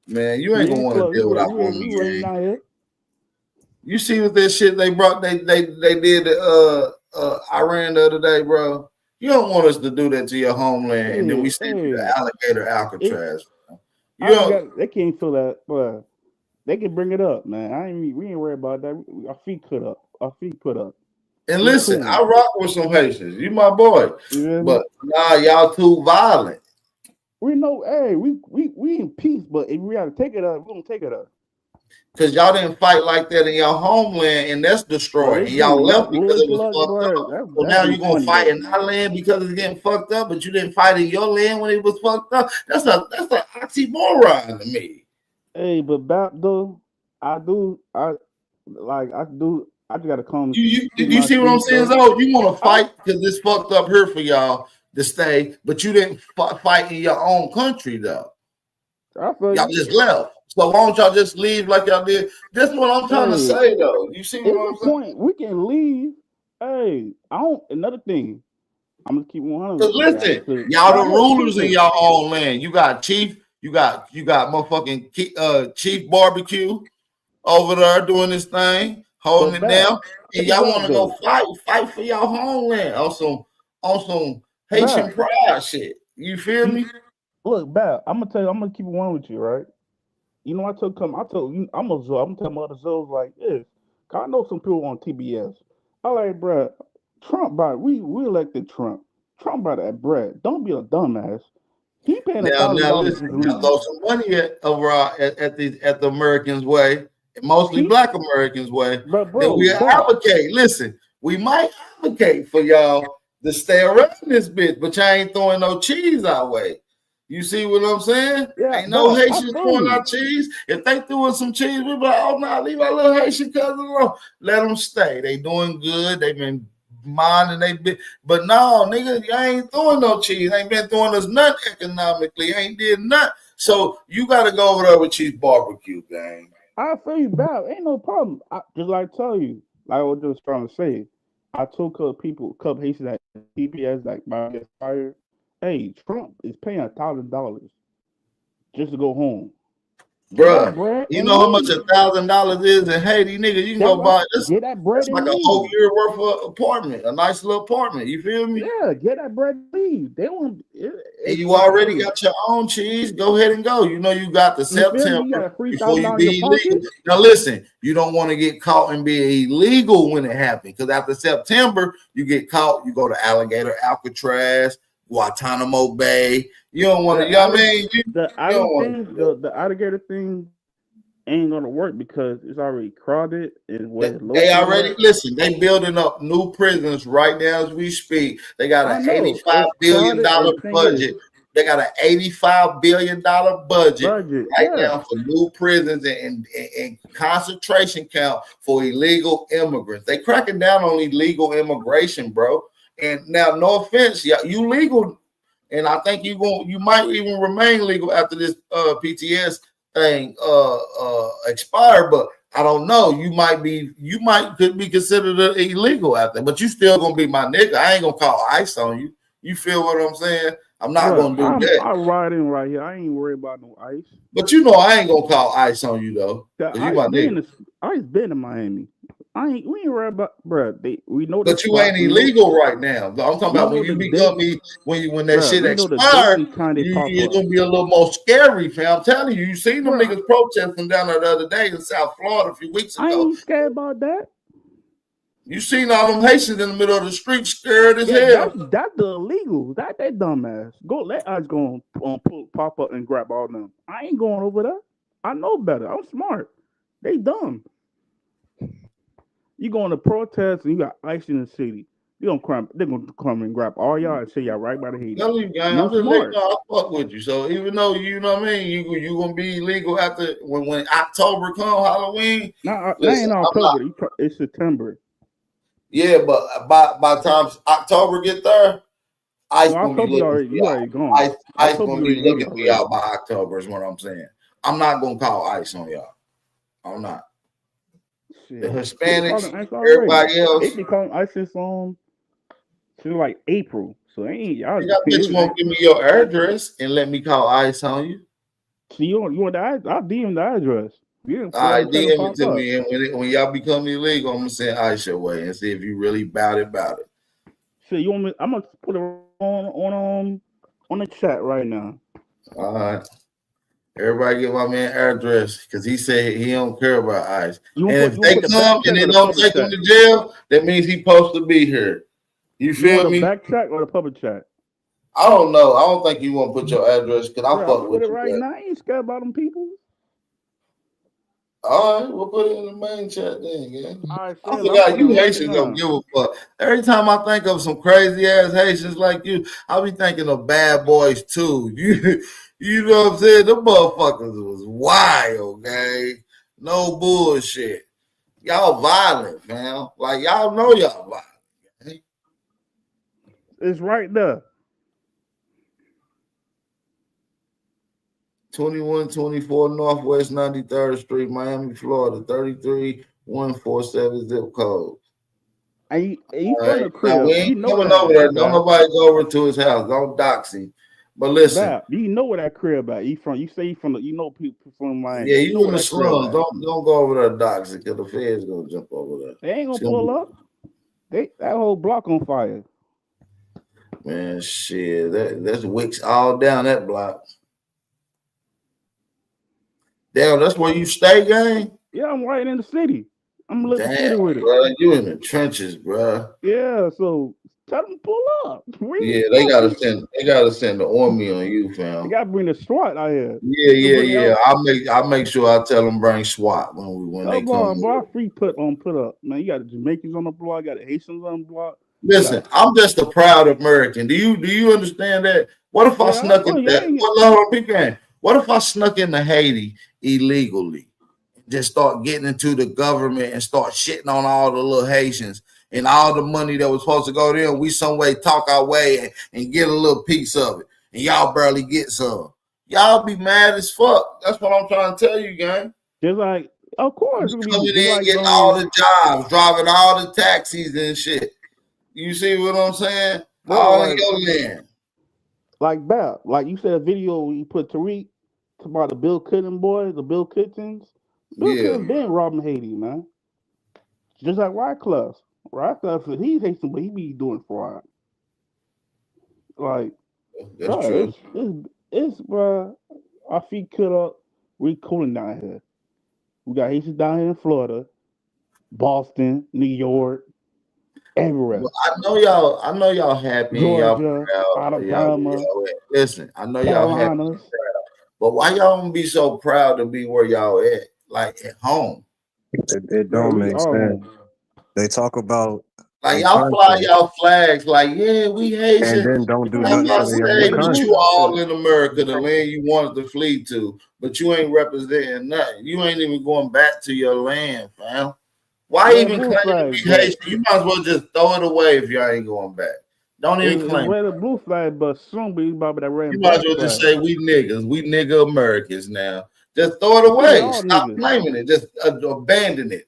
Man, you ain't gonna want to deal with our woman, gang. You see what this shit they brought? They did Iran the other day, bro. You don't want us to do that to your homeland, and then we send you to alligator Alcatraz. They can't feel that, but they can bring it up, man. We ain't worried about that. Our feet put up. And listen, I rock with some Haitians. You my boy, but nah, y'all too violent. We know, hey, we in peace, but if we gotta take it up, we're gonna take it up. Because y'all didn't fight like that in your homeland, and that's destroyed. And y'all left because it was fucked up. So now you're gonna fight in our land because it's getting fucked up, but you didn't fight in your land when it was fucked up. That's an oxymoron to me. Hey, but back though, I just gotta come. You see what I'm saying? So you want to fight because it's fucked up here for y'all to stay, but you didn't fight in your own country though. Y'all just left. So why don't y'all just leave like y'all did? That's what I'm trying to say, though. You see what I'm saying? Point. We can leave. Hey, Another thing, I'm gonna keep 100. Listen, y'all the rulers in your own land. You got chief. You got motherfucking Chief Barbecue over there doing this thing, holding it down, and y'all want to go fight for your homeland on some Haitian pride shit. You feel me? Look, Bab, I'm gonna tell you. I'm gonna keep it one with you, right? You know, I'm gonna tell my other Zoes like this. Cause I know some people on TPS. I like, bruh, Trump we elected Trump. Trump bought that bread. Don't be a dumbass. He paying $1,000. Listen, y'all throw some money at the Americans' way, mostly Black Americans' way. Then we advocate. Listen, we might advocate for y'all to stay around this bitch, but y'all ain't throwing no cheese our way. You see what I'm saying? Yeah, ain't no Haitians throwing our cheese. If they threw us some cheese, we'd be like, oh, no, leave our little Haitian cousins alone. Let them stay. They doing good. They been minding. But no, nigga, you ain't throwing no cheese. Ain't been throwing us nothing economically. Ain't did nothing. So you got to go over there with Chief Barbecue, gang. I feel you, Bob. Ain't no problem. Just like I tell you, like I was just trying to say, I told a couple Haitians at TPS, like my fire. Hey, Trump is paying $1,000 just to go home. Bruh, you know how much $1,000 is in Haiti, nigga? You can go buy this. Get that bread. That's like a whole year worth of apartment, a nice little apartment. You feel me? Yeah, get that bread and leave. They want. And you already got your own cheese. Go ahead and go. You know you got the September before you be illegal. Now listen, you don't want to get caught and be illegal when it happens, because after September you get caught. You go to alligator Alcatraz, Guantanamo Bay. You don't want to, you know what I mean? The alligator thing ain't gonna work because it's already crowded. They already they building up new prisons right now as we speak. They got an $85 billion budget. They got an $85 billion budget right now for new prisons and concentration camp for illegal immigrants. They cracking down on illegal immigration, bro. And now, no offense, you legal. And I think you might even remain legal after this PTS thing expire, but I don't know. Could be considered illegal after, but you still gonna be my nigga. I ain't gonna call ICE on you. You feel what I'm saying? I'm not gonna do that. I'm riding right here. I ain't worried about no ICE. But you know I ain't gonna call ICE on you though. You my nigga. ICE been in Miami. We ain't worried about, bro. We know. But you ain't illegal right now. I'm talking about when you become when that shit expires, you're gonna be a little more scary, fam. I'm telling you, you seen them niggas protesting down there the other day in South Florida a few weeks ago. I ain't scared about that. You seen all them Haitians in the middle of the street scared as hell. That's the illegal. That dumbass. Let us go pop up and grab all them. I ain't going over there. I know better. I'm smart. They dumb. You going to protest and you got ICE in the city. They're gonna come and grab all y'all and say y'all right by the Haiti. I'm just letting y'all fuck with you. So even though you know what I mean, you gonna be illegal after when October come, Halloween. No, that ain't October. It's September. Yeah, but by the time October get there, ICE No, I gonna be told you looking already. me You out. already gone. I ICE told gonna you be already knew looking that me already. out by October is what I'm saying. I'm not gonna call ICE on y'all. I'm not. Shit. The They Hispanics, calling ICE already. everybody else. They been calling ICE since like April. So they ain't y'all. I bet you won't give me your address and let me call ICE on you. So you want the address? I'll DM the address. You didn't All right, tell them DM it pop to up. me, and when y'all become illegal, I'm gonna send ICE your way and see if you really bout it. Shit, you want me? I'm gonna put it on the chat right now. All right. Everybody get my man address because he said he don't care about ICE. And if they come and they don't take him to jail, that means he supposed to be here. You feel want me? the back chat or the public chat? I don't know. I don't think you want to put your address because I fuck with it you. right But now. I ain't scared about them people. all right, we'll put it in the main chat then, yeah. I forgot you Haitians don't give a fuck. Every time I think of some crazy ass Haitians like you, I be thinking of Bad Boys too. You know what I'm saying? Them motherfuckers was wild, okay? No bullshit. Y'all violent, man. Like y'all know y'all violent. It's right there. 2124 Northwest 93rd Street, Miami, Florida, 33147 zip code. And you All from right. the crib. Now we ain't You know coming that. over there. Don't nobody go over to his house. Don't dox him. But listen. Bap, you know where that crib at. You say you from you know people from Miami. Yeah, you know you in where the that crib slums. at. Don't go over there dox it because the feds gonna jump over there. They ain't gonna pull up. That whole block on fire. Man, shit. That's wicks all down that block. Damn, that's where you stay, gang? Yeah, I'm right in the city. I'm living in the city Damn, with it. bro. You in the trenches, bro. Yeah, so tell them to pull up. Yeah, they gotta send the army on you, fam. They gotta bring the SWAT out here. Yeah. I'll make sure I tell them bring SWAT when they Come come. on, bro. Free put up. Man, you got the Jamaicans on the block, you got the Haitians on the block. Listen, I'm just a proud American. Do you understand that? What if I snuck in that? What if I snuck into Haiti illegally? Just start getting into the government and start shitting on all the little Haitians and all the money that was supposed to go there. We some way talk our way and get a little piece of it. And y'all barely get some. Y'all be mad as fuck. That's what I'm trying to tell you, gang. Just like, of course, coming in, getting all the jobs, driving all the taxis and shit. You see what I'm saying? Bro, all in your land. Like Bap, like you said, a video you put Tariq about the Bill Clinton boys, the Bill Clintons. Bill Clinton been robbing Haiti, man. Just like Wyclef. Wyclef, he's Haitian, but he be doing fraud. Like, that's bro, true. It's bro, our feet cut up. We cooling down here. We got Haitians down here in Florida, Boston, New York, everywhere. Well, I know y'all happy. Georgia, y'all proud. Alabama. Listen, I know y'all happy. Proud, but why y'all don't be so proud to be where y'all at, like at home? It don't make sense. They talk about like y'all fly y'all flags, like yeah, we Haitian, and then don't do I'm nothing not for their own saying country. you all in America, the land you wanted to flee to, but you ain't representing nothing. You ain't even going back to your land, fam. Why even claim to be Haitian? You might as well just throw it away if y'all ain't going back. Don't even claim. It's red and blue flag, but soon be about that red. You might as well just say we niggas, we nigga Americans now. Just throw it away. Stop claiming it. Just abandon it.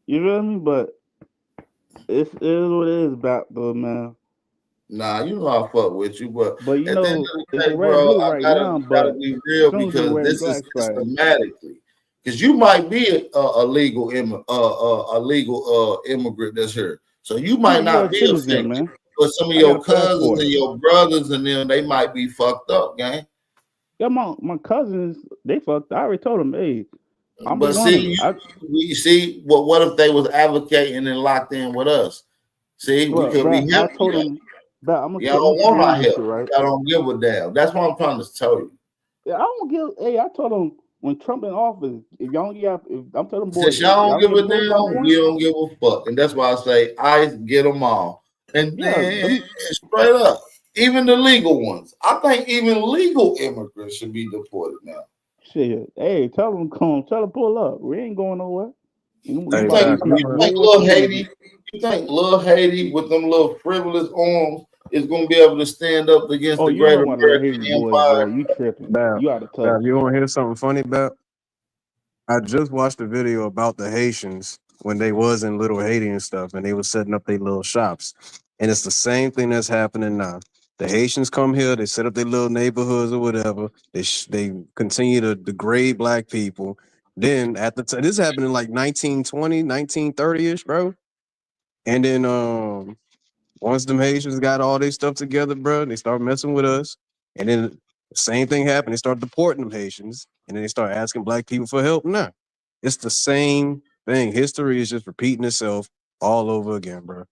You feel me? But it is what it is about though, man. Nah, you know I fuck with you, but you at know the end of the it's day, a red bro, blue I right gotta, now, gotta but be real soon as because red this black is flag. systematically. Because you might be a legal immigrant that's here, so you might not be affected, man. but some of I got your a cousins passport. and your brothers and them, they might be fucked up, gang. Yeah, my cousins, they fucked. I already told them, hey, I'm But see, you see, what if they was advocating and locked in with us? See, we could be I helping told you. them, I'm Y'all don't want our help. right? Y'all don't give a damn. That's what I'm trying to tell you. Yeah, I don't give. Hey, I told them when Trump in office, if y'all don't get, if I'm telling boys, Since y'all don't give a vote by damn, morning, we don't give a fuck, and that's why I say I get them all, and straight up, even the legal ones. I think even legal immigrants should be deported now. Shit, hey, tell them come, tell them pull up. We ain't going nowhere. You think little Haiti, You think little Haiti with them little frivolous arms is gonna be able to stand up against the You don't know great about no American Haiti boys, bro. empire? You tripping. Bab, You out of touch. Bab, you want to hear something funny, Bab? I just watched a video about the Haitians when they was in Little Haiti and stuff, and they was setting up their little shops. And it's the same thing that's happening now. The Haitians come here, they set up their little neighborhoods or whatever. They continue to degrade black people. Then at the time, this happened in like 1920, 1930-ish, bro. And then once them Haitians got all their stuff together, bro, they start messing with us. And then the same thing happened. They start deporting them Haitians, and then they start asking black people for help. Now, it's the same thing. History is just repeating itself all over again, bro.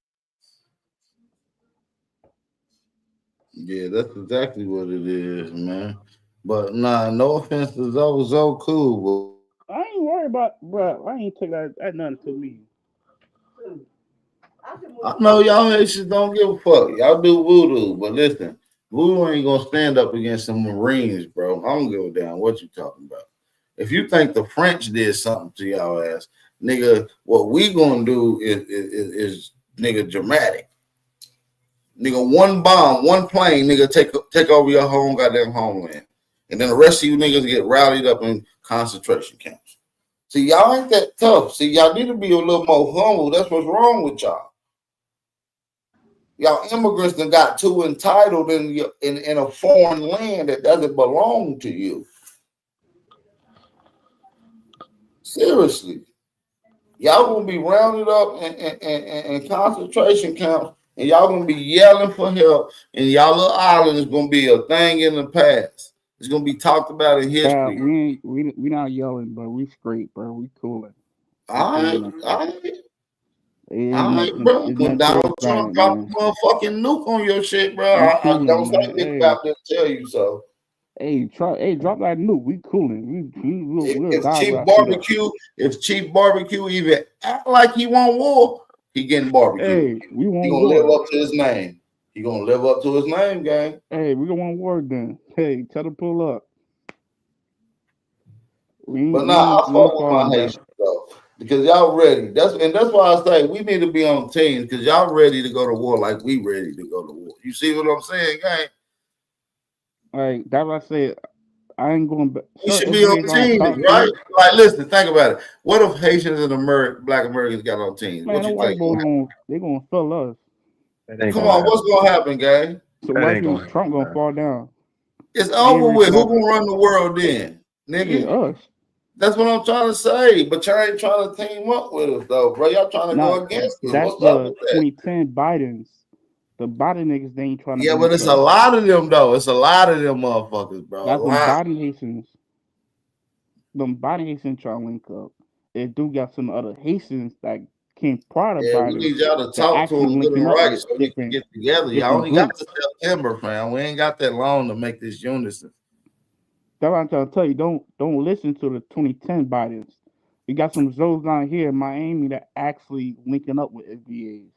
Yeah, that's exactly what it is, man. But nah, no offense to Zoe cool, I ain't worried about, bro. I ain't take that nothing to me. I know y'all Haitians don't give a fuck. Y'all do voodoo, but listen, voodoo ain't gonna stand up against some Marines, bro. I don't give a damn what you talking about. If you think the French did something to y'all ass, nigga, what we gonna do is nigga dramatic. Nigga, one bomb, one plane, nigga, take over your whole goddamn homeland. And then the rest of you niggas get rallied up in concentration camps. See, y'all ain't that tough. See, y'all need to be a little more humble. That's what's wrong with y'all. Y'all immigrants done got too entitled in a foreign land that doesn't belong to you. Seriously. Y'all gonna be rounded up in concentration camps, and y'all gonna be yelling for help, and y'all little island is gonna be a thing in the past. It's gonna be talked about in history. We not yelling, but we straight, bro. We cooling. All right, bro. It's When nothing to Donald us, Trump giant, dropped a man. motherfucking nuke on your shit, bro, We I cooling, don't say man. Big Bap didn't tell you so. Hey, drop that nuke. We cooling. We'll If gobble Chief that shit up. Barbecue even act like he want war, he getting barbecue. Hey, we He want gonna live war. up to his name. He gonna live up to his name, gang. Hey, we don't want war then. Hey, tell them pull up. But nah, I fuck with my Haitians though, because y'all ready. That's why I say we need to be on teams, because y'all ready to go to war like we ready to go to war. You see what I'm saying, gang? Like that's what I said. I ain't going back. We should be on teams, right? Like, listen, think about it. What if Haitians and Black Americans got on teams? Man, What the you white think? boys they gonna fill us. Come on, what's gonna happen, gang? So white people, Trump gonna fall down. It's over with. Who gonna run the world then, nigga? Yeah, us. That's what I'm trying to say. But y'all ain't trying to team up with us, though, bro. Y'all trying to go against us. That's What's up the with that? 2010 Bidens. The Biden niggas, they ain't trying to. Yeah, but it's a lot of them, though. It's a lot of them motherfuckers, bro. That's a them lot. Biden Haitians. Them Biden Haitians trying to link up. It do got some other Haitians that came prior to Yeah, we Biden need y'all to that talk to actually them good linking and up right with so we can get together. Y'all different only got groups. to September, fam. We ain't got that long to make this unison. That's what I'm trying to tell you. Don't listen to the 2010 Bidens. We got some zones down here in Miami that actually linking up with FBAs,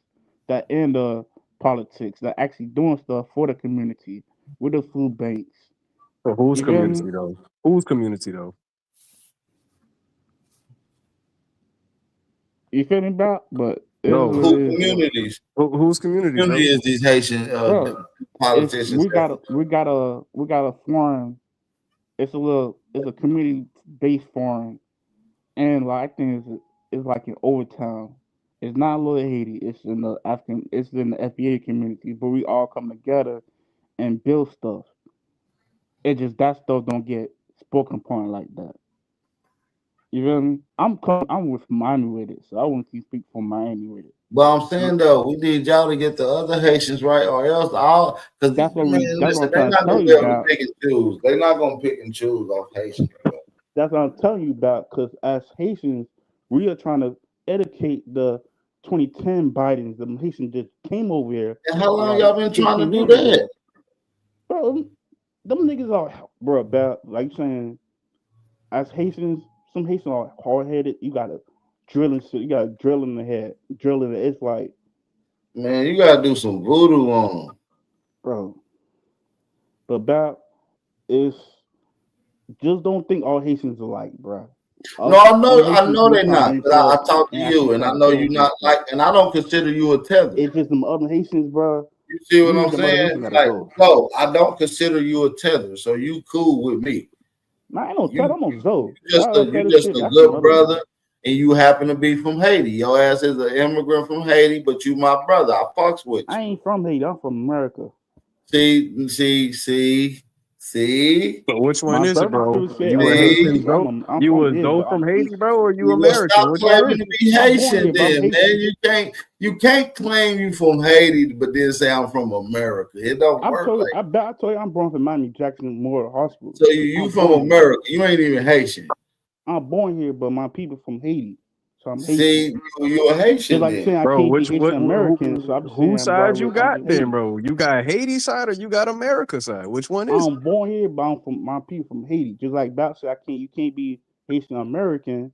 that in the politics, that actually doing stuff for the community with the food banks. So whose You feel community me? though? Whose community though? You feel me, about? But No, Who communities? Whose communities though? Community is these Haitian bro, politicians. we got a forum. It's a community based forum, and like I think it's like in Overtown. It's not Little Haiti. It's in the African. It's in the FBA community. But we all come together and build stuff. It just that stuff don't get spoken upon like that. You feel me? I'm with Miami with it, so I want to speak for Miami with it. But I'm saying though, we need y'all to get the other Haitians right, or else all because That's what listen, I'm they're trying to not tell gonna you be able to about. pick and choose. They're not gonna pick and choose off Haitians. That's what I'm telling you about. Because as Haitians, we are trying to educate the 2010 Bidens. The Haitians just came over here. And how long Like y'all been trying to 15 do years that? ago. Bro, them niggas are, bro, about like saying, as Haitians, some Haitians are hard headed. You gotta drill and shit. You gotta drill in the head, drill in it. It's like, man, you gotta do some voodoo on them, bro. But about is just don't think all Haitians are like, bro. No, I know we they're trying to not. bring But I forth talk to and actually you, and try I to know build you're not something. like, and I don't consider you a tether. It's just them other Haitians, bro. You see what We I'm need them other saying? Haitians gotta Like, go. no, I don't consider you a tether. So you cool with me. Nah, I ain't no You Ted. I'm on Zoe. you That just shit. a That's good another one. brother, and you happen to be from Haiti. Your ass is an immigrant from Haiti, but you my brother. I fucks with I you. ain't from Haiti. I'm from America. See. So which one My is it, birth bro? certificate You or a birth Haitian, certificate. bro? I'm You from a here, Zoe but from Haiti, bro, or you Well, American? stop Which one claiming is to it? be I'm born Haitian, here, but I'm then, man. Haitian. You can't claim you from Haiti, but then say I'm from America. It don't I work told you. like. I told you I'm born from Miami Jackson Memorial Hospital. So you I'm from born here. America. You ain't even Haitian. I'm born here, but my people from Haiti, so I'm Haitian. See, you a Just Haitian like then. saying I Bro, can't be which Haitian what American, so I'm just saying whose side you I'm got just then, Haiti. bro? You got Haiti side or you got America side? Which one is it? I'm born here, but I'm from my people from Haiti. Just like Bout said, you can't be Haitian American.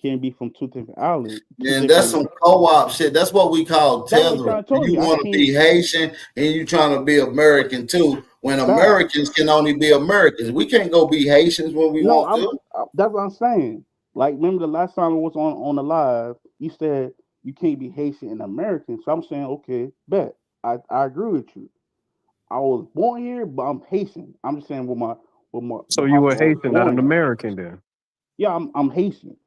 Can't be from two different islands, two Man, that's different. some co-op shit. That's what we call That's what they tethering. trying to tell You you. I want to can't. be Haitian and you trying to be American too. When Bow. Americans can only be Americans, we can't go be Haitians when we No, want to. that's what I'm saying. Like, remember the last time I was on the live, you said you can't be Haitian and American. So I'm saying, okay, bet. I agree with you. I was born here, but I'm Haitian. I'm just saying with So the you a hospital I was Haitian, not born an at. American then. Yeah, I'm Haitian.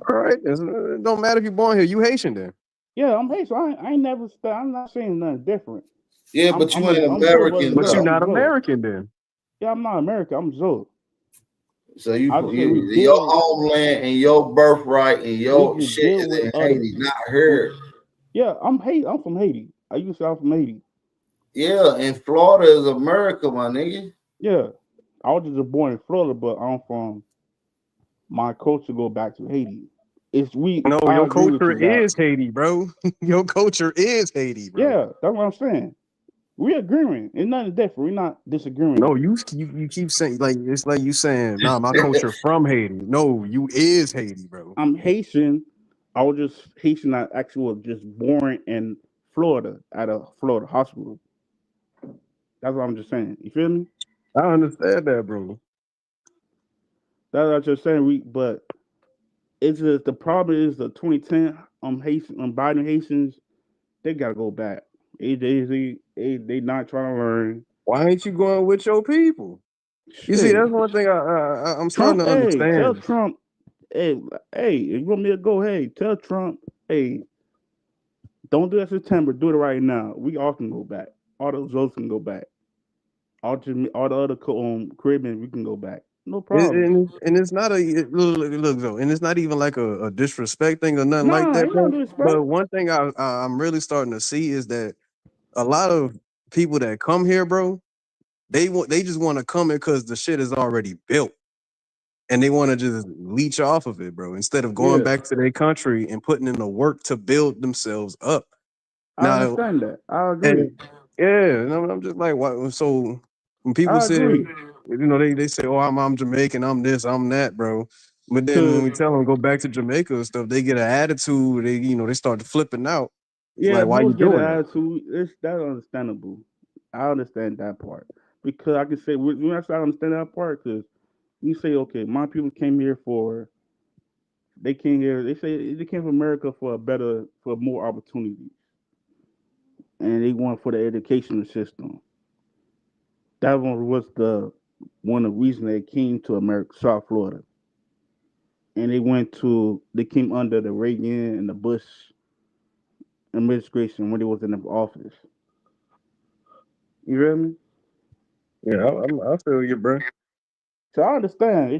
All right. It don't matter if you're born here, you Haitian then. Yeah, I'm Haitian. I ain't never. I'm not saying nothing different. Yeah, but you ain't I'm Zoe, American brother But Zoe. you though. I'm not Zoe. American then. Yeah, I'm not American. I'm Zoe. So I just say your homeland and your birthright and we your just shit deal is with in other. Haiti, not With, here. yeah, I'm Haiti. I'm from Haiti. I used to say I'm from Haiti. Yeah, and Florida is America, my nigga. Yeah, I was just born in Florida, but I'm from my culture go back to Haiti. It's we. No, I your agree with culture you, Bow. is Haiti, bro. Your culture is Haiti, bro. Yeah, that's what I'm saying. We agreeing. It's nothing different. We're not disagreeing. No, you keep saying like it's like you saying, nah, my culture from Haiti. No, you is Haiti, bro. I'm Haitian. I was just Haitian. I actually was just born in Florida at a Florida hospital. That's what I'm just saying. You feel me? I understand that, bro. That's what I'm just saying. But it's just the problem is the 2010 Haitian Biden Haitians they gotta go back. They not trying to learn. Why ain't you going with your people? You see, Shit. that's one thing I'm starting Trump, to hey, tell understand. Trump, hey, if you want me to go, hey, tell Trump, hey, don't do that September, do it right now. We all can go back. All those votes can go back. All the other Caribbean, we can go back. No problem. And it's not look though, and it's not even like a disrespect thing or nothing like Nah, that, ain't no bro. disrespect. But one thing I'm really starting to see is that a lot of people that come here, bro, they just want to come here because the shit is already built, and they want to just leech off of it, bro, instead of going Yeah, back to their country and putting in the work to build themselves up. I Now, understand that. I agree. and yeah, and I'm just like, what? So when people I say, agree. they say, oh, I'm Jamaican, I'm this, I'm that, bro. But then when Cause we tell them go back to Jamaica and stuff, they get an attitude. They start flipping out. It's yeah, like, why you most get an doing that? attitude. That's understandable. I understand that part because I can say when I say I understand that part because you say okay, my people came here for they came here. They say they came from America for for more opportunities, and they want for the educational system. That one was one of the reasons they came to America, South Florida, and they came under the Reagan and the Bush administration when they was in the office. You hear me? Yeah, I feel you, bro. So I understand.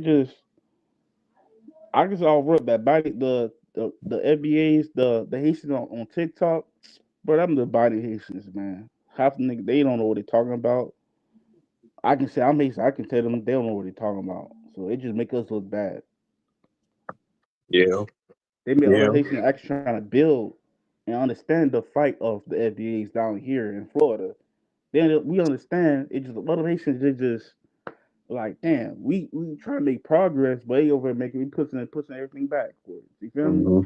I just all wrote that body the FBAs the Haitians on TikTok, but I'm the body Haitians, man. Half the niggas they don't know what they're talking about. I can say I'm Haitian. I can tell them they don't know what they're talking about. So it just make us look bad. Yeah, They make other yeah. Haitians actually trying to build and understand the fight of the FBAs down here in Florida. Then we understand it just a lot of Haitians they just like damn we try to make progress, but they over making we pushing everything backwards. You feel me? hmm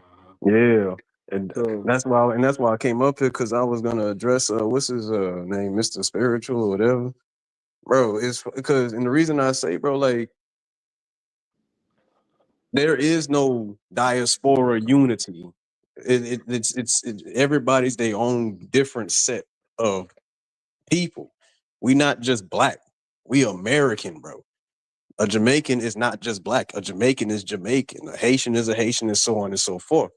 Yeah, and So that's why I came up here because I was gonna address what's his name, Mr. Spiritual or whatever, bro. It's because and the reason I say, bro, like There is no diaspora unity. It's everybody's their own different set of people. We not just black. We American, bro. A Jamaican is not just black. A Jamaican is Jamaican. A Haitian is a Haitian, and so on and so forth.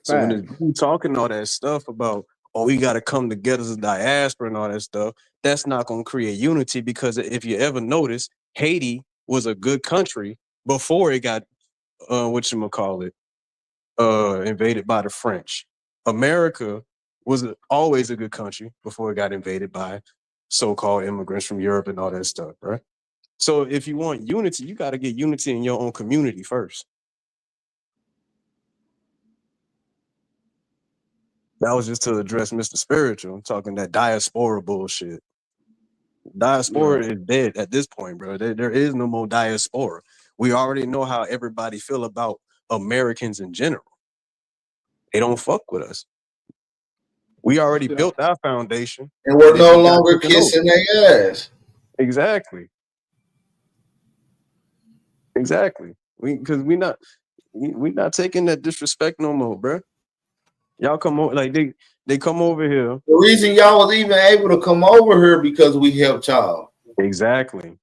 So when Facts. it's talking all that stuff about, oh, we got to come together as a diaspora and all that stuff, that's not going to create unity, because if you ever notice, Haiti was a good country before it got invaded by the French. America was always a good country before it got invaded by so-called immigrants from Europe and all that stuff, right? So if you want unity, you got to get unity in your own community first. That was just to address Mr. Spiritual. I'm talking that diaspora bullshit. Diaspora is dead at this point, bro. There is no more diaspora. We already know how everybody feel about Americans in general. They don't fuck with us. We already built our foundation. And we're it no just got longer taken over. kissing their ass. Exactly. Because we not taking that disrespect no more, bro. Y'all come over, like they come over here. The reason y'all was even able to come over here because we helped y'all. Exactly.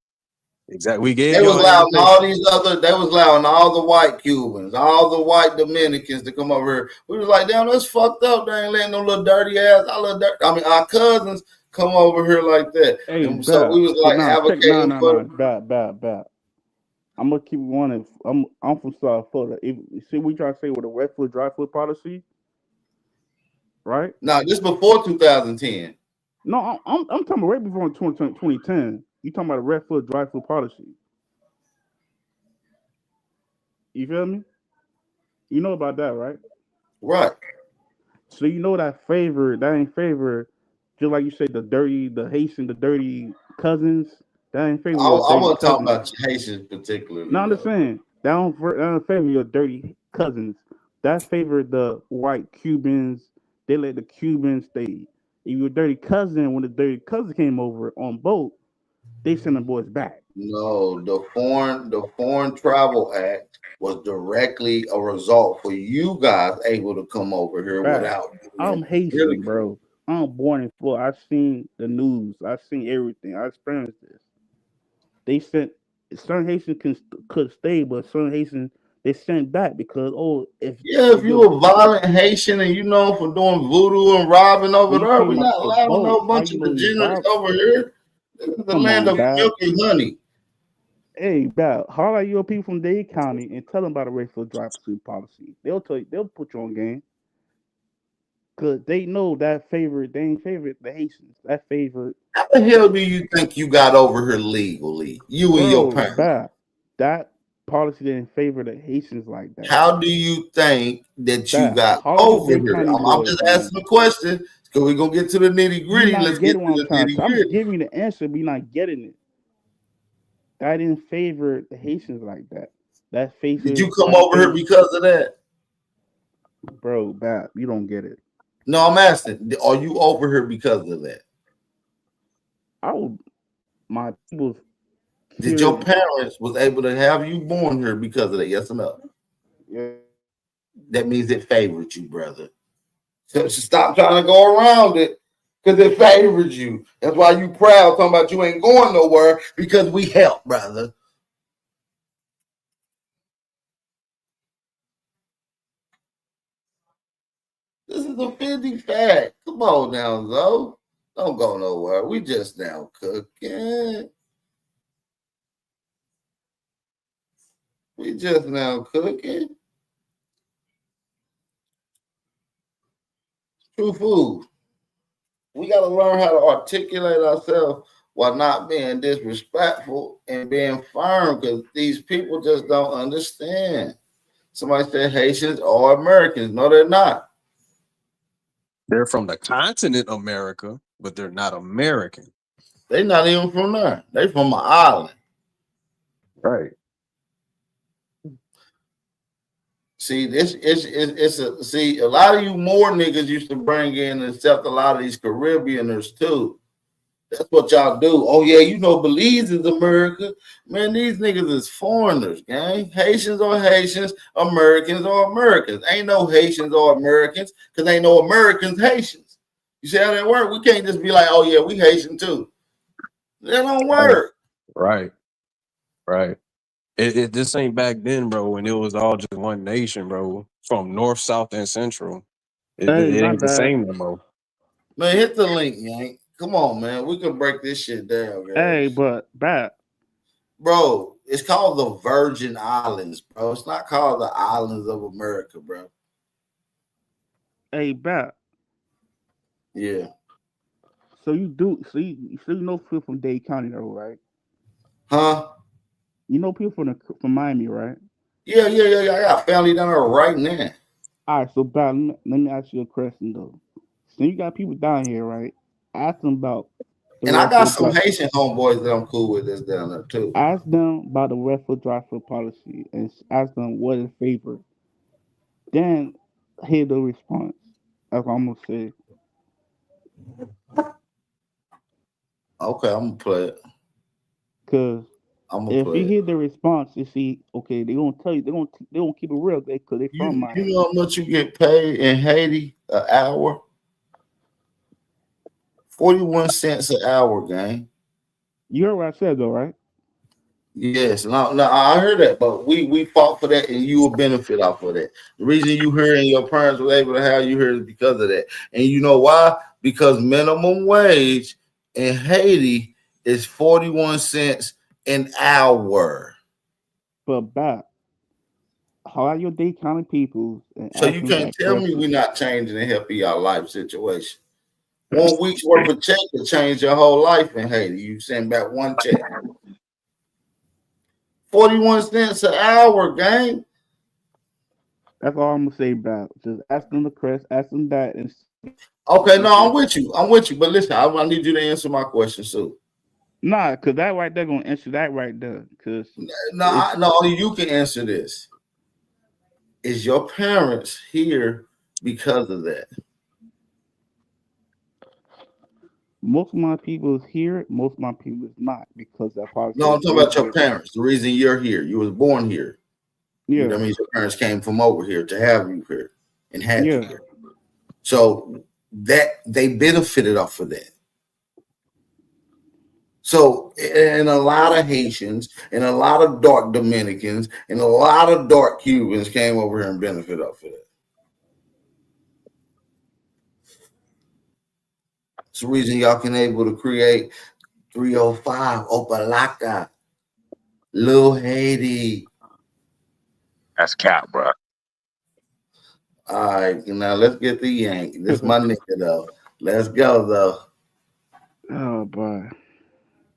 We gave They was y'all allowing everything. all these other. They was allowing all the white Cubans, all the white Dominicans to come over here. We was like, damn, that's fucked up. They ain't letting no little dirty ass. Our cousins come over here like that. Hey, And so we was like advocating for. Bad. I'm gonna keep one. I'm from South Florida. See, we try to say with a wet foot, dry foot policy, right? No, this before 2010. No, I'm talking about right before 2010. You talking about a red foot, dry foot policy? You feel me? You know about that, right? Right. So you know that ain't favor, just like you say, the Haitian, the dirty cousins. That ain't favor I your dirty wasn't talking cousins. about Haitians particularly. No, I'm just saying that don't favor your dirty cousins. That favor the white Cubans. They let the Cubans stay. If your dirty cousin, when the dirty cousin came over on boat, they sent the boys back. No, the Foreign Travel Act was directly a result for you guys able to come over here Back. without. I'm Haitian, bro. I'm born in Florida. I've seen the news. I've seen everything. I experienced this. They sent certain Haitians could stay, but certain Haitians they sent back because if you a violent Haitian and you known for doing voodoo and robbing over there, we're not allowing no bunch of degenerates over here. This is the land of milk and honey. Hey, Bal, holler at your people from Dade County and tell them about a racial dry pursuit policy. They'll tell you. They'll put you on game. Cause they know that they ain't favorite the Haitians. That favorite. How the hell do you think you got over here legally? You and your parents. That policy didn't favor the Haitians like that. How do you think that you got over here? I'm just asking a question because we're gonna get to the nitty gritty. Let's get to the nitty gritty. I'm giving you the answer, but you're not getting it. That didn't favor the Haitians like that. That favor. Did you come over here because of that? Bro, you don't get it. No, I'm asking. Are you over here because of that? My people. Did your parents was able to have you born here because of that? Yes or no? Yeah. That means it favored you, brother. So stop trying to go around it because it favored you. That's why you proud talking about you ain't going nowhere because we help, brother. This is a 50 fact. Come on now, Zoe. Don't go nowhere. We just now cooking. We just now cooking. True food. We got to learn how to articulate ourselves while not being disrespectful and being firm because these people just don't understand. Somebody said Haitians are Americans. No, they're not. They're from the continent America, but they're not American. They're not even from there. They're from an island. Right. See, a lot of you more niggas used to bring in and accept a lot of these Caribbeaners too. That's what y'all do. Oh yeah, you know Belize is America. Man, these niggas is foreigners, gang. Haitians are Haitians, Americans are Americans. Ain't no Haitians or Americans, because ain't no Americans Haitians. You see how that work? We can't just be like, oh yeah, we Haitian too. That don't work. Right. This ain't back then, bro, when it was all just one nation, bro, from north, south, and central. It my ain't the bad. same no more. Man, hit the link, Yank. Come on, man. We can break this shit down, guys. Hey, but bad. Bro, it's called the Virgin Islands, bro. It's not called the Islands of America, bro. Hey, bad. Yeah. So you know people from Dade County, though, right? Huh? You know people from Miami, right? Yeah. I got family down there right now. All right, so bad. Let me ask you a question though. So you got people down here, right? Ask them about the And I got referendum. some Haitian homeboys that I'm cool with that's down there too. Ask them about the referendum drive-through policy and ask them what is favored. Then hear the response. That's what I'm gonna say. Okay, I'm gonna play it. Cause I'm gonna if play you it. hear the response, you see, okay, they gonna tell you, they gonna keep it real, because they from Miami. You know how much you get paid in Haiti an hour? 41 cents an hour, gang. You heard what I said though, right? Yes, no, I heard that, but we fought for that, and you will benefit off of that. The reason you heard and your parents were able to have you here is because of that. And you know why? Because minimum wage in Haiti is 41 cents an hour. But back, how are your Dade County people? So you can't tell me we're not changing and helping y'all life situation. 1 week's worth of check to change your whole life in Haiti. You send back one check. 41 cents an hour, gang. That's all I'm gonna say about. Just ask them the crest, ask them that, and okay. No, I'm with you. But listen, I need you to answer my question, too. Nah, cause that right there gonna answer that right there. Cause no, only you can answer this. Is your parents here because of that? Most of my people is here. Most of my people is not because that policy. No, I'm talking about your parents. The reason you're here, you was born here. Yeah, that means your parents came from over here to have you here and had you here. So that they benefited off of that. So, and a lot of Haitians and a lot of dark Dominicans and a lot of dark Cubans came over here and benefited off of that. It's the reason y'all can able to create 305, Opalaka, Lil Haiti. That's cap, bro. All right, now let's get the Yank. This is my nigga though. Let's go though. Oh boy.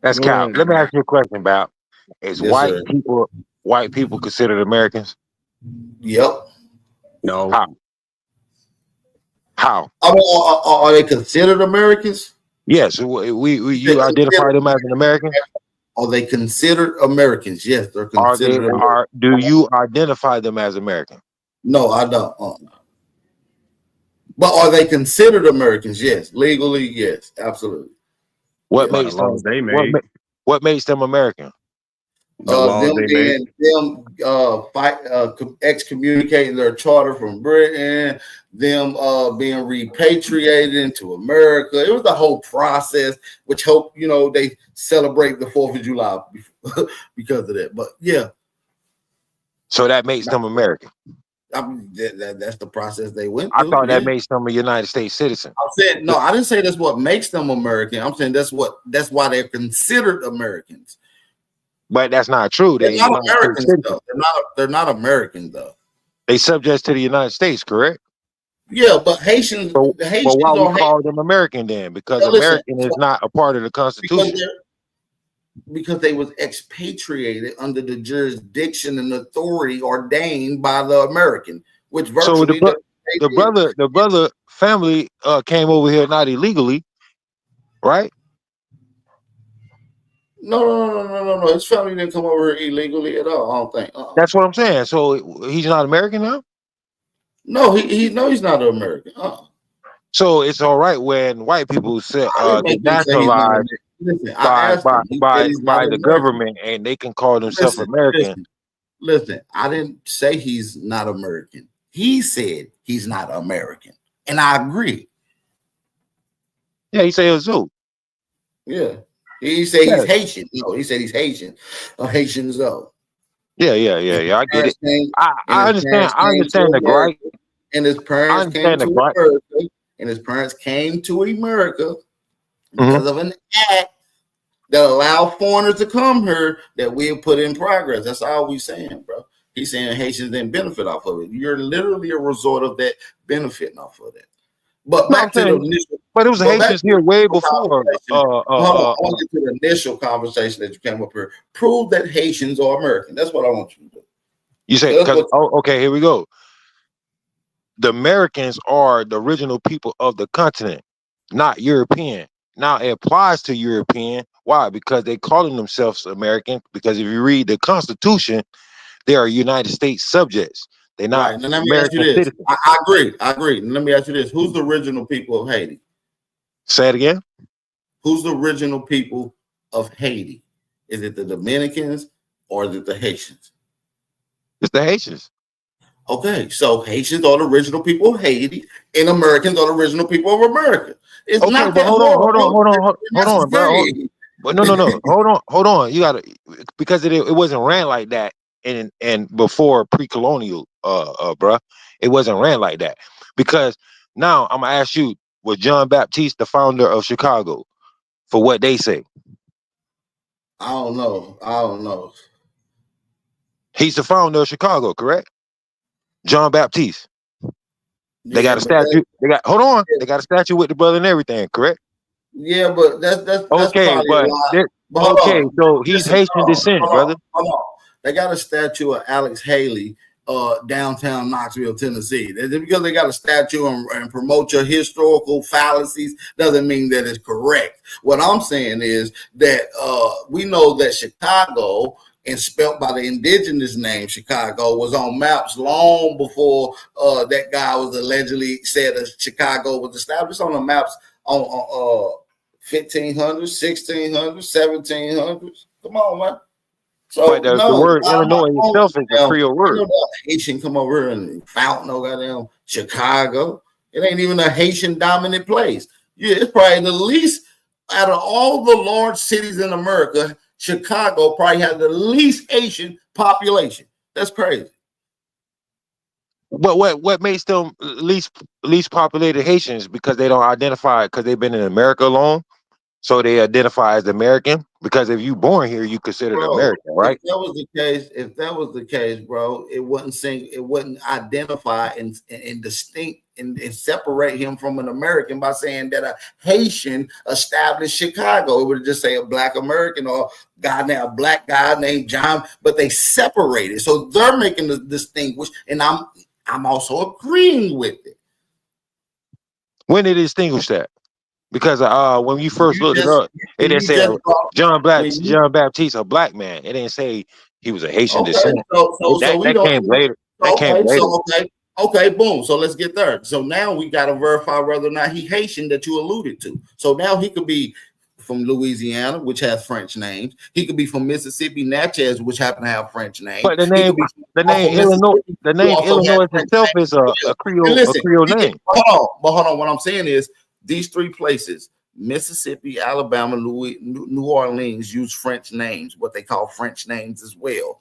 That's cap. Let me ask you a question about: is Yes, white people considered Americans? Yep. No. How? Are they considered Americans? Yes. You identify them as an American? Are they considered Americans? Yes, they're considered Americans. Do you identify them as American? No, I don't. But are they considered Americans? Yes. Legally, yes. Absolutely. What makes them? What makes them American? Excommunicating their charter from Britain, them being repatriated into America. It was the whole process, which they celebrate the 4th of July because of that. But yeah. So that makes them American. That's the process they went through. I thought that makes them a United States citizen. I'm saying no, I didn't say that's what makes them American. I'm saying that's why they're considered Americans. But that's not true. They're not Americans though. They're not Americans though. They subject to the United States, correct? Yeah, but Haitians. But why we call them American then? Because American is not a part of the Constitution. Because they was expatriated under the jurisdiction and authority ordained by the American, which virtually the brother family came over here not illegally, right? No. His family didn't come over here illegally at all. I don't think. That's what I'm saying. So he's not American now? No, he's not an American. So it's all right when white people get naturalized Listen, I asked him. He said he's not by the American. government, and they can call themselves American. Listen. I didn't say he's not American. He said he's not American, and I agree. Yeah, he said Zoo. Yeah, he said he's Haitian. No, he said he's Haitian. A Haitian Zoe. Yeah. I get it. I understand. I understand the gripe. And his parents came to America. And his parents came to America because of an act that allowed foreigners to come here that we have put in progress. That's all we saying, bro. He's saying Haitians didn't benefit off of it. You're literally a result of that benefiting off of that. But back to the initial. But it was Haitians here way before. I want to get to the initial conversation that you came up here. Prove that Haitians are American. That's what I want you to do. You say, okay, here we go. The Americans are the original people of the continent, not European. Now it applies to European. Why? Because they calling themselves American. Because if you read the Constitution, they are United States subjects. They're not right. Now, let me American ask you this. citizens. I agree. Let me ask you this. Who's the original people of Haiti? Say it again. Who's the original people of Haiti? Is it the Dominicans or is it the Haitians? It's the Haitians. Okay, so Haitians are the original people of Haiti, and Americans are the original people of America. It's okay, not but that hold on, bro. But no, hold on. You gotta, because it wasn't ran like that, and before pre-colonial, bruh, it wasn't ran like that. Because now I'm gonna ask you, was John Baptiste the founder of Chicago? For what they say, I don't know. He's the founder of Chicago, correct? John Baptiste. They got a statue. They got a statue with the brother and everything, correct? Yeah, but that's okay, but okay, so he's Haitian descent, brother. Hold on. They got a statue of Alex Haley, downtown Knoxville, Tennessee. Just because they got a statue and promote your historical fallacies doesn't mean that it's correct. What I'm saying is that we know that Chicago, and spelt by the indigenous name Chicago, was on maps long before that guy was allegedly said that Chicago was established on the maps on 1500s, 1600s, 1700s. Come on, man. So but the word Illinois itself is a Creole word. Haitian come over here and found no goddamn Chicago. It ain't even a Haitian dominant place. Yeah, it's probably the least out of all the large cities in America. Chicago probably has the least Asian population. That's crazy. But what makes them least populated Haitians? Because they don't identify, because they've been in America long, so they identify as American. Because if you born here, you considered American, right? If that was the case, bro, it wouldn't identify and distinct and separate him from an American by saying that a Haitian established Chicago. It would just say a Black American or a Black guy named John, but they separated. So they're making the distinguish, and I'm also agreeing with it. When did they distinguish that? Because when you first looked it up, it didn't say John Baptiste, a Black man. It didn't say he was a Haitian descent. That came later. Okay, boom. So let's get there. So now we got to verify whether or not he Haitian that you alluded to. So now he could be from Louisiana, which has French names. He could be from Mississippi, Natchez, which happen to have French names. But the name Illinois itself is a Creole name. Hold on. What I'm saying is these three places, Mississippi, Alabama, New Orleans, use French names, what they call French names as well.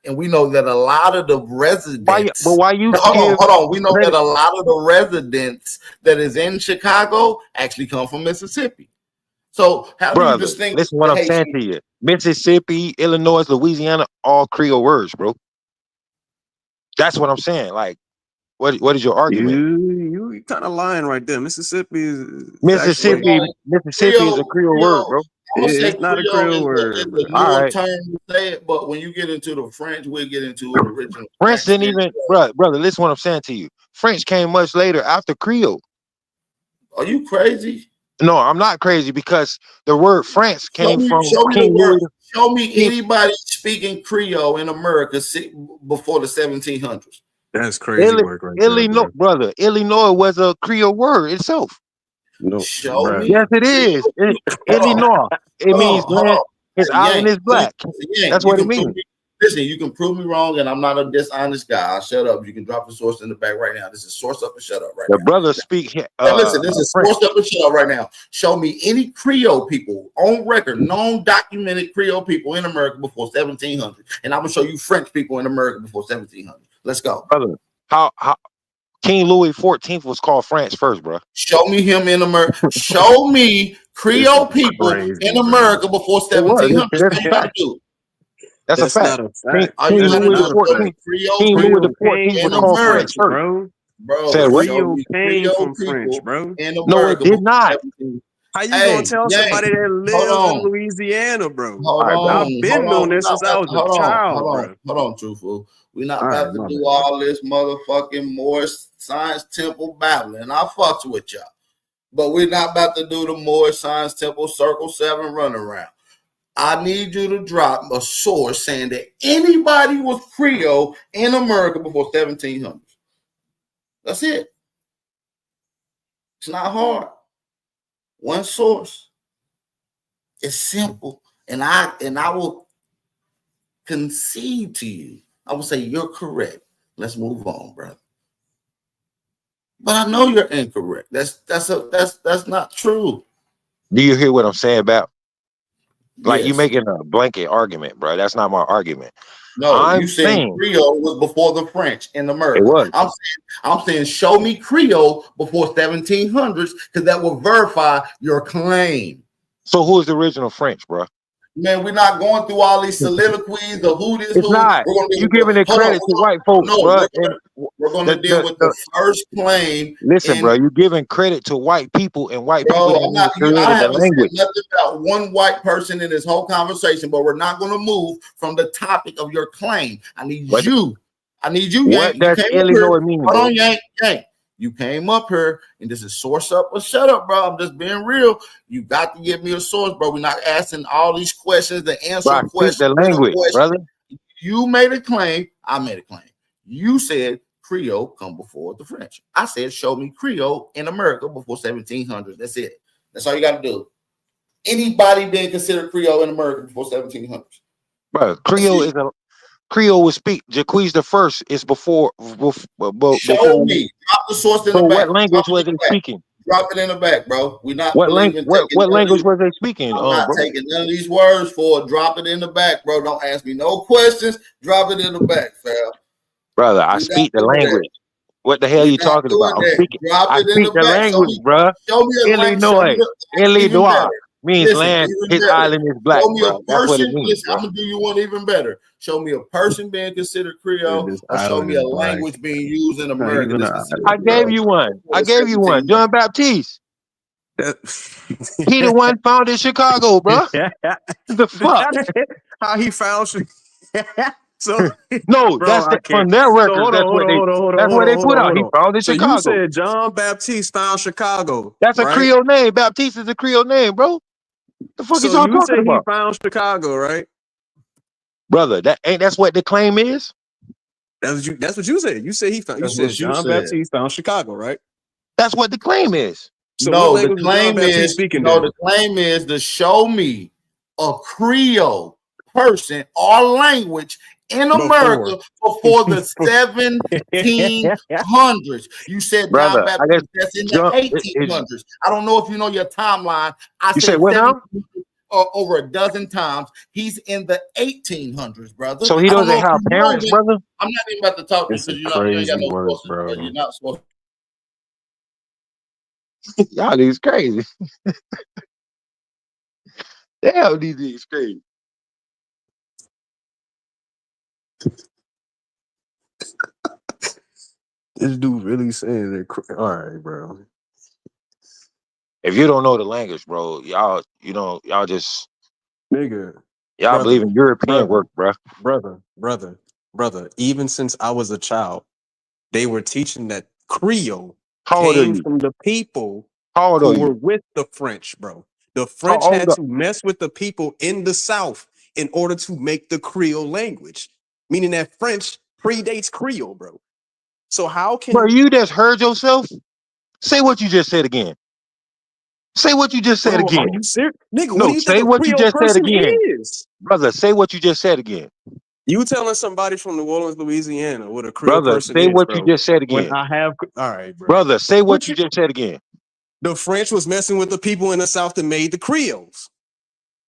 And we know that a lot of the residents. Hold on. We know that a lot of the residents that is in Chicago actually come from Mississippi. So how do you distinguish? Listen, what I'm saying to you: Mississippi, Illinois, Louisiana, all Creole words, bro. That's what I'm saying. Like, what is your argument? You kind of lying right there. Mississippi is a Creole word, bro. It's not a Creole word. It's a newer term to say it, but when you get into the French, we'll get into the original. French didn't even, brother. Listen, what I'm saying to you: French came much later after Creole. Are you crazy? No, I'm not crazy, because the word France came from King Louis. Show me anybody speaking Creole in America before the 1700s. That's crazy work right Illinois, there, brother. Illinois was a Creole word itself. No, Show me. Yes, it is. Illinois. It means Hold land. on. His island is black. That's You what it can prove means. me. Listen, you can prove me wrong, and I'm not a dishonest guy. I'll shut up. You can drop the source in the back right now. This is source up and shut up right The now. brother speak. Listen, this is French. source up and shut up right now. Show me any Creole people on record, known documented Creole people in America before 1700, and I'm gonna show you French people in America before 1700. Let's go, brother. How King Louis XIV was called France first, bro. Show me him in America. Show me Creole people in America before 1700. That's all you gotta do. That's a That's fact. not a fact. All you gotta do is show me King Louis the Creole XIV in was called French America, first. bro. Said what? Show me came Creole from people French, bro. in No, it America did before not. 1700. How you Hey, gonna tell Yang, somebody that hold live in on. Louisiana, bro? Hold All right, on, I've been hold on. doing this since I was a child, bro. Hold on, truthful. We're not All right, about to my do bad. all this motherfucking Moorish Science Temple babbling. I fucks with y'all, but we're not about to do the Moorish Science Temple Circle 7 runaround. I need you to drop a source saying that anybody was Creole in America before 1700. That's it. It's not hard. One source. It's simple, and I will concede to you. I will say you're correct. Let's move on, brother. But I know you're incorrect. That's not true. Do you hear what I'm saying about? Like, Yes. you making a blanket argument, bro. That's not my argument. No, I'm you saying Creole was before the French in America. It was. I'm saying show me Creole before 1700s, because that will verify your claim. So who is the original French, bro? Man, we're not going through all these soliloquies of who this It's who. not. We're gonna You giving it credit to white folks, no, bro. we're gonna deal with the first claim. Listen, bro, you giving credit to white people, and white people Bro, don't even create I the haven't said language. nothing about one white person in this whole conversation, but we're not going to move from the topic of your claim. I need you. What Yank. You does came up Illinois here. mean, Hold bro? on, Yank. You came up here, and this is source up or shut up, bro. I'm just being real. You got to give me a source, bro. We're not asking all these questions to answer Bro, I speak questions. the language, brother. You made a claim. I made a claim. You said Creole come before the French. I said show me Creole in America before 1700. That's it. That's all you got to do. Anybody being considered Creole in America before 1700s? Bro, Creole would speak. Jacques the First is before. Show me. Drop the source in the back. What language was they speaking? Drop it in the back, bro. We're not What language was they speaking? I'm not taking none of these words for it. Drop it in the back, bro. Don't ask me no questions. Drop it in the back, fam. Brother, I speak the language. What the hell are you talking about? I speak the language, bro. Show me Illinois. Illinois means land. His island is black, show me bro. a That's what it person. means. Listen, I'm gonna do you one even better. Show me a person being considered Creole, or show me a language being used in America. I gave you one. I gave you one. John Baptiste. He the one founded Chicago, bro. The fuck? How he found So no, bro, that's from their records. That's what they put out. He founded so Chicago. You said John Baptiste found Chicago. That's a right? Creole name. Baptiste is a Creole name, bro. The fuck is y'all talking about? He found Chicago, right? Brother, that's what the claim is. That's what you said. You said he found. You said John Baptiste found Chicago, right? That's what the claim is. So no, the claim is the claim is to show me a Creole person or language in America before the 1700s. You said John Baptiste, that's in the 1800s. I don't know if you know your timeline. I said what now? Over a dozen times. He's in the 1800s, brother. So he doesn't have parents, brother? I'm not even about to talk to you because you ain't got no sources, bro. You're not supposed to. Y'all niggas crazy. Damn, these niggas crazy. This dude really saying that. All right, bro. If you don't know the language, bro, y'all just nigga. Y'all believe in European work, bro. Brother. Even since I was a child, they were teaching that Creole came from the people who were with the French, bro. The French had to mess with the people in the South in order to make the Creole language, meaning that French predates Creole, bro. So how can you just heard yourself? Say what you just said again. Say what you just said Bro, are again. you serious? Nigga, what No, do you think say a what you Creole just said person again. is? Brother, say what you just said again. You telling somebody from New Orleans, Louisiana, what a Creole Brother, person say is, what you bro. just said When again. I have, all right, bro. Brother, say what What you just said again. The French was messing with the people in the South that made the Creoles.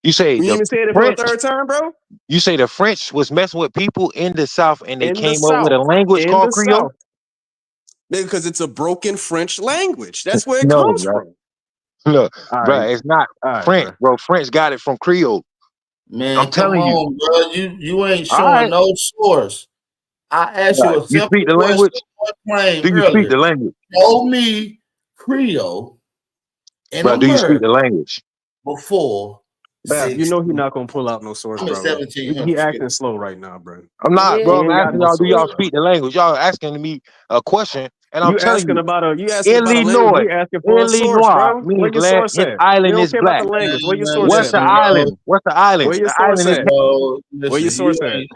You say You the even said it for French. the third time, bro. You say the French was messing with people in the South and they In the came up with a South, language in called the Creole? South, because it's a broken French language. That's where it No, comes bro. from. Look, All bro, right, it's not all right, French, bro. French got it from Creole. Man, I'm come telling you. on, bro. You ain't All showing right. no source. I asked you a You speak simple the question, language? one claim Do you speak earlier. the language? Show me Creole in Bro, do you speak the America language? before Bab, you know he's 16. not gonna pull out no source, I'm at bro. 1700. He acting slow right now, bro. I'm not, He bro. I'm ain't got asking no y'all, do source, y'all bro. speak the language? Y'all asking me a question, and I'm You telling asking you, about a language? Illinois, We asking for a source, Illinois bro. Where means your land. source His at? We island don't is care about the black. language. Where your Man, source What's at, the listen, man? bro. island? What's the island? Where your The source island is at? Bro, Where your listen, source at?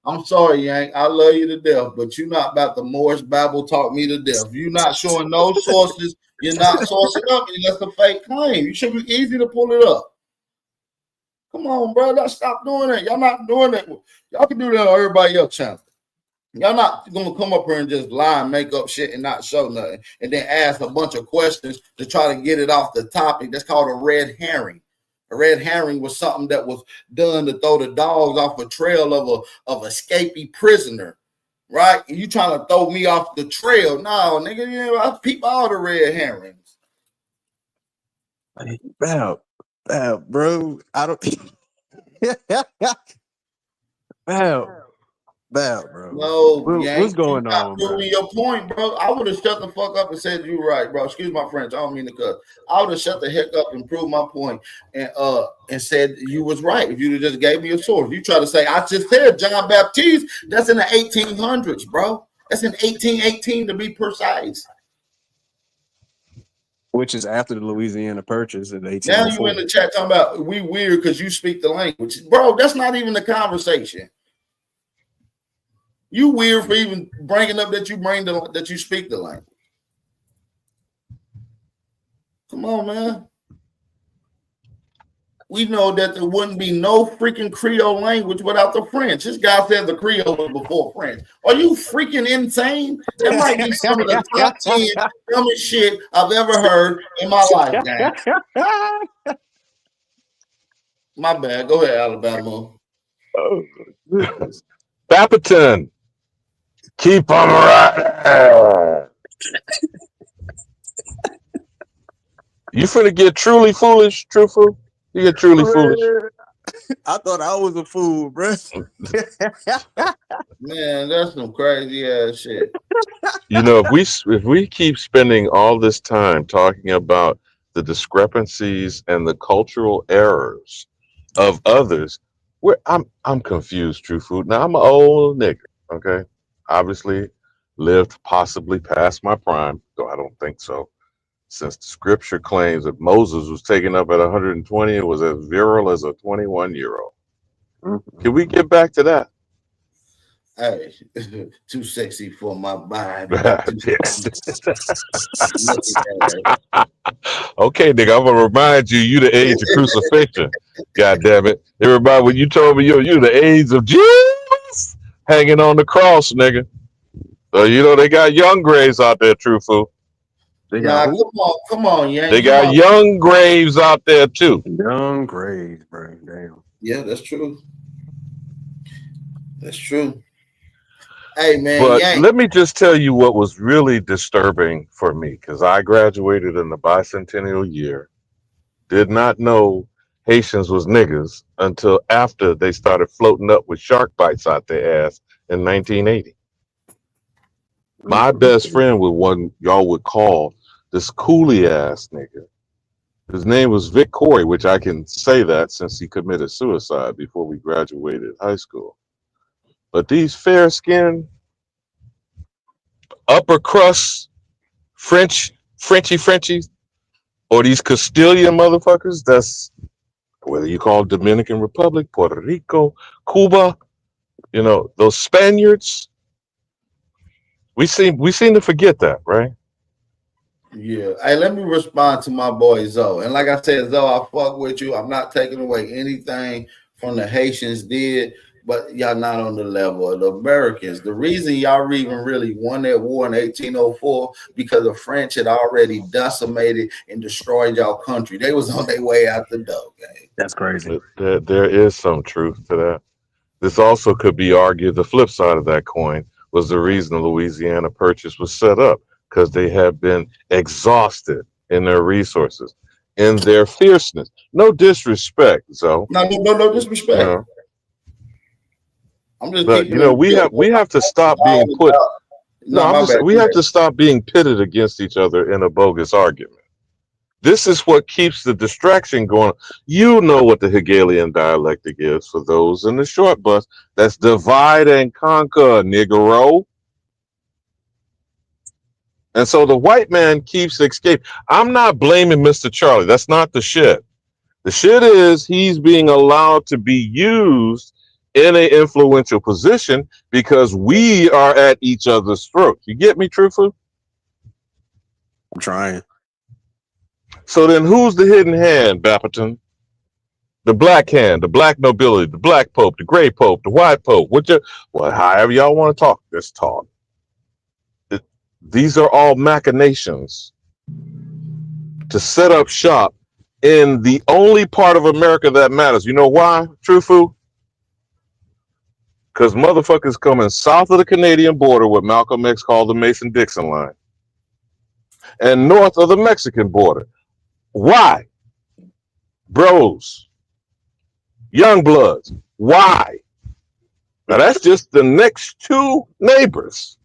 I'm sorry, Yank. I love you to death, but you're not about the Morris Bible talk me to death. You're not showing no sources. You're not sourcing up. That's a fake claim. You should be easy to pull it up. Come on, bro. Let's stop doing that. Y'all not doing that. Y'all can do that on everybody else channel. Y'all not gonna come up here and just lie and make up shit and not show nothing, and then ask a bunch of questions to try to get it off the topic. That's called a red herring. A red herring was something that was done to throw the dogs off a trail of escapee prisoner, right? You trying to throw me off the trail? No, nigga, I peep all the red herrings. Bab, bro. I don't. Bab, bro. No, Yank, What's you going not on, bro? proving your point, bro. I would have shut the fuck up and said you right, bro. Excuse my French. I don't mean to cut. I would have shut the heck up and proved my point and said you was right if you just gave me a source. You try to say I just said John Baptiste. That's in the 1800s, bro. That's in 1818 to be precise. Which is after the Louisiana Purchase in Now 1804. you in the chat talking about we weird because you speak the language, bro. That's not even the conversation. You weird for even bringing up that you speak the language. Come on, man. We know that there wouldn't be no freaking Creole language without the French. This guy said the Creole was before French. Are you freaking insane? That might be some of the top 10 dumbest shit I've ever heard in my life, man. My bad. Go ahead, Alabama. Oh, Bapperton, keep on riding. You finna get truly foolish, truthful? You get truly foolish. I thought I was a fool, bro. Man, that's some crazy ass shit. You know, if we keep spending all this time talking about the discrepancies and the cultural errors of others, I'm confused, True Food. Now I'm an old nigga, okay? Obviously lived possibly past my prime, though I don't think so. Since the scripture claims that Moses was taken up at 120 and was as virile as a 21-year-old. Can we get back to that? Hey, too sexy for my mind. Okay, nigga, I'm gonna remind you the age of crucifixion. God damn it. Everybody, when you told me you the age of Jesus hanging on the cross, nigga. So you know they got young graves out there, true fool. They Nah, got who? come on, yeah. They got young graves out there too. Young graves, bro. Damn. Yeah, that's true. That's true. Hey, man, But Yank. let me just tell you what was really disturbing for me, because I graduated in the bicentennial year. Did not know Haitians was niggas until after they started floating up with shark bites out their ass in 1980. My best friend was one y'all would call this coolie ass nigga. His name was Vic Corey, which I can say that since he committed suicide before we graduated high school. But these fair-skinned, upper crust, Frenchies, or these Castilian motherfuckers, that's whether you call Dominican Republic, Puerto Rico, Cuba, you know, those Spaniards, we seem to forget that, right? Yeah. Hey, let me respond to my boy Zoe. And like I said, Zoe, I fuck with you. I'm not taking away anything from the Haitians did, but y'all not on the level of the Americans. The reason y'all even really won that war in 1804 because the French had already decimated and destroyed y'all country. They was on their way out the door, gang. That's crazy. There is some truth to that. This also could be argued the flip side of that coin was the reason the Louisiana Purchase was set up, because they had been exhausted in their resources, in their fierceness. No disrespect, Zoe. No disrespect. No. I'm just But keeping it we have to stop being put. We have to stop being pitted against each other in a bogus argument. This is what keeps the distraction going. You know what the Hegelian dialectic is for those in the short bus. That's divide and conquer, Negro. And so the white man keeps escaping. I'm not blaming Mr. Charlie. That's not the shit. The shit is he's being allowed to be used in an influential position because we are at each other's throats. You get me, Truthful? I'm trying. So then who's the hidden hand, Bapperton? The black hand, the black nobility, the black pope, the gray pope, the white pope, however y'all want to talk this talk. These are all machinations to set up shop in the only part of America that matters. You know why, Truthful? Because motherfuckers coming south of the Canadian border, what Malcolm X called the Mason-Dixon line, and north of the Mexican border. Why? Bros. Young bloods. Why? Now that's just the next two neighbors.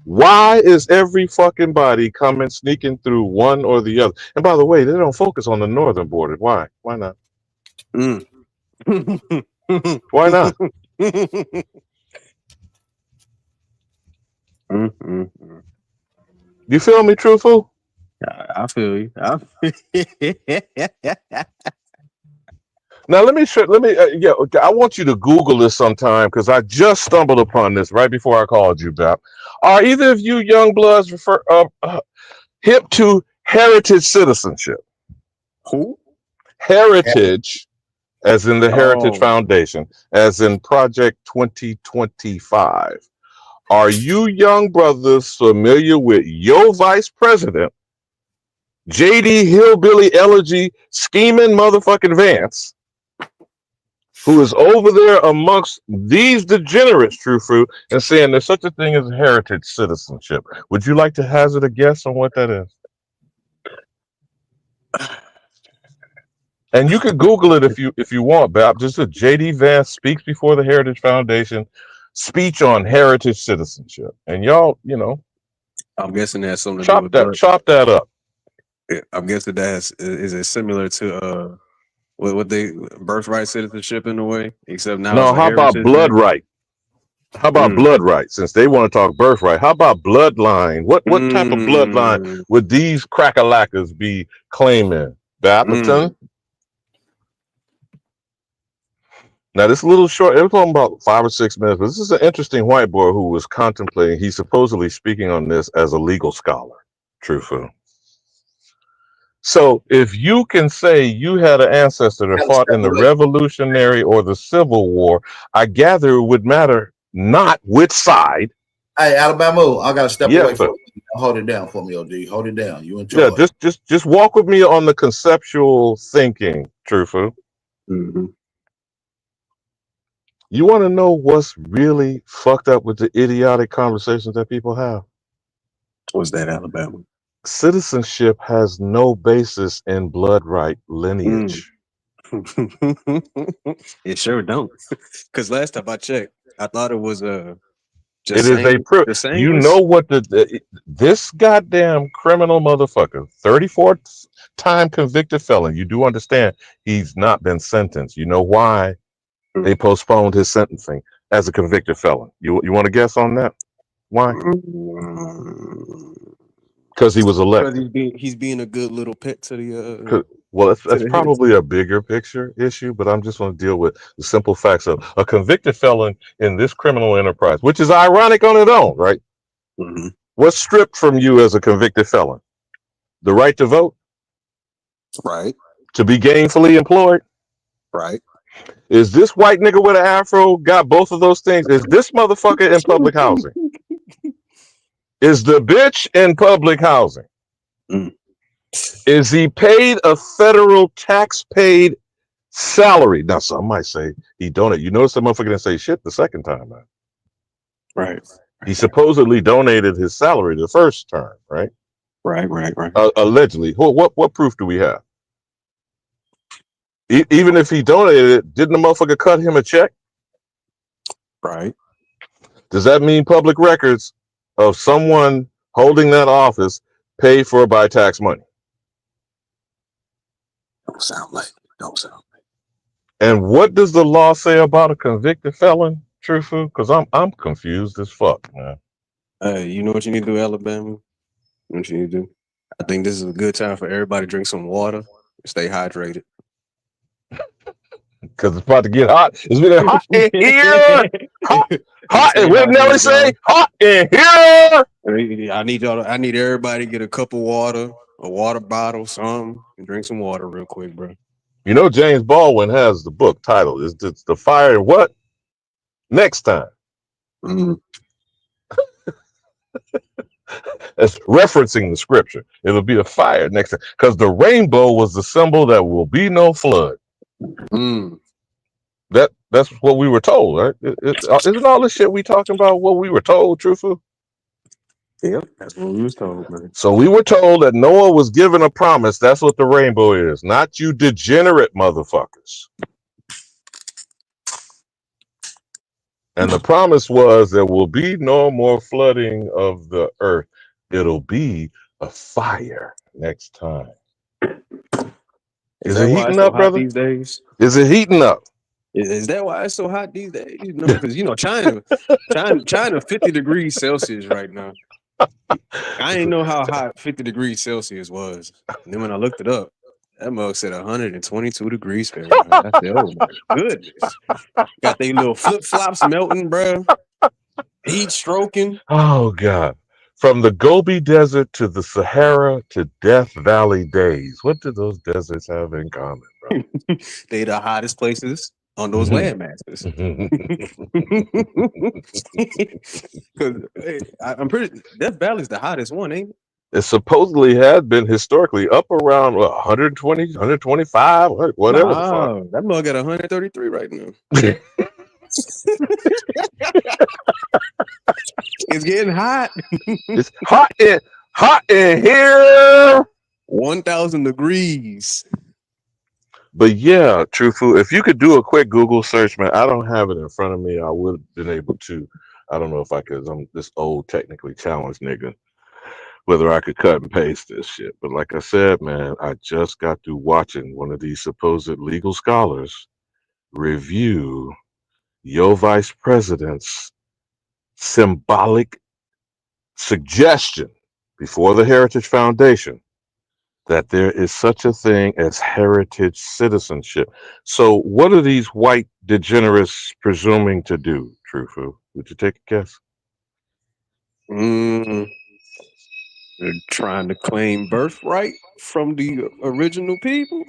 Why is every fucking body coming sneaking through one or the other? And by the way, they don't focus on the northern border. Why? Why not? Why not? You feel me, Truthful? I feel you. Now I want you to Google this sometime because I just stumbled upon this right before I called you, Bap. Are either of you young bloods hip to heritage citizenship? Who? Heritage, as in the Heritage Foundation, as in Project 2025. Are you young brothers familiar with your vice president, JD Hillbilly Elegy scheming motherfucking Vance, who is over there amongst these degenerates, True Fruit, and saying there's such a thing as heritage citizenship? Would you like to hazard a guess on what that is? And you can Google it if you want, Bap. Just a JD Vance speaks before the Heritage Foundation speech on heritage citizenship. And y'all, I'm guessing that's something to do with chop that up. I'm guessing is it similar to what they birthright citizenship in a way, except now no. How about blood right? How about blood right? Since they want to talk birthright, how about bloodline? What type of bloodline would these crackalackers be claiming? Bapperton? Now this little short, it was talking about 5 or 6 minutes, but this is an interesting white boy who was contemplating. He's supposedly speaking on this as a legal scholar. Truthful. So if you can say you had an ancestor that fought in the Revolutionary or the Civil War, I gather it would matter not which side. Hey, Alabama, I gotta step away from you. Hold it down for me, OD. Hold it down. You enjoy. Yeah, just walk with me on the conceptual thinking, Truthful. You want to know what's really fucked up with the idiotic conversations that people have? What's that, Alabama? Citizenship has no basis in blood right lineage. It sure don't. Because last time I checked, I thought it was it is a privilege. You know what this goddamn criminal motherfucker, 34th time convicted felon. You do understand he's not been sentenced. You know why they postponed his sentencing as a convicted felon? You want to guess on that? Why? Because he was elected. Because he's being a good little pet to the. Well, that's probably a bigger picture issue, but I'm just going to deal with the simple facts of a convicted felon in this criminal enterprise, which is ironic on its own, right? What's stripped from you as a convicted felon? The right to vote? Right. To be gainfully employed? Right. Is this white nigga with an afro got both of those things? Is this motherfucker in public housing? Is the bitch in public housing? Mm. Is he paid a federal tax-paid salary? Now, some might say he donated. You notice the motherfucker didn't say shit the second time, man. Right. He supposedly donated his salary the first term, right? Right. Allegedly. What proof do we have? Even if he donated it, didn't the motherfucker cut him a check? Right. Does that mean public records of someone holding that office paid for by tax money? Don't sound like. And what does the law say about a convicted felon, Truthful? Because I'm confused as fuck, man. Hey, you know what you need to do, Alabama? What you need to do? I think this is a good time for everybody to drink some water and stay hydrated. Because it's about to get hot. It's been hot in here. Hot. And what did Nelly say? Hot in here. I need everybody to get a cup of water, a water bottle, something, and drink some water real quick, bro. You know, James Baldwin has the book titled, it's The Fire What? Next Time. Mm-hmm. It's referencing the scripture. It'll be a fire next time. Because the rainbow was the symbol that will be no flood. Mm. That's what we were told, right? Isn't all this shit we talking about what we were told, Truthful? Yep, that's what we was told, man. So we were told that Noah was given a promise. That's what the rainbow is. Not you degenerate motherfuckers. And the promise was there will be no more flooding of the earth. It'll be a fire next time. Is it heating up, brother? These days? Is it heating up? Is that why it's so hot these days? You know, because China 50 degrees Celsius right now. I didn't know how hot 50 degrees Celsius was. And then when I looked it up, that mug said 122 degrees Fahrenheit. I said, oh my goodness. Got they little flip-flops melting, bro. Heat stroking. Oh, God. From the Gobi Desert to the Sahara to Death Valley days. What do those deserts have in common, bro? They the hottest places on those land masses. Because I'm pretty, Death Valley's the hottest one, ain't it? It supposedly had been historically up around 120, 125, whatever the fuck. That mug at 133 right now. It's getting hot. It's hot in here. 1,000 degrees. But yeah, Truthful, if you could do a quick Google search, man, I don't have it in front of me. I would have been able to. I don't know if I could. I'm this old, technically challenged nigga. Whether I could cut and paste this shit. But like I said, man, I just got through watching one of these supposed legal scholars review your vice president's symbolic suggestion before the Heritage Foundation that there is such a thing as heritage citizenship. So what are these white degenerates presuming to do, Truthful? Would you take a guess? They're trying to claim birthright from the original people.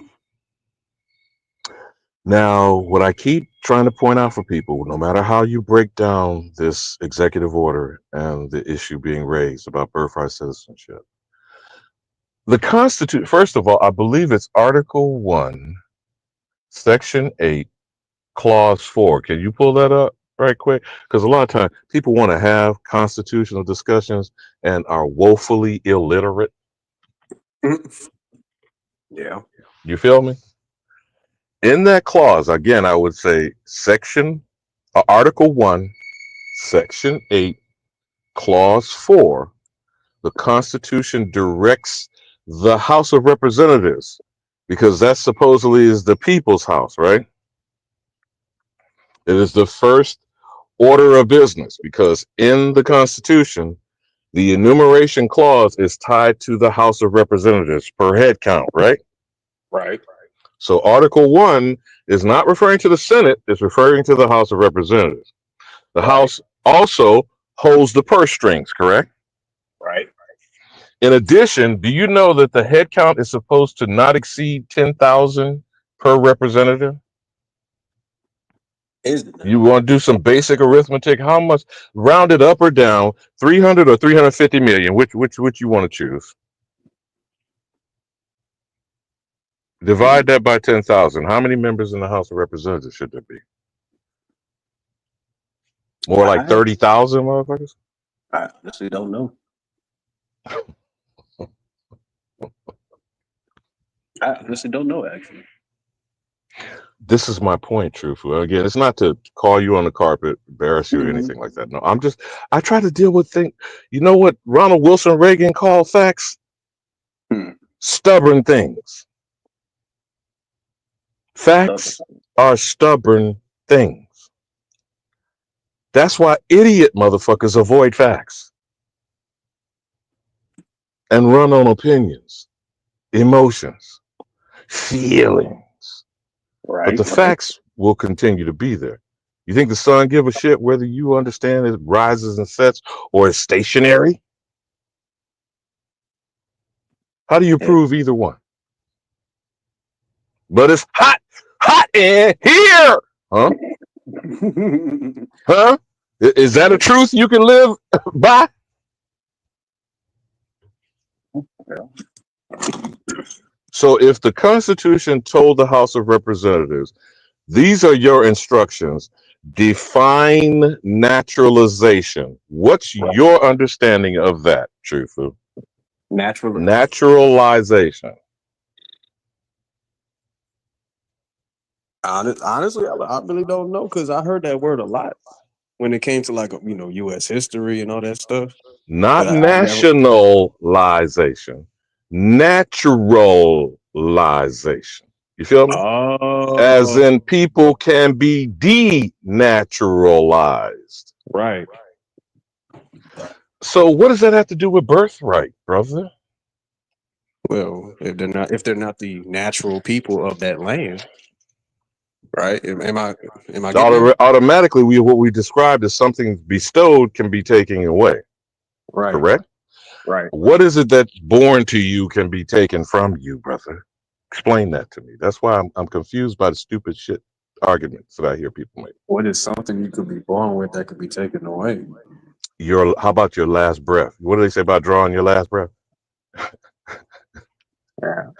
Now, what I keep trying to point out for people, no matter how you break down this executive order and the issue being raised about birthright citizenship, the Constitution, first of all, I believe it's Article 1, Section 8, Clause 4. Can you pull that up right quick? Because a lot of times people want to have constitutional discussions and are woefully illiterate. Yeah. You feel me? In that clause, again, I would say Article 1, Section 8, Clause 4, the Constitution directs the House of Representatives, because that supposedly is the people's house, right? It is the first order of business, because in the Constitution, the enumeration clause is tied to the House of Representatives per head count, right? Right. So Article 1 is not referring to the Senate, it's referring to the House of Representatives. The House also holds the purse strings, correct? Right. In addition, do you know that the head count is supposed to not exceed 10,000 per representative? You want to do some basic arithmetic? How much, rounded up or down, 300 or 350 million? Which you want to choose? Divide that by 10,000. How many members in the House of Representatives should there be? More like 30,000 motherfuckers? I honestly don't know. I honestly don't know, actually. This is my point, Truthful. Again, it's not to call you on the carpet, embarrass you, or anything like that. No, I try to deal with things. You know what Ronald Wilson Reagan called facts? Stubborn things. Facts are stubborn things. That's why idiot motherfuckers avoid facts and run on opinions, emotions, feelings. But the facts will continue to be there. You think the sun give a shit whether you understand it rises and sets or is stationary? How do you prove either one? But it's hot in here, huh? Huh? Is that a truth you can live by? So if the Constitution told the House of Representatives, these are your instructions, define naturalization. What's your understanding of that, Truthful? Naturalization. Honestly, I really don't know, because I heard that word a lot when it came to, like, U.S. history and all that stuff. Not nationalization, naturalization. You feel me? As in, people can be denaturalized. Right. So what does that have to do with birthright, brother? Well, if they're not the natural people of that land, right? Am I getting that? Automatically, what we described as something bestowed can be taken away. Right. Correct? Right. What is it that's born to you can be taken from you, brother? Explain that to me. That's why I'm confused by the stupid shit arguments that I hear people make. What is something you could be born with that could be taken away? How about your last breath? What do they say about drawing your last breath? Yeah.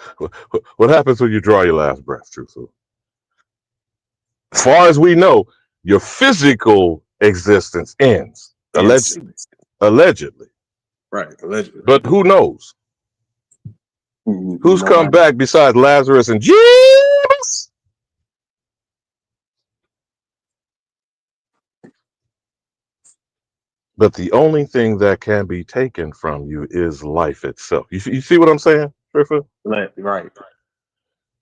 What happens when you draw your last breath, Truthful? As far as we know, your physical existence ends. Allegedly. Right. Allegedly. But who knows? Who's come back besides Lazarus and Jesus? But the only thing that can be taken from you is life itself. You see what I'm saying, Truthful? Right.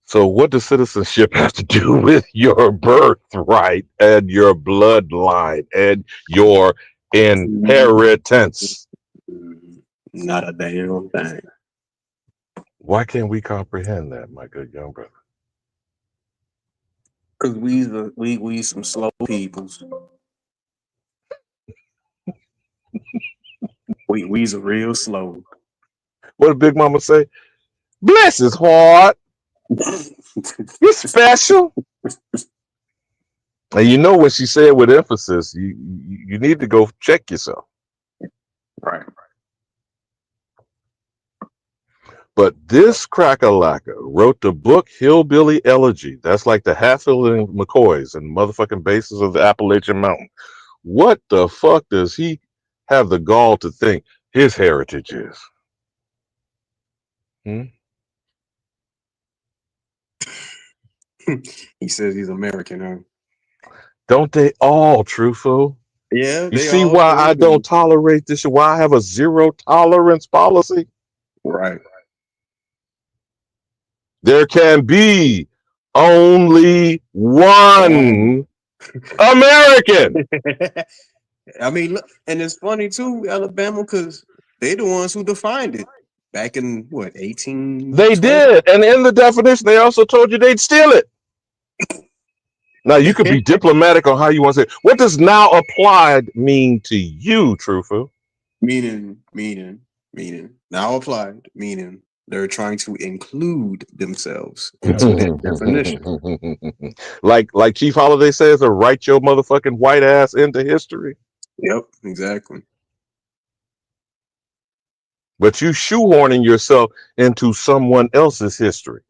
So what does citizenship have to do with your birthright and your bloodline and your inheritance? Not a damn thing. Why can't we comprehend that, my good young brother? Because we some slow peoples. we's a real slow. What did Big Mama say? Bless his heart. You're special. And you know what she said with emphasis, you need to go check yourself. Right. But this crack-a-lacka wrote the book Hillbilly Elegy. That's like the Hatfield and McCoys and motherfucking bases of the Appalachian Mountain. What the fuck does he have the gall to think his heritage is? He says he's American, huh? Don't they all, Truthful? Yeah. You see why I don't tolerate this? Why I have a zero tolerance policy? Right. There can be only one American. I mean, look, and it's funny too, Alabama, because they're the ones who defined it back in what, 18? They did, and in the definition, they also told you they'd steal it. Now you could be diplomatic on how you want to say it. What does now applied mean to you, Truthful? Meaning. meaning now applied, meaning they're trying to include themselves into that definition. like Chief Holiday says, or write your motherfucking white ass into history. Yep, exactly. But you shoehorning yourself into someone else's history.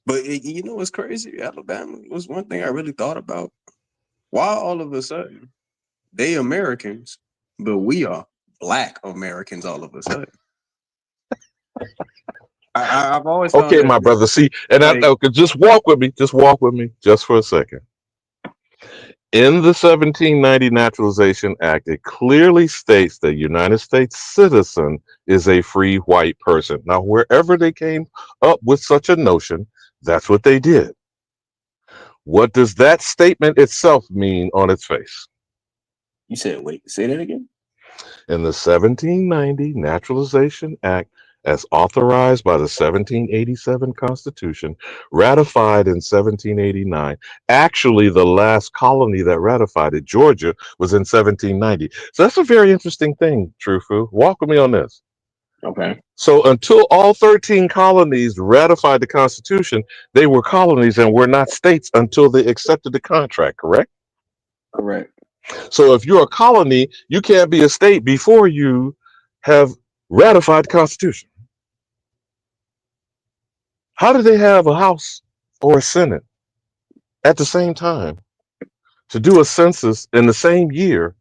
But you know what's crazy? Alabama was one thing I really thought about. Why all of a sudden they Americans, but we are Black Americans all of a sudden? I've always found Okay, that, my brother. See, and like, just walk with me. Just walk with me, just for a second. In the 1790 Naturalization Act, it clearly states that United States citizen is a free white person. Now, wherever they came up with such a notion, that's what they did. What does that statement itself mean on its face? You said, wait, say that again? In the 1790 Naturalization Act, as authorized by the 1787 Constitution, ratified in 1789. Actually, the last colony that ratified it, Georgia, was in 1790. So that's a very interesting thing, Trufu. Walk with me on this. Okay. So until all 13 colonies ratified the Constitution, they were colonies and were not states until they accepted the contract, correct? Correct. So if you're a colony, you can't be a state before you have ratified the Constitution. How do they have a House or a Senate at the same time to do a census in the same year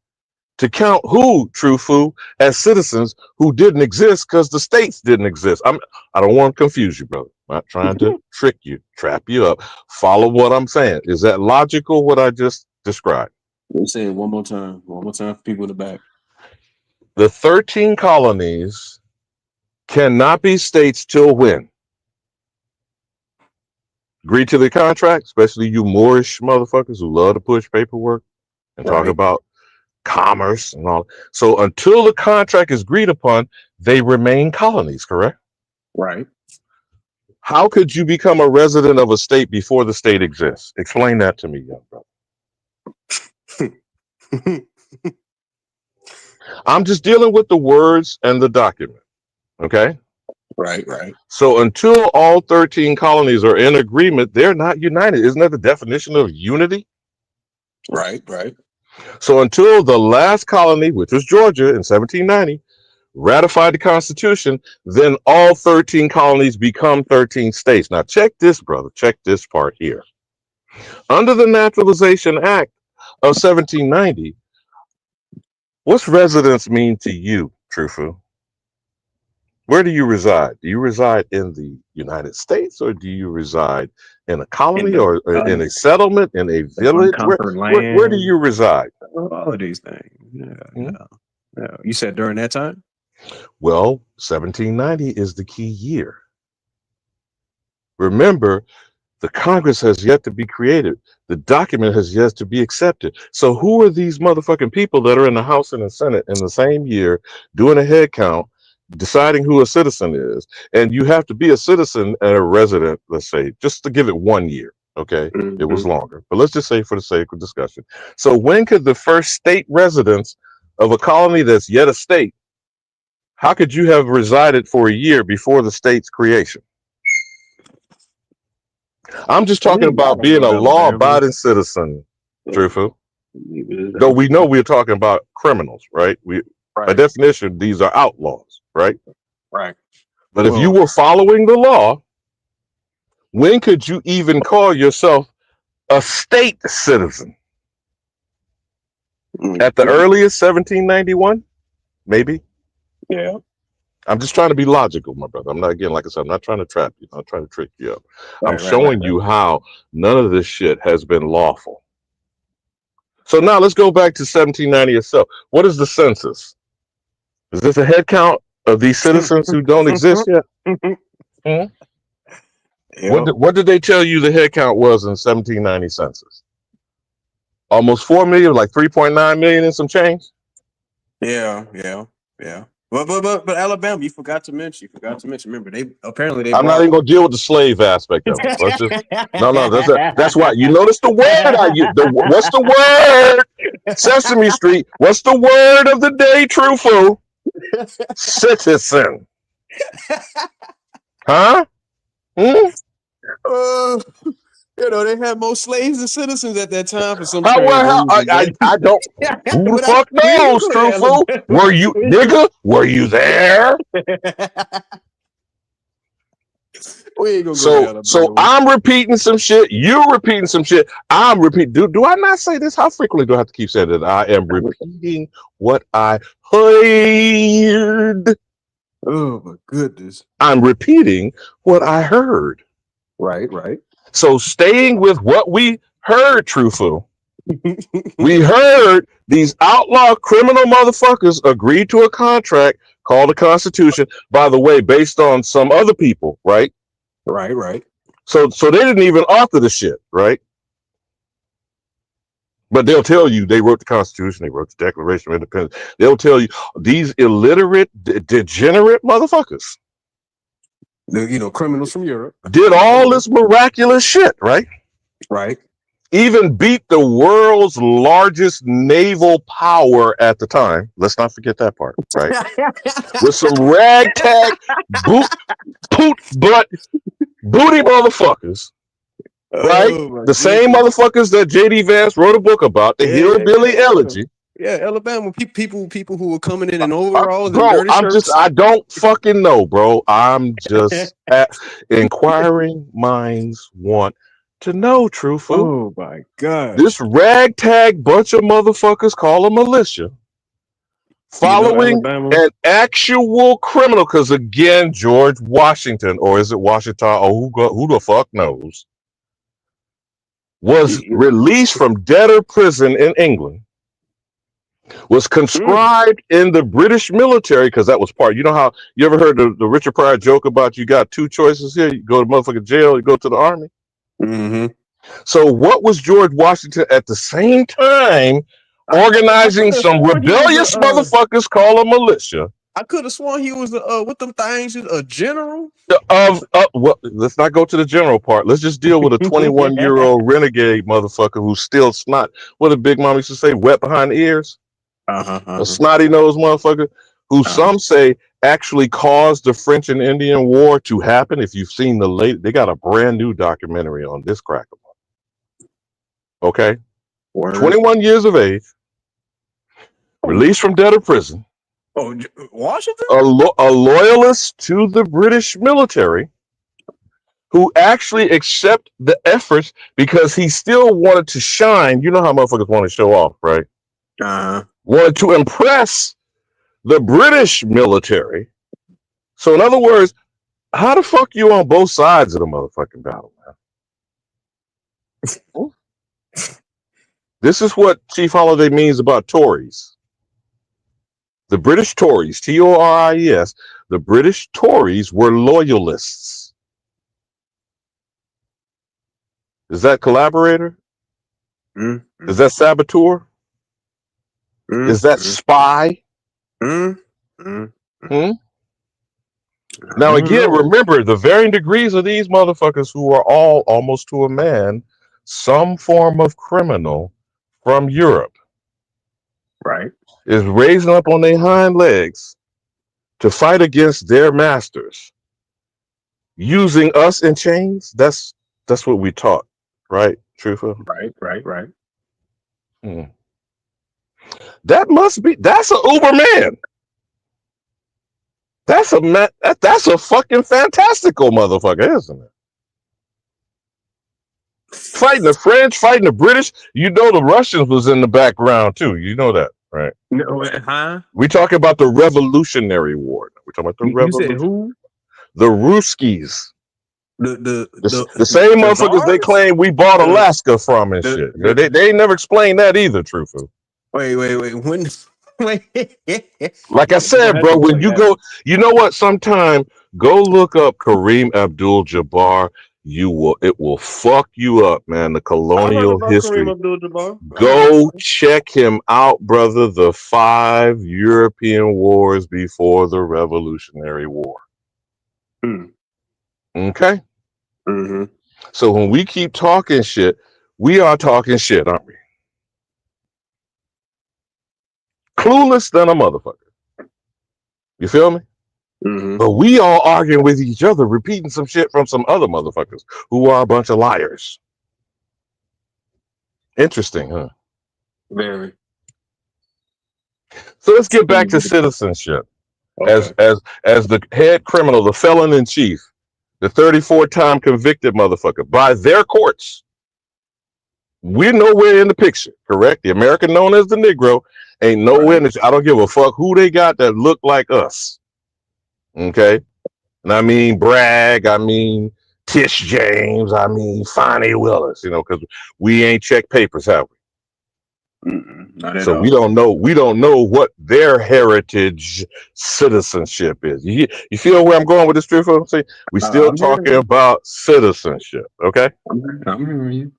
to count who, Trufu, as citizens who didn't exist because the states didn't exist? I don't want to confuse you, brother. I'm not trying to trick you, trap you up. Follow what I'm saying. Is that logical, what I just described? Let me say it one more time for people in the back. The 13 colonies cannot be states till when? Agree to the contract, especially you Moorish motherfuckers who love to push paperwork and talk about commerce and all. So until the contract is agreed upon, they remain colonies, correct? Right. How could you become a resident of a state before the state exists? Explain that to me, young brother. I'm just dealing with the words and the document, okay? Right. So until all 13 colonies are in agreement, they're not united. Isn't that the definition of unity? Right. So until the last colony, which was Georgia in 1790, ratified the Constitution, then all 13 colonies become 13 states. Now check this, brother. Check this part here. Under the Naturalization Act of 1790, what's residence mean to you, Trufu? Where do you reside? Do you reside in the United States, or do you reside in a colony, or in a settlement, in a village? Where do you reside? All of these things. Yeah. You said during that time? Well, 1790 is the key year. Remember, the Congress has yet to be created. The document has yet to be accepted. So who are these motherfucking people that are in the House and the Senate in the same year doing a head count, deciding who a citizen is? And you have to be a citizen and a resident, let's say, just to give it 1 year. Okay, It was longer, but let's just say for the sake of discussion. So when could the first state residents of a colony that's yet a state, how could you have resided for a year before the state's creation? I'm just talking about being a law-abiding citizen, Trufu. Though we know we're talking about criminals, right? By definition, these are outlaws, right? Right. But if you were following the law, when could you even call yourself a state citizen? At the earliest, 1791, maybe. Yeah. I'm just trying to be logical, my brother. I'm not, again, like I said, I'm not trying to trap you. I'm not trying to trick you up. I'm showing you how none of this shit has been lawful. So now let's go back to 1790 itself. What is the census? Is this a head count of these citizens who don't exist yet? What did they tell you the head count was in 1790 census? Almost 4 million, like 3.9 million and some change? Yeah. But Alabama, you forgot to mention. Remember, they I'm not even gonna deal with the slave aspect of it. Let's just that's why you notice the word I use. What's the word? Sesame Street. What's the word of the day, Trufu? citizen. Huh? Hmm? You know, they had more slaves than citizens at that time for some How strange well? reason, man. I don't. Who the But fuck we ain't knows, gonna go to truthful? Alabama. Were you, nigga? Were you there? We ain't gonna go to So Alabama. I'm repeating some shit. You're repeating some shit. I'm repeating. Do I not say this? How frequently do I have to keep saying that? I am repeating what I heard. Oh my goodness. I'm repeating what I heard. Right, right. So staying with what we heard, truthful. We heard these outlaw criminal motherfuckers agreed to a contract called the Constitution, by the way, based on some other people, right? Right, right. So they didn't even author the shit, right? But they'll tell you they wrote the Constitution, they wrote the Declaration of Independence. They'll tell you these illiterate, degenerate motherfuckers, you know, criminals from Europe, did all this miraculous shit, right? Right. Even beat the world's largest naval power at the time. Let's not forget that part, right? With some ragtag booty motherfuckers, right? Oh, The same motherfuckers that J.D. Vance wrote a book about, the Hillbilly Elegy. Yeah, Alabama people who were coming in overalls and Bro, dirty shirts. I don't fucking know, bro. I'm just inquiring minds want to know, truthful. Oh my gosh. This ragtag bunch of motherfuckers call a militia following an actual criminal, because again, George Washington, or is it Washington, or who the fuck knows, was released from debtor prison in England, was conscribed in the British military, because that was part. You know how you ever heard the Richard Pryor joke about you got two choices here: you go to motherfucking jail, you go to the army. Mm-hmm. So what was George Washington at the same time organizing some rebellious motherfuckers called a militia? I could have sworn he was what them things, a general. Well, let's not go to the general part. Let's just deal with a 21-year-old renegade motherfucker who's still snot. What did Big Mom used to say? Wet behind the ears. A snotty nosed motherfucker who some say actually caused the French and Indian War to happen. If you've seen the late, they got a brand new documentary on this cracker. Okay. Word. 21 years of age, released from debtor prison. Oh, Washington? A loyalist to the British military who actually accept the efforts because he still wanted to shine. You know how motherfuckers want to show off, right? Wanted to impress the British military. So in other words, how the fuck you on both sides of the motherfucking battle, man? This is what Chief Holiday means about Tories. The British Tories, Tories, the British Tories were loyalists. Is that collaborator? Is that saboteur? Is that spy? Now, again, remember the varying degrees of these motherfuckers who are all almost to a man, some form of criminal from Europe. Right. Is raising up on their hind legs to fight against their masters, using us in chains. That's what we taught, right? Truthful. Right. That's a uber man. That's a fucking fantastical motherfucker, isn't it? Fighting the French, fighting the British. You know the Russians was in the background too. You know that, right? No, We talking about the Revolutionary War. We're talking about the revolution. You said who? The Ruskies. The same motherfuckers they Czars? claim we bought Alaska from and shit. They ain't never explained that either, truthful. Wait. When? Like I said, bro, when you go, you know what? Sometime go look up Kareem Abdul-Jabbar. It will fuck you up, man. The colonial history. Go check him out, brother. The 5 European wars before the Revolutionary War. Okay. So when we keep talking shit, we are talking shit, aren't we? Clueless than a motherfucker. You feel me? Mm-hmm. But we all arguing with each other, repeating some shit from some other motherfuckers who are a bunch of liars. Interesting, huh? Very. So let's get back to citizenship. Okay. As the head criminal, the felon in chief, the 34-time convicted motherfucker by their courts. We're nowhere in the picture, correct? The American known as the Negro ain't nowhere in the. I don't give a fuck who they got that look like us. Okay? And I mean Bragg, I mean Tish James, I mean Fonnie Willis, because we ain't checked papers, have we? Not at So all. we don't know what their heritage citizenship is. You feel where I'm going with this, Truthful? See, we still talking about citizenship, okay? I'm hearing you.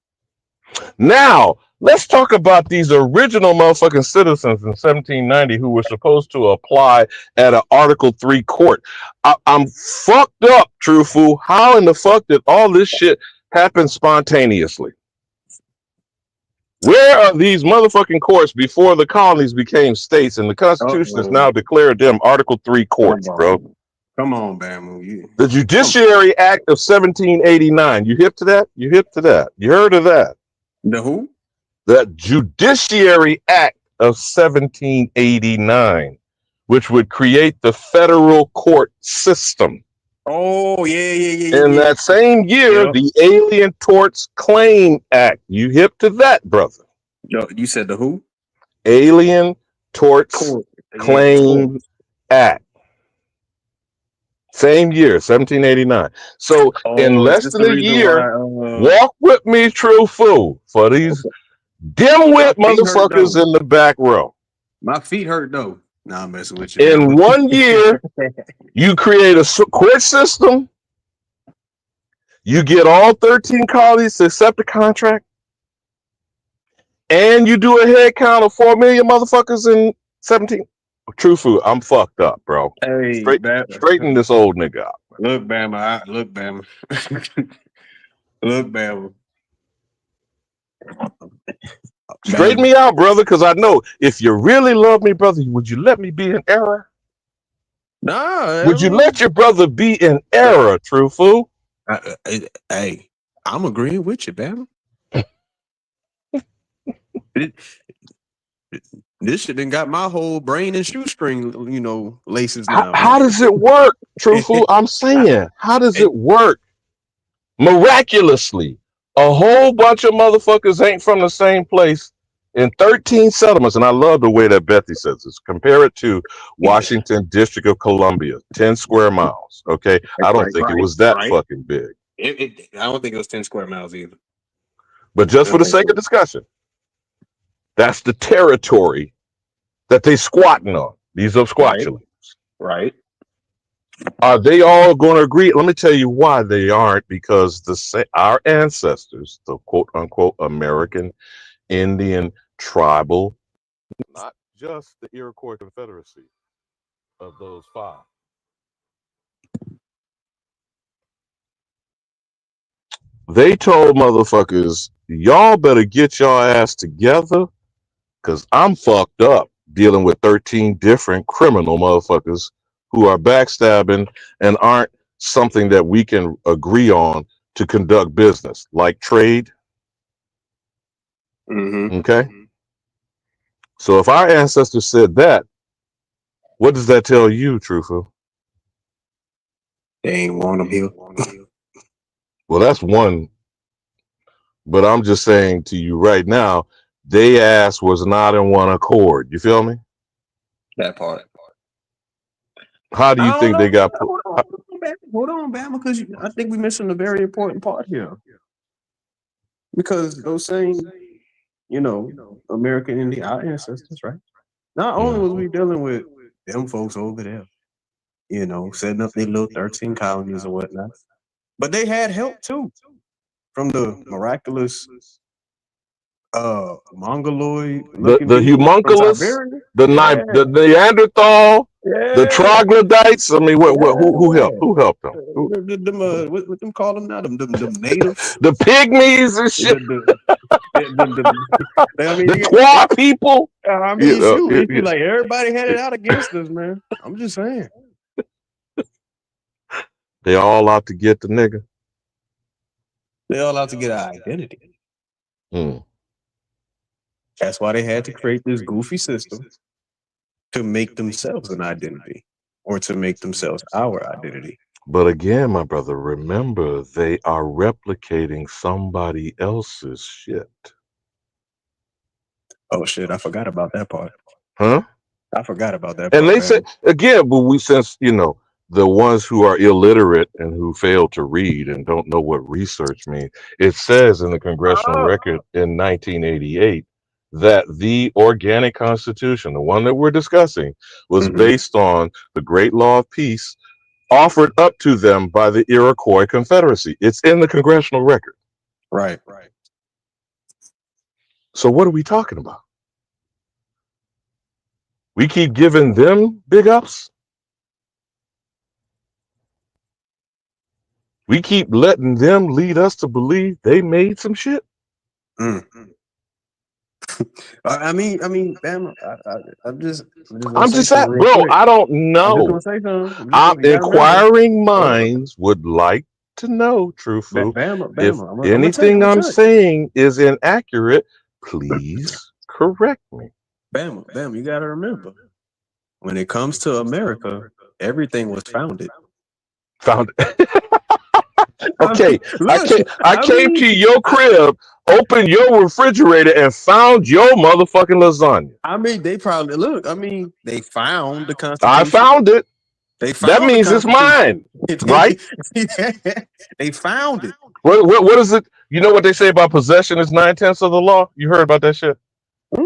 Now, let's talk about these original motherfucking citizens in 1790 who were supposed to apply at an Article 3 court. I'm fucked up, Truthful. How in the fuck did all this shit happen spontaneously? Where are these motherfucking courts before the colonies became states and the Constitution has now declared them Article 3 courts, bro? Come on, Bamu. The Judiciary Act of 1789. You hip to that? You hip to that? You heard of that? The who? The Judiciary Act of 1789, which would create the federal court system. Oh, yeah. In that same year, the Alien Torts Claim Act. You hip to that, brother? No, you said the who? Alien Torts Claim Act. Same year, 1789. So in less than a year, walk with me, true fool, for these dimwit motherfuckers in the back row. My feet hurt though. Nah, I'm messing with you. In 1 year, you create a court system. You get all 13 colonies to accept the contract. And you do a head count of 4 million motherfuckers in 17. True food, I'm fucked up, bro. Hey, straighten this old nigga up. Look, Bama. Look, Bama. Straighten me out, brother, because I know if you really love me, brother, would you let me be in error? Nah. Would you let your brother be in error, true fool? Hey, I'm agreeing with you, Bama. This shit done got my whole brain and shoestring, laces now. How does it work, true fool? I'm saying, how does it work? Miraculously, a whole bunch of motherfuckers ain't from the same place in 13 settlements. And I love the way that Bethy says this. Compare it to Washington District of Columbia, 10 square miles. Okay. I don't think it was that fucking big. I don't think it was 10 square miles either. But just for the sake of discussion, that's the territory that they squatting on. These are squatulings. Right. Are they all going to agree? Let me tell you why they aren't. Because our ancestors, the quote unquote American Indian tribal, not just the Iroquois Confederacy of those 5. They told motherfuckers, y'all better get your ass together because I'm fucked up dealing with 13 different criminal motherfuckers who are backstabbing and aren't something that we can agree on to conduct business, like trade. Okay? So if our ancestors said that, what does that tell you, Truthful? They ain't want them here. Well, that's one. But I'm just saying to you right now, they ass was not in one accord. You feel me? That part. How do you think they got put? Hold on, Bama, because I think we're missing a very important part here. Because those same, American Indian, our ancestors, right? Not only was we dealing with them folks over there, setting up their little 13 colonies and whatnot, but they had help too from the miraculous mongoloid, the homunculus, the Neanderthal, the troglodytes. I mean, who helped? Who helped them? What them call them now? Them natives, the pygmies and shit. The Twa people. I mean, shoot, it feel like everybody had it out against us, man. I'm just saying. They all out to get the nigga. They all out to get our identity. That's why they had to create this goofy system to make themselves an identity, or to make themselves our identity. But again, my brother, remember, they are replicating somebody else's shit. Oh shit, I forgot about that part. Huh? I forgot about that part. And they said, again, but since, the ones who are illiterate and who fail to read and don't know what research means, it says in the congressional record in 1988 that the organic constitution, the one that we're discussing, was based on the Great Law of Peace offered up to them by the Iroquois Confederacy. It's in the congressional record. Right. So what are we talking about? We keep giving them big ups. We keep letting them lead us to believe they made some shit. I mean, Bam, I'm just saying, bro. Quick. I don't know. I'm just gonna say something. Inquiring minds would like to know, True Food. If anything I'm saying is inaccurate, please correct me. Bam, you gotta remember, when it comes to America, everything was founded. Okay, I came to your crib, opened your refrigerator, and found your motherfucking lasagna. I mean, they probably they found the Constitution. I found it. That means it's mine, right? They found it. What is it? You know what they say about possession is 9/10 of the law? You heard about that shit? I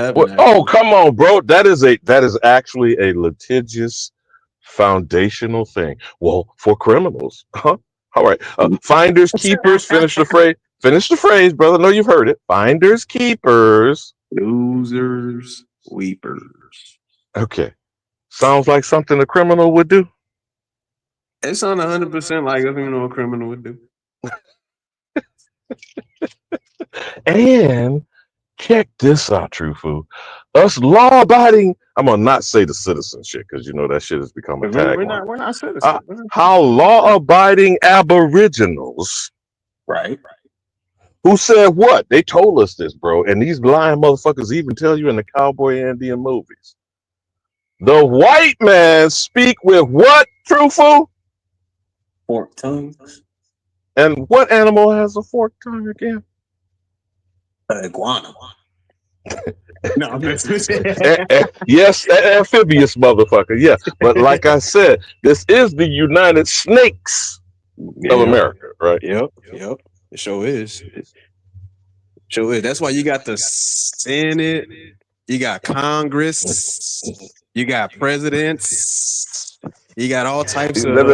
haven't. Oh, come on, bro. That is actually a litigious, foundational thing. Well, for criminals, huh? All right. Finders, keepers. Finish the phrase. Finish the phrase, brother. No, you've heard it. Finders, keepers, losers, weepers. Okay. Sounds like something a criminal would do. It sounds 100% like something a criminal would do. And check this out, True Food. Us law-abiding, I'm gonna not say the citizen shit because that shit has become a tagline. We're not citizens. How law-abiding Aboriginals, right? Who said what? They told us this, bro. And these lying motherfuckers even tell you in the cowboy Indian movies. The white man speak with what, True Food? Forked tongues. And what animal has a forked tongue again? Iguana. No, I'm just yes, amphibious motherfucker. Yeah, but like I said, this is the United Snakes of America, right? Yep. It sure is. That's why you got the Senate, you got Congress, you got presidents, you got all types of that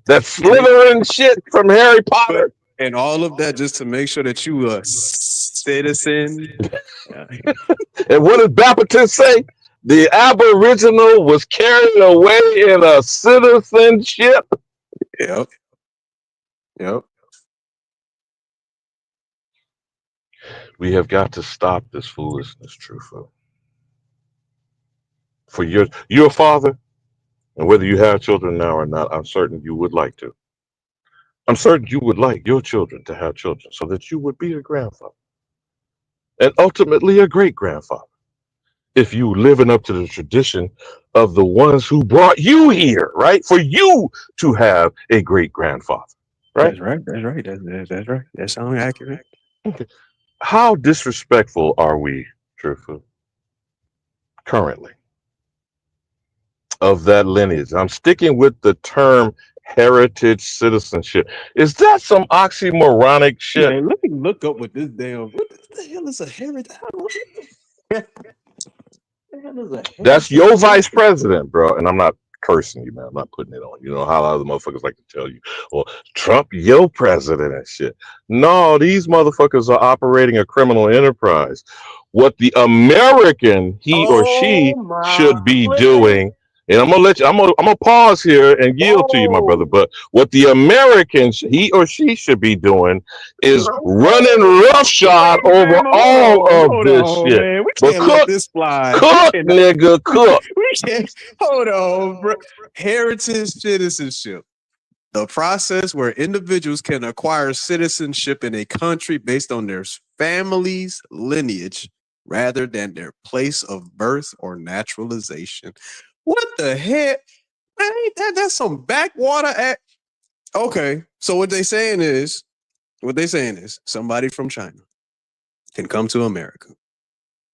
Slytherin shit from Harry Potter. And all of that just to make sure that you a citizen. And what did Baptist say? The Aboriginal was carried away in a citizenship. Yep. We have got to stop this foolishness, True Food. For your father, and whether you have children now or not, I'm certain you would like to. I'm certain you would like your children to have children so that you would be a grandfather and ultimately a great grandfather if you living up to the tradition of the ones who brought you here, right? For you to have a great grandfather, right? That's right. That's right. That sounds accurate. Okay. How disrespectful are we, True Food, currently, of that lineage? I'm sticking with the term heritage citizenship. Is that some oxymoronic shit? Man, let me look up what this damn. What the hell is a heritage? That's your vice president, bro. And I'm not cursing you, man. I'm not putting it on. You know how other motherfuckers like to tell you, well, Trump, your president and shit. No, these motherfuckers are operating a criminal enterprise. What the American, he or she, should be doing And I'm gonna pause here and yield to you, my brother. But what the Americans, he or she should be doing is running roughshod over all of this shit. Man. We But can't let this fly. cook, nigga, cook. We can't. Hold on, bro. Heritage citizenship. The process where individuals can acquire citizenship in a country based on their family's lineage rather than their place of birth or naturalization. What the heck? Man, that's some backwater act. Okay, so what they saying is somebody from China can come to America,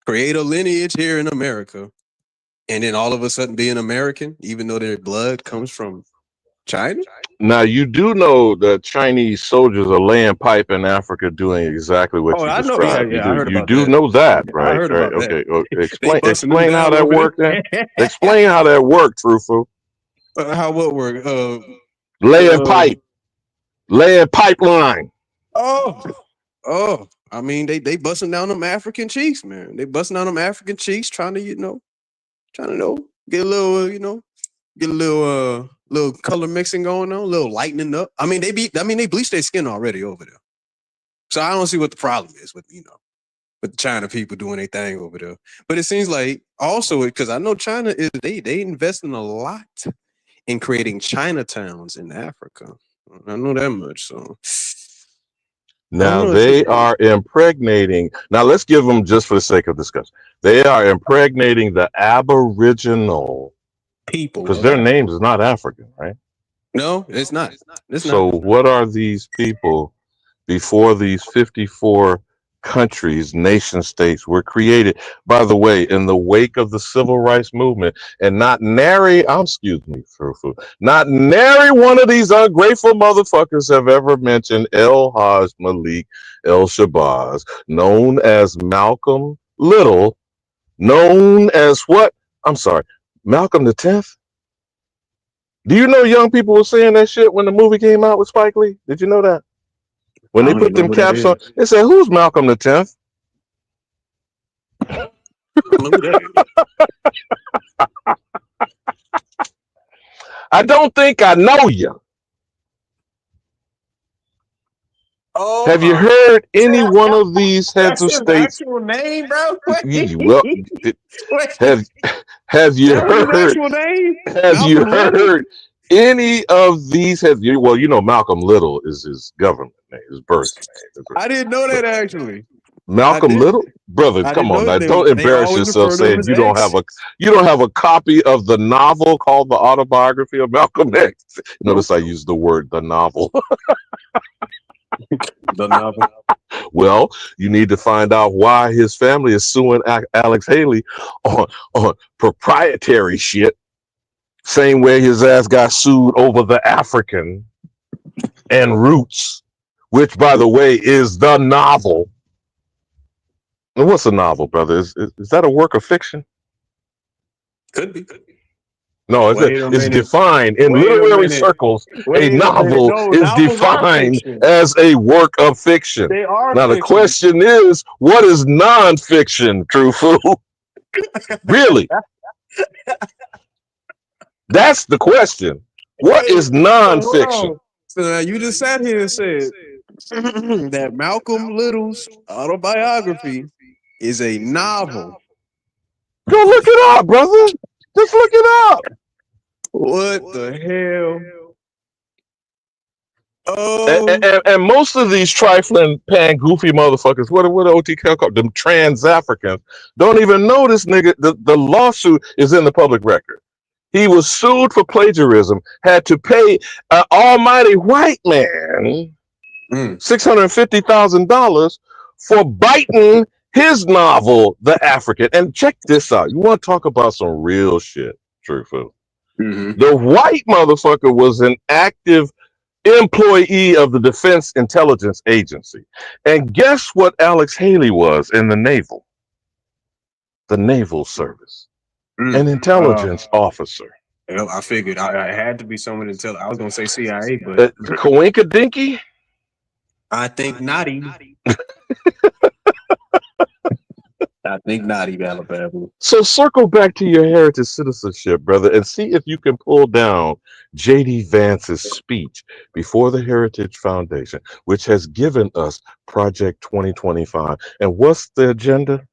create a lineage here in America, and then all of a sudden be an American, even though their blood comes from China? Now you do know that Chinese soldiers are laying pipe in Africa, doing exactly what you I know. described. Yeah, I heard you about do that. know that, I right? heard Right. about that. Okay. They busting them Explain how down that over worked. there. Then explain how that worked, Truthful. How what work? Laying pipeline. Oh. I mean, they busting down them African cheeks, man. They busting down them African cheeks, trying to get a little, get a little color mixing going on, a little lightening up. I mean, they bleach their skin already over there. So I don't see what the problem is with the China people doing their thing over there. But it seems like also, because I know China is they investing a lot in creating Chinatowns in Africa. I know that much. So now they are impregnating. Now let's give them, just for the sake of discussion, they are impregnating the Aboriginal people because their names is not African, right? No, it's not. So what are these people before these 54 countries, nation states were created, by the way, in the wake of the civil rights movement, and not nary one of these ungrateful motherfuckers have ever mentioned El Haj Malik El Shabazz, known as Malcolm Little, known as what? I'm sorry, Malcolm the 10th? Do you know young people were saying that shit when the movie came out with Spike Lee? Did you know that? When they put them caps on, they said, "Who's Malcolm the 10th?" I don't think I know you. Have you heard any one of these heads of states? Actual name, bro? Well, have you heard? Have you heard any of these heads? Well, Malcolm Little is his government name, his birth name. I didn't know that actually. Malcolm Little, brother, come on now, don't embarrass yourself saying you don't have a copy of the novel called The Autobiography of Malcolm X. Notice I used the word the novel. The novel. Well, you need to find out why his family is suing Alex Haley on proprietary shit. Same way his ass got sued over the African and Roots, which, by the way, is the novel. And what's a novel, brother? Is that a work of fiction? Could be. No, it's defined in literary circles. A novel is defined as a work of fiction. Now the question is, what is nonfiction, Truthful? Really? That's the question. What is nonfiction? So now you just sat here and said that Malcolm Little's autobiography is a novel. Go look it up, brother. Just look it up. What the hell? And most of these trifling, goofy motherfuckers, what OTK called them, trans Africans, don't even know this nigga. The lawsuit is in the public record. He was sued for plagiarism, had to pay an almighty white man $650,000 for biting his novel, The African. And check this out. You want to talk about some real shit, Truthful? The white motherfucker was an active employee of the Defense Intelligence Agency. And guess what Alex Haley was in the Naval? The Naval Service. An intelligence officer. I figured I had to be someone to tell. I was going to say CIA, but... Coinka Dinky? I think not even. I I think not even Alabama. So circle back to your heritage citizenship, brother, and see if you can pull down J.D. Vance's speech before the Heritage Foundation, which has given us Project 2025. And what's the agenda?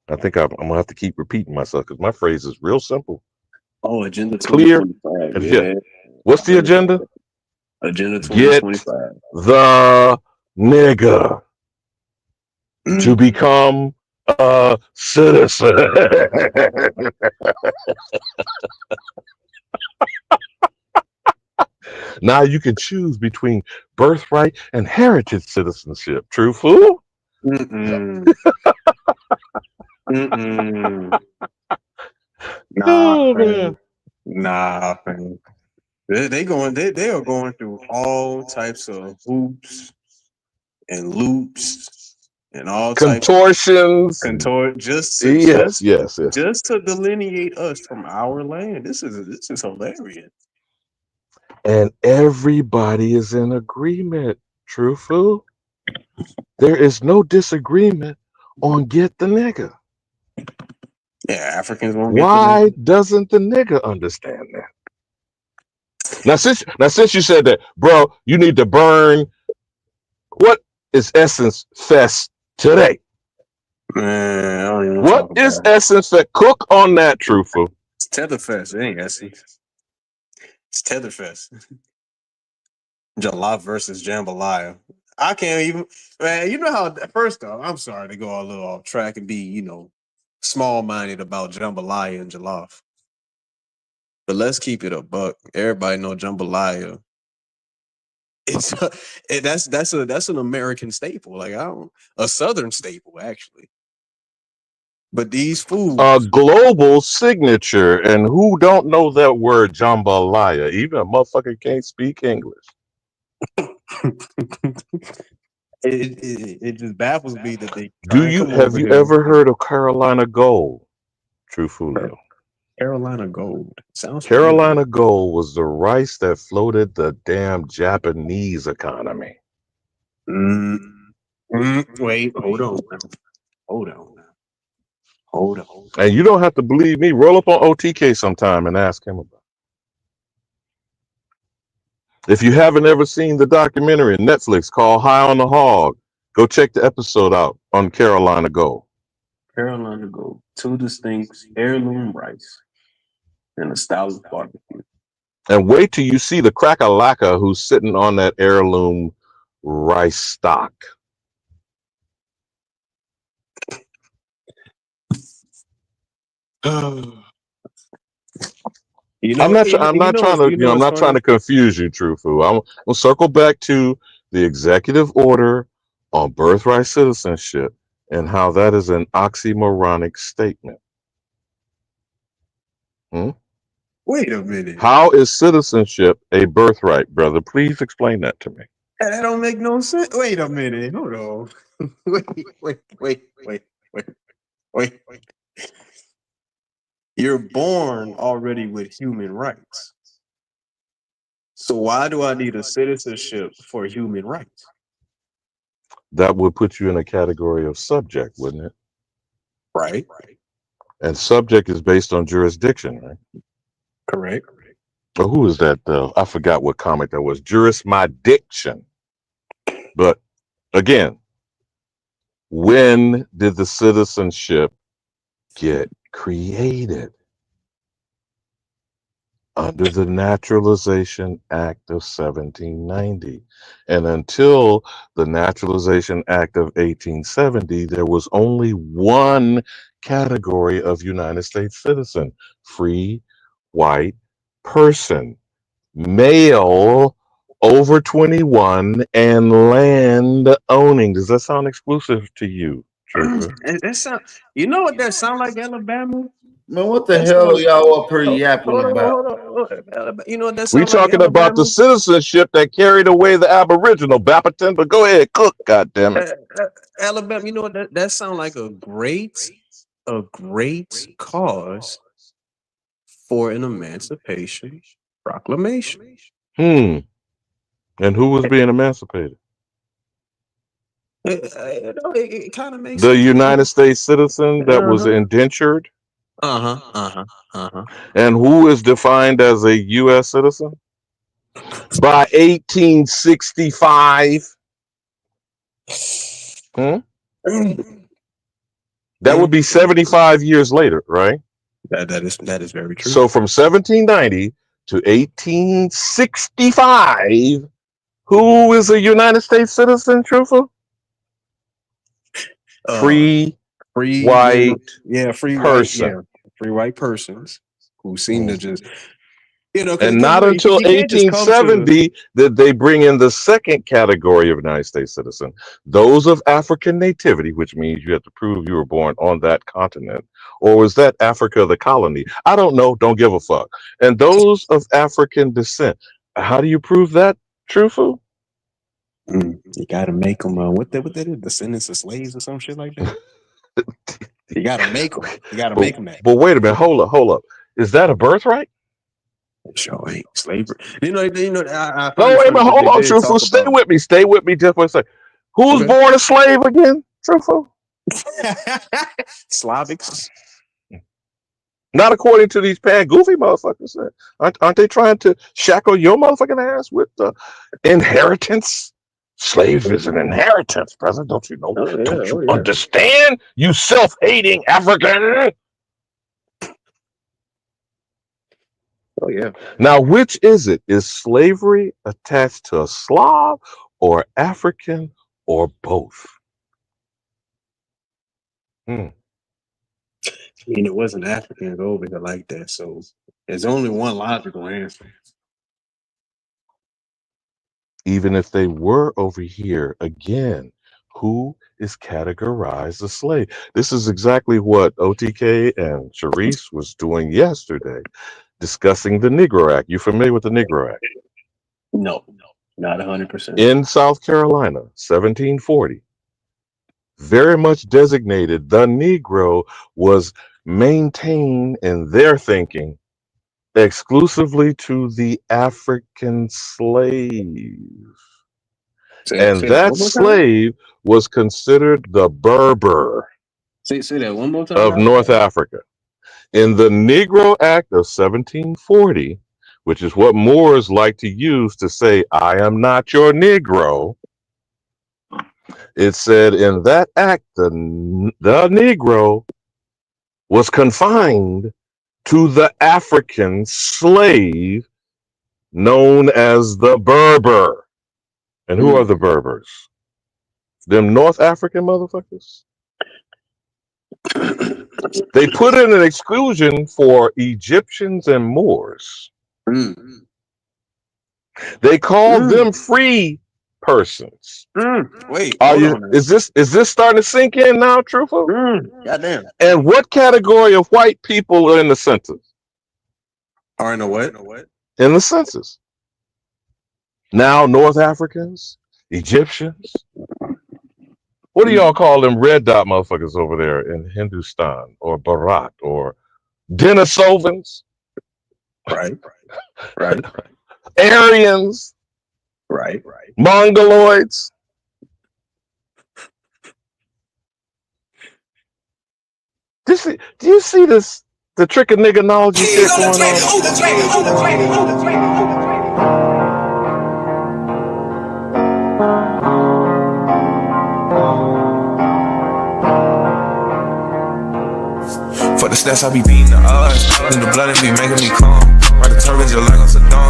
I think I'm going to have to keep repeating myself because my phrase is real simple. Oh, Agenda Clear. 2025. Yeah. What's the agenda? Agenda Get 2025. the nigga to become a citizen. Now you can choose between birthright and heritage citizenship. True fool? Mm-mm. Mm-mm. Nah, Oh, fam. man. Nah, fam. They are going through all types of hoops and loops and all types Contortions. of just to delineate us from our land. This is hilarious. And everybody is in agreement. True fool? There is no disagreement on get the nigga. Yeah, Africans won't get the Why nigga. doesn't the nigga understand that? Now since you said that, bro, you need to burn. What is Essence Fest today? Man, I don't even What talk is about it. Essence Fest? Cook on that, Truthful. It's Tetherfest. It ain't Essence. It's Tetherfest. Jalaf versus Jambalaya. I can't even, man. You know how? First off, I'm sorry to go a little off track and be, small-minded about Jambalaya and Jalaf. But let's keep it a buck. Everybody know Jambalaya. That's an American staple. Like a Southern staple actually. But these foods, A global signature, and who don't know that word jambalaya? Even a motherfucker can't speak English. it just baffles me that they Have you ever heard of Carolina Gold? True Fulio. Carolina Gold sounds Carolina Gold was the rice that floated the damn Japanese economy. Wait, hold on. And you don't have to believe me. Roll up on OTK sometime and ask him about it. If you haven't ever seen the documentary on Netflix called High on the Hog, go check the episode out on Carolina Gold. Carolina Gold, 2 distinct heirloom rice and a style of barbecue. And wait till you see the crack-a-lacka who's sitting on that heirloom rice stock. I'm not trying to confuse you, True Foo. I'm gonna circle back to the executive order on birthright citizenship and how that is an oxymoronic statement. Wait a minute. How is citizenship a birthright, brother? Please explain that to me. That don't make no sense. Wait a minute. Hold on. Wait. You're born already with human rights. So why do I need a citizenship for human rights? That would put you in a category of subject, wouldn't it? Right. And subject is based on jurisdiction, right? Correct. But who is that? I forgot what comic that was. Jurisdiction. But again, when did the citizenship get created? Under the Naturalization Act of 1790. And until the Naturalization Act of 1870, there was only one category of United States citizen: free white person, male over 21, and land owning. Does that sound exclusive to you, Trooper? You know what that sound like, Alabama? Man, what the hell are y'all up here yapping about? Hold on. You know what that We sound like, talking about the citizenship that carried away the Aboriginal Bapperton, but go ahead, cook, goddammit. Alabama, you know what that sound like a great cause for an emancipation proclamation. And who was being emancipated? It kind of makes The sense. United States citizen that was indentured. And who is defined as a U.S. citizen? By 1865. That would be 75 years later, right? That is very true. So from 1790 to 1865, who is a United States citizen, Truthful? Free white person. Free white persons who seem to just, and not until 1870 did they bring in the second category of United States citizen, those of African nativity, which means you have to prove you were born on that continent. Or was that Africa the colony? I don't know. Don't give a fuck. And those of African descent. How do you prove that, Truthful? You gotta make them what that is, descendants of slaves or some shit like that. You gotta make them. You gotta make them that. But wait a minute. Hold up. Is that a birthright? Sure ain't slavery. You know. No, wait a minute. Hold on, Truthful. Stay with me just for a second. Who's born a slave again, Truthful? Slavics. Not according to these pan-goofy motherfuckers. Aren't they trying to shackle your motherfucking ass with inheritance? Slave is an inheritance, brother. Don't you know? Don't you understand? You self-hating African. Oh, yeah. Now, which is it? Is slavery attached to a Slav or African or both? I mean, it wasn't Africans over here like that, so there's only one logical answer. Even if they were over here, again, who is categorized as slave? This is exactly what OTK and Sharice was doing yesterday, discussing the Negro Act. You familiar with the Negro Act? No, not 100%. In South Carolina, 1740, very much designated the Negro was maintained in their thinking exclusively to the African slave. And that slave was considered the Berber say that one more time of North Africa. In the Negro Act of 1740, which is what Moors like to use to say, I am not your Negro, it said in that act, the Negro was confined to the African slave known as the Berber. And who are the Berbers? Them North African motherfuckers? They put in an exclusion for Egyptians and Moors. They called them free persons. Wait, is this starting to sink in now, Truthful? Goddamn. And what category of white people are in the census? Are in the what? In the census. Now North Africans, Egyptians. What do y'all call them red dot motherfuckers over there in Hindustan or Bharat or Denisovans? Right. Aryans. Right. Mongoloids. Do you see this? The trick of nigganology shit going on? For the stats, I be beating the odds. In the blood, it be making me calm. Right, the turbans, you're like I'm Saddam.